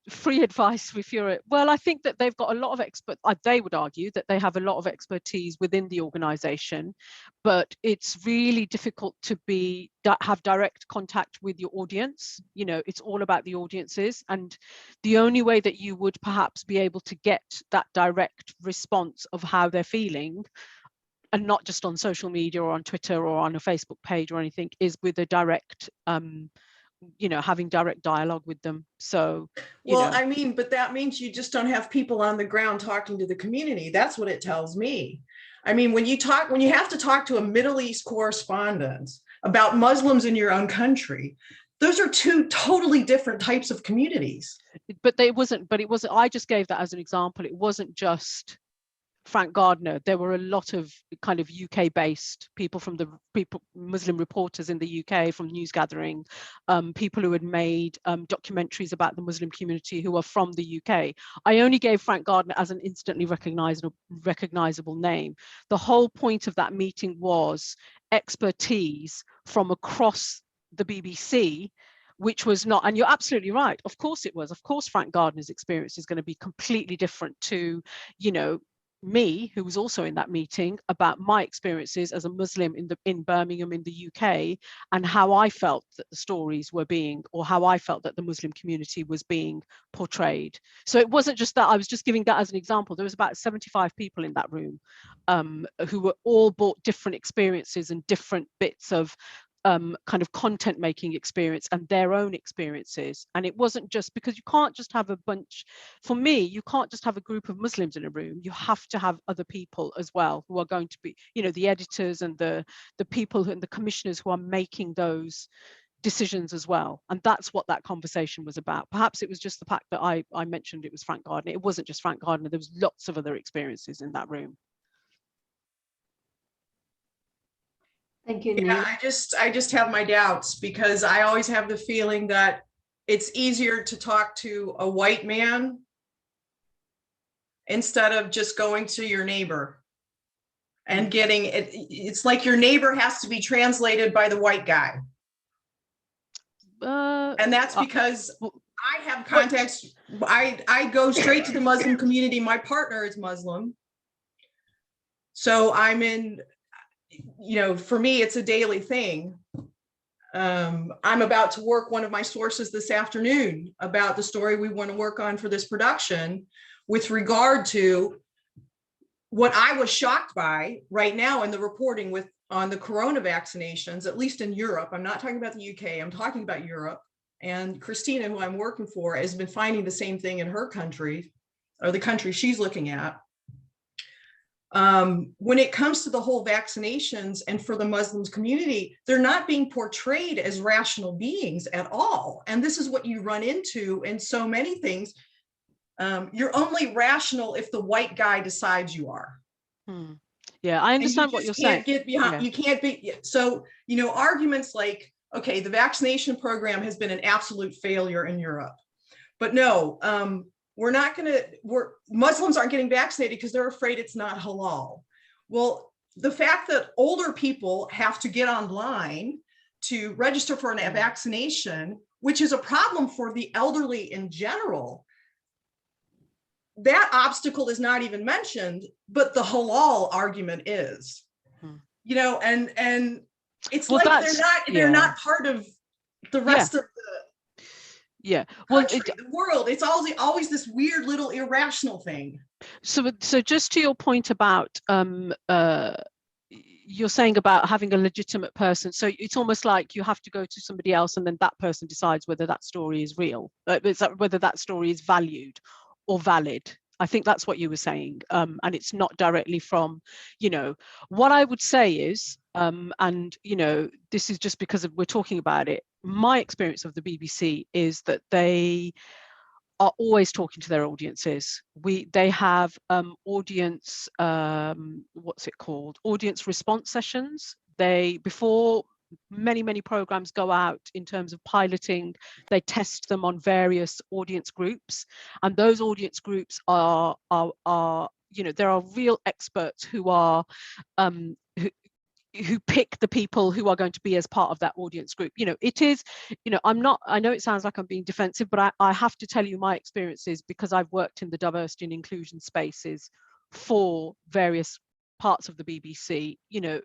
free advice if you're well, I think that they've got a lot of they would argue that they have a lot of expertise within the organization, but it's really difficult to have direct contact with your audience. You know, it's all about the audiences, and the only way that you would perhaps be able to get that direct response of how they're feeling, and not just on social media or on Twitter or on a Facebook page or anything, is with a direct you know, having direct dialogue with them. So, well, I mean, but that means you just don't have people on the ground talking to the community. That's what it tells me. I mean, when you have to talk to a Middle East correspondent about Muslims in your own country, those are two totally different types of communities. But it wasn't, I just gave that as an example. It wasn't just Frank Gardner. There were a lot of kind of UK-based people Muslim reporters in the UK from News Gathering, people who had made documentaries about the Muslim community who are from the UK. I only gave Frank Gardner as an instantly recognizable name. The whole point of that meeting was expertise from across the BBC, which was not, and you're absolutely right, of course it was. Of course Frank Gardner's experience is going to be completely different to, you know, me, who was also in that meeting, about my experiences as a Muslim in Birmingham in the UK, and how I felt that the stories were being, or how I felt that the Muslim community was being portrayed. So it wasn't just that. I was just giving that as an example. There was about 75 people in that room who were all brought different experiences and different bits of kind of content making experience and their own experiences. And it wasn't just because you can't just have a bunch, for me, you can't just have a group of Muslims in a room. You have to have other people as well who are going to be, you know, the editors and the people and the commissioners who are making those decisions as well. And that's what that conversation was about. Perhaps it was just the fact that I mentioned it was Frank Gardner. It wasn't just Frank Gardner. There was lots of other experiences in that room. Thank you, Yeah, Neila. I just have my doubts because I always have the feeling that it's easier to talk to a white man instead of just going to your neighbor and getting it. It's like your neighbor has to be translated by the white guy. And that's because I have contacts. I go straight to the Muslim community. My partner is Muslim. So I'm in, you know, for me, it's a daily thing. I'm about to work one of my sources this afternoon about the story we want to work on for this production with regard to what I was shocked by right now in the reporting on the corona vaccinations, at least in Europe. I'm not talking about the UK, I'm talking about Europe. And Christina, who I'm working for, has been finding the same thing in her country, or the country she's looking at. When it comes to the whole vaccinations and for the Muslims community, they're not being portrayed as rational beings at all. And this is what you run into in so many things. You're only rational if the white guy decides you are. Yeah, I understand what you're saying. Get behind, You can't be, so, you know, arguments like, okay, the vaccination program has been an absolute failure in Europe. But no, Muslims aren't getting vaccinated because they're afraid it's not halal. Well, the fact that older people have to get online to register for a vaccination, which is a problem for the elderly in general, that obstacle is not even mentioned, but the halal argument is, you know, and it's like they're not part of the rest of the country, the world. It's always this weird little irrational thing. So just to your point about you're saying about having a legitimate person, so it's almost like you have to go to somebody else and then that person decides whether that story is real, whether that story is valued or valid. I think that's what you were saying, and it's not directly from, you know, what I would say is, and you know, this is just because we're talking about it. My experience of the BBC is that they are always talking to their audiences. They have audience, what's it called? Audience response sessions. Before many programs go out in terms of piloting, they test them on various audience groups, and those audience groups are you know, there are real experts who are who pick the people who are going to be as part of that audience group. You know, it is, you know, I know it sounds like I'm being defensive, but I have to tell you my experiences because I've worked in the diversity and inclusion spaces for various parts of the BBC. You know,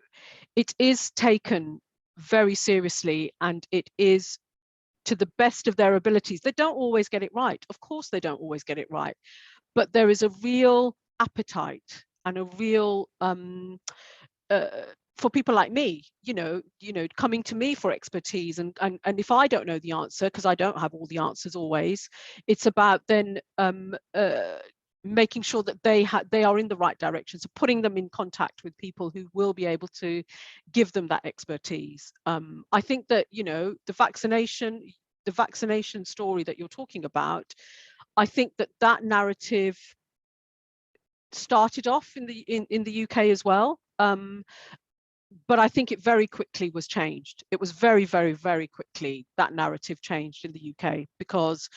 it is taken very seriously, and it is to the best of their abilities. They don't always get it right. Of course, they don't always get it right, but there is a real appetite and a real for people like me, you know, coming to me for expertise, and if I don't know the answer, because I don't have all the answers always, it's about then making sure that they are in the right direction. So putting them in contact with people who will be able to give them that expertise. I think that, you know, the vaccination story that you're talking about, I think that narrative started off in the UK as well. But I think it very quickly was changed. It was very, very, very quickly that narrative changed in the UK because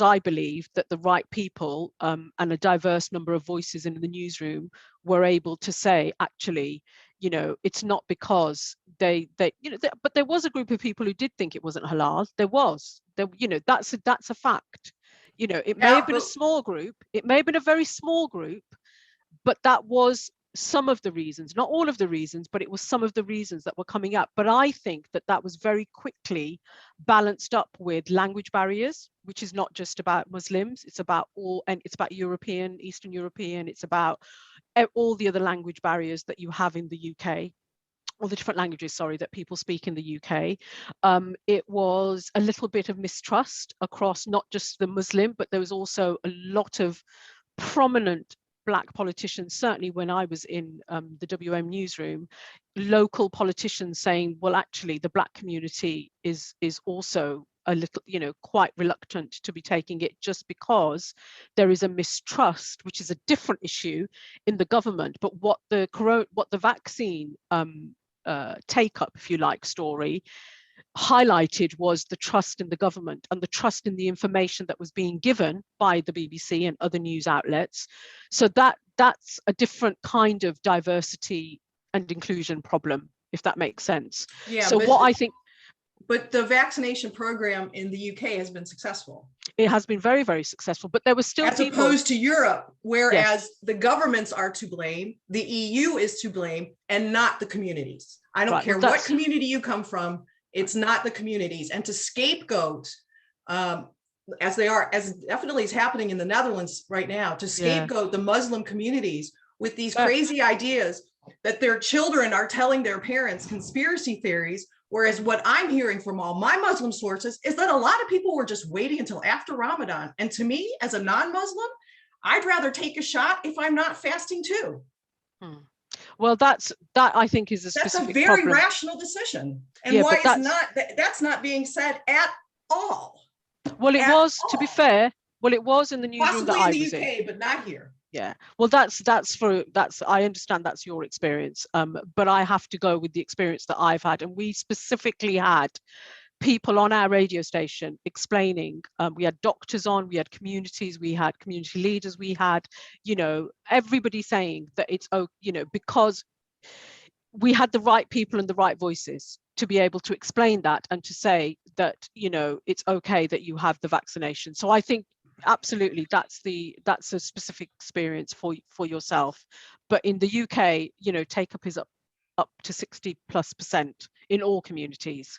I believe that the right people and a diverse number of voices in the newsroom were able to say, actually, you know, it's not because they you know, but there was a group of people who did think it wasn't halal. You know, that's a fact. You know, it may have been a small group, it may have been a very small group, but that was some of the reasons, not all of the reasons, but it was some of the reasons that were coming up. But I think that was very quickly balanced up with language barriers, which is not just about Muslims, it's about it's about European, Eastern European, it's about all the other language barriers that you have in the UK. or the different languages, sorry, that people speak in the UK. It was a little bit of mistrust across not just the Muslim, but there was also a lot of prominent Black politicians, certainly when I was in the WM newsroom, local politicians saying, well, actually, the Black community is also a little, you know, quite reluctant to be taking it, just because there is a mistrust, which is a different issue in the government. But what the vaccine take up, if you like, story highlighted was the trust in the government and the trust in the information that was being given by the BBC and other news outlets. So that's a different kind of diversity and inclusion problem, if that makes sense. Yeah. So what I think, but the vaccination program in the UK has been successful. it has been very, very successful, but there was still as people, opposed to Europe, whereas yes, the governments are to blame, the EU is to blame, and not the communities. I don't care what community you come from, it's not the communities. And to scapegoat, as definitely is happening in the Netherlands right now, to scapegoat the Muslim communities with these crazy ideas that their children are telling their parents conspiracy theories. Whereas what I'm hearing from all my Muslim sources is that a lot of people were just waiting until after Ramadan. And to me, as a non-Muslim, I'd rather take a shot if I'm not fasting too. Well, that I think is a specific That's a very problem. rational decision. And why is that's not being said at all. Well, it was, to be fair, well, it was in the newsroom that I was in. Possibly in the UK, but not here. Yeah, well, I understand that's your experience, but I have to go with the experience that I've had. And we specifically had people on our radio station explaining, we had doctors on, we had communities, we had community leaders, we had, you know, everybody saying that it's, you know, because we had the right people and the right voices to be able to explain that and to say that, you know, it's okay that you have the vaccination. So I think absolutely that's a specific experience for yourself. But in the UK, you know, take up is up to 60+% in all communities.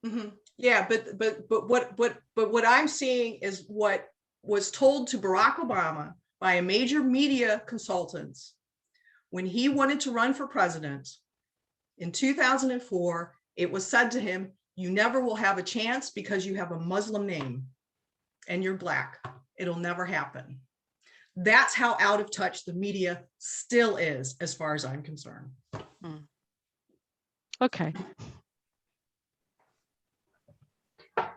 Mm-hmm. Yeah, but what I'm seeing is what was told to Barack Obama by a major media consultant when he wanted to run for president in 2004. It was said to him, "You never will have a chance because you have a Muslim name and you're Black. It'll never happen." That's how out of touch the media still is, as far as I'm concerned. Okay.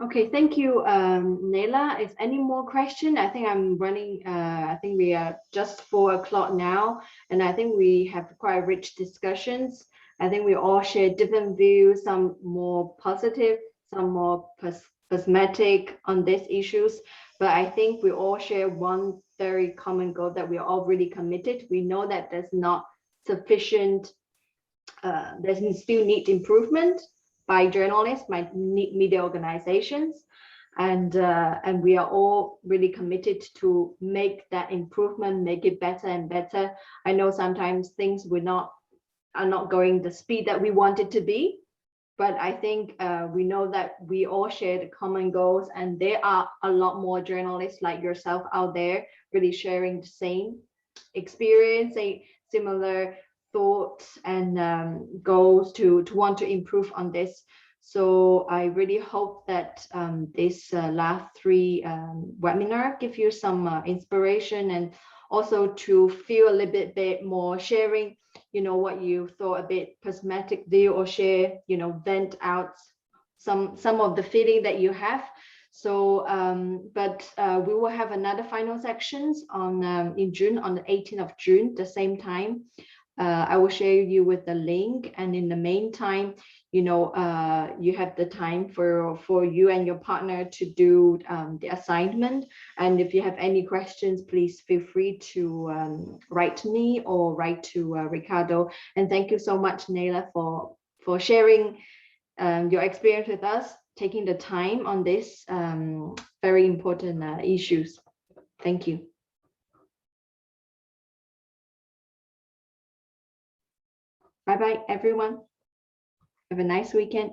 Okay, thank you, Neila. Is any more question? I think I'm running, I think we are just 4 o'clock now, and I think we have quite rich discussions. I think we all share different views, some more positive, some more pessimistic on these issues. But I think we all share one very common goal, that we are all really committed. We know that there's not sufficient, there's still need improvement by journalists, by media organizations, and we are all really committed to make that improvement, make it better and better. I know sometimes things are not going the speed that we want it to be, but I think we know that we all share the common goals, and there are a lot more journalists like yourself out there really sharing the same experience, similar thoughts and goals to want to improve on this. So I really hope that this last 3 webinar give you some inspiration, and also to feel a little bit more sharing, you know, what you thought, a bit pessimistic view, or share, you know, vent out some of the feeling that you have. So but we will have another final sections on in June, on the 18th of June, the same time. I will share you with the link, and in the meantime, you know, you have the time for you and your partner to do the assignment. And if you have any questions, please feel free to write to me or write to Ricardo. And thank you so much, Neila, for sharing your experience with us, taking the time on this very important issues. Thank you. Bye-bye, everyone. Have a nice weekend.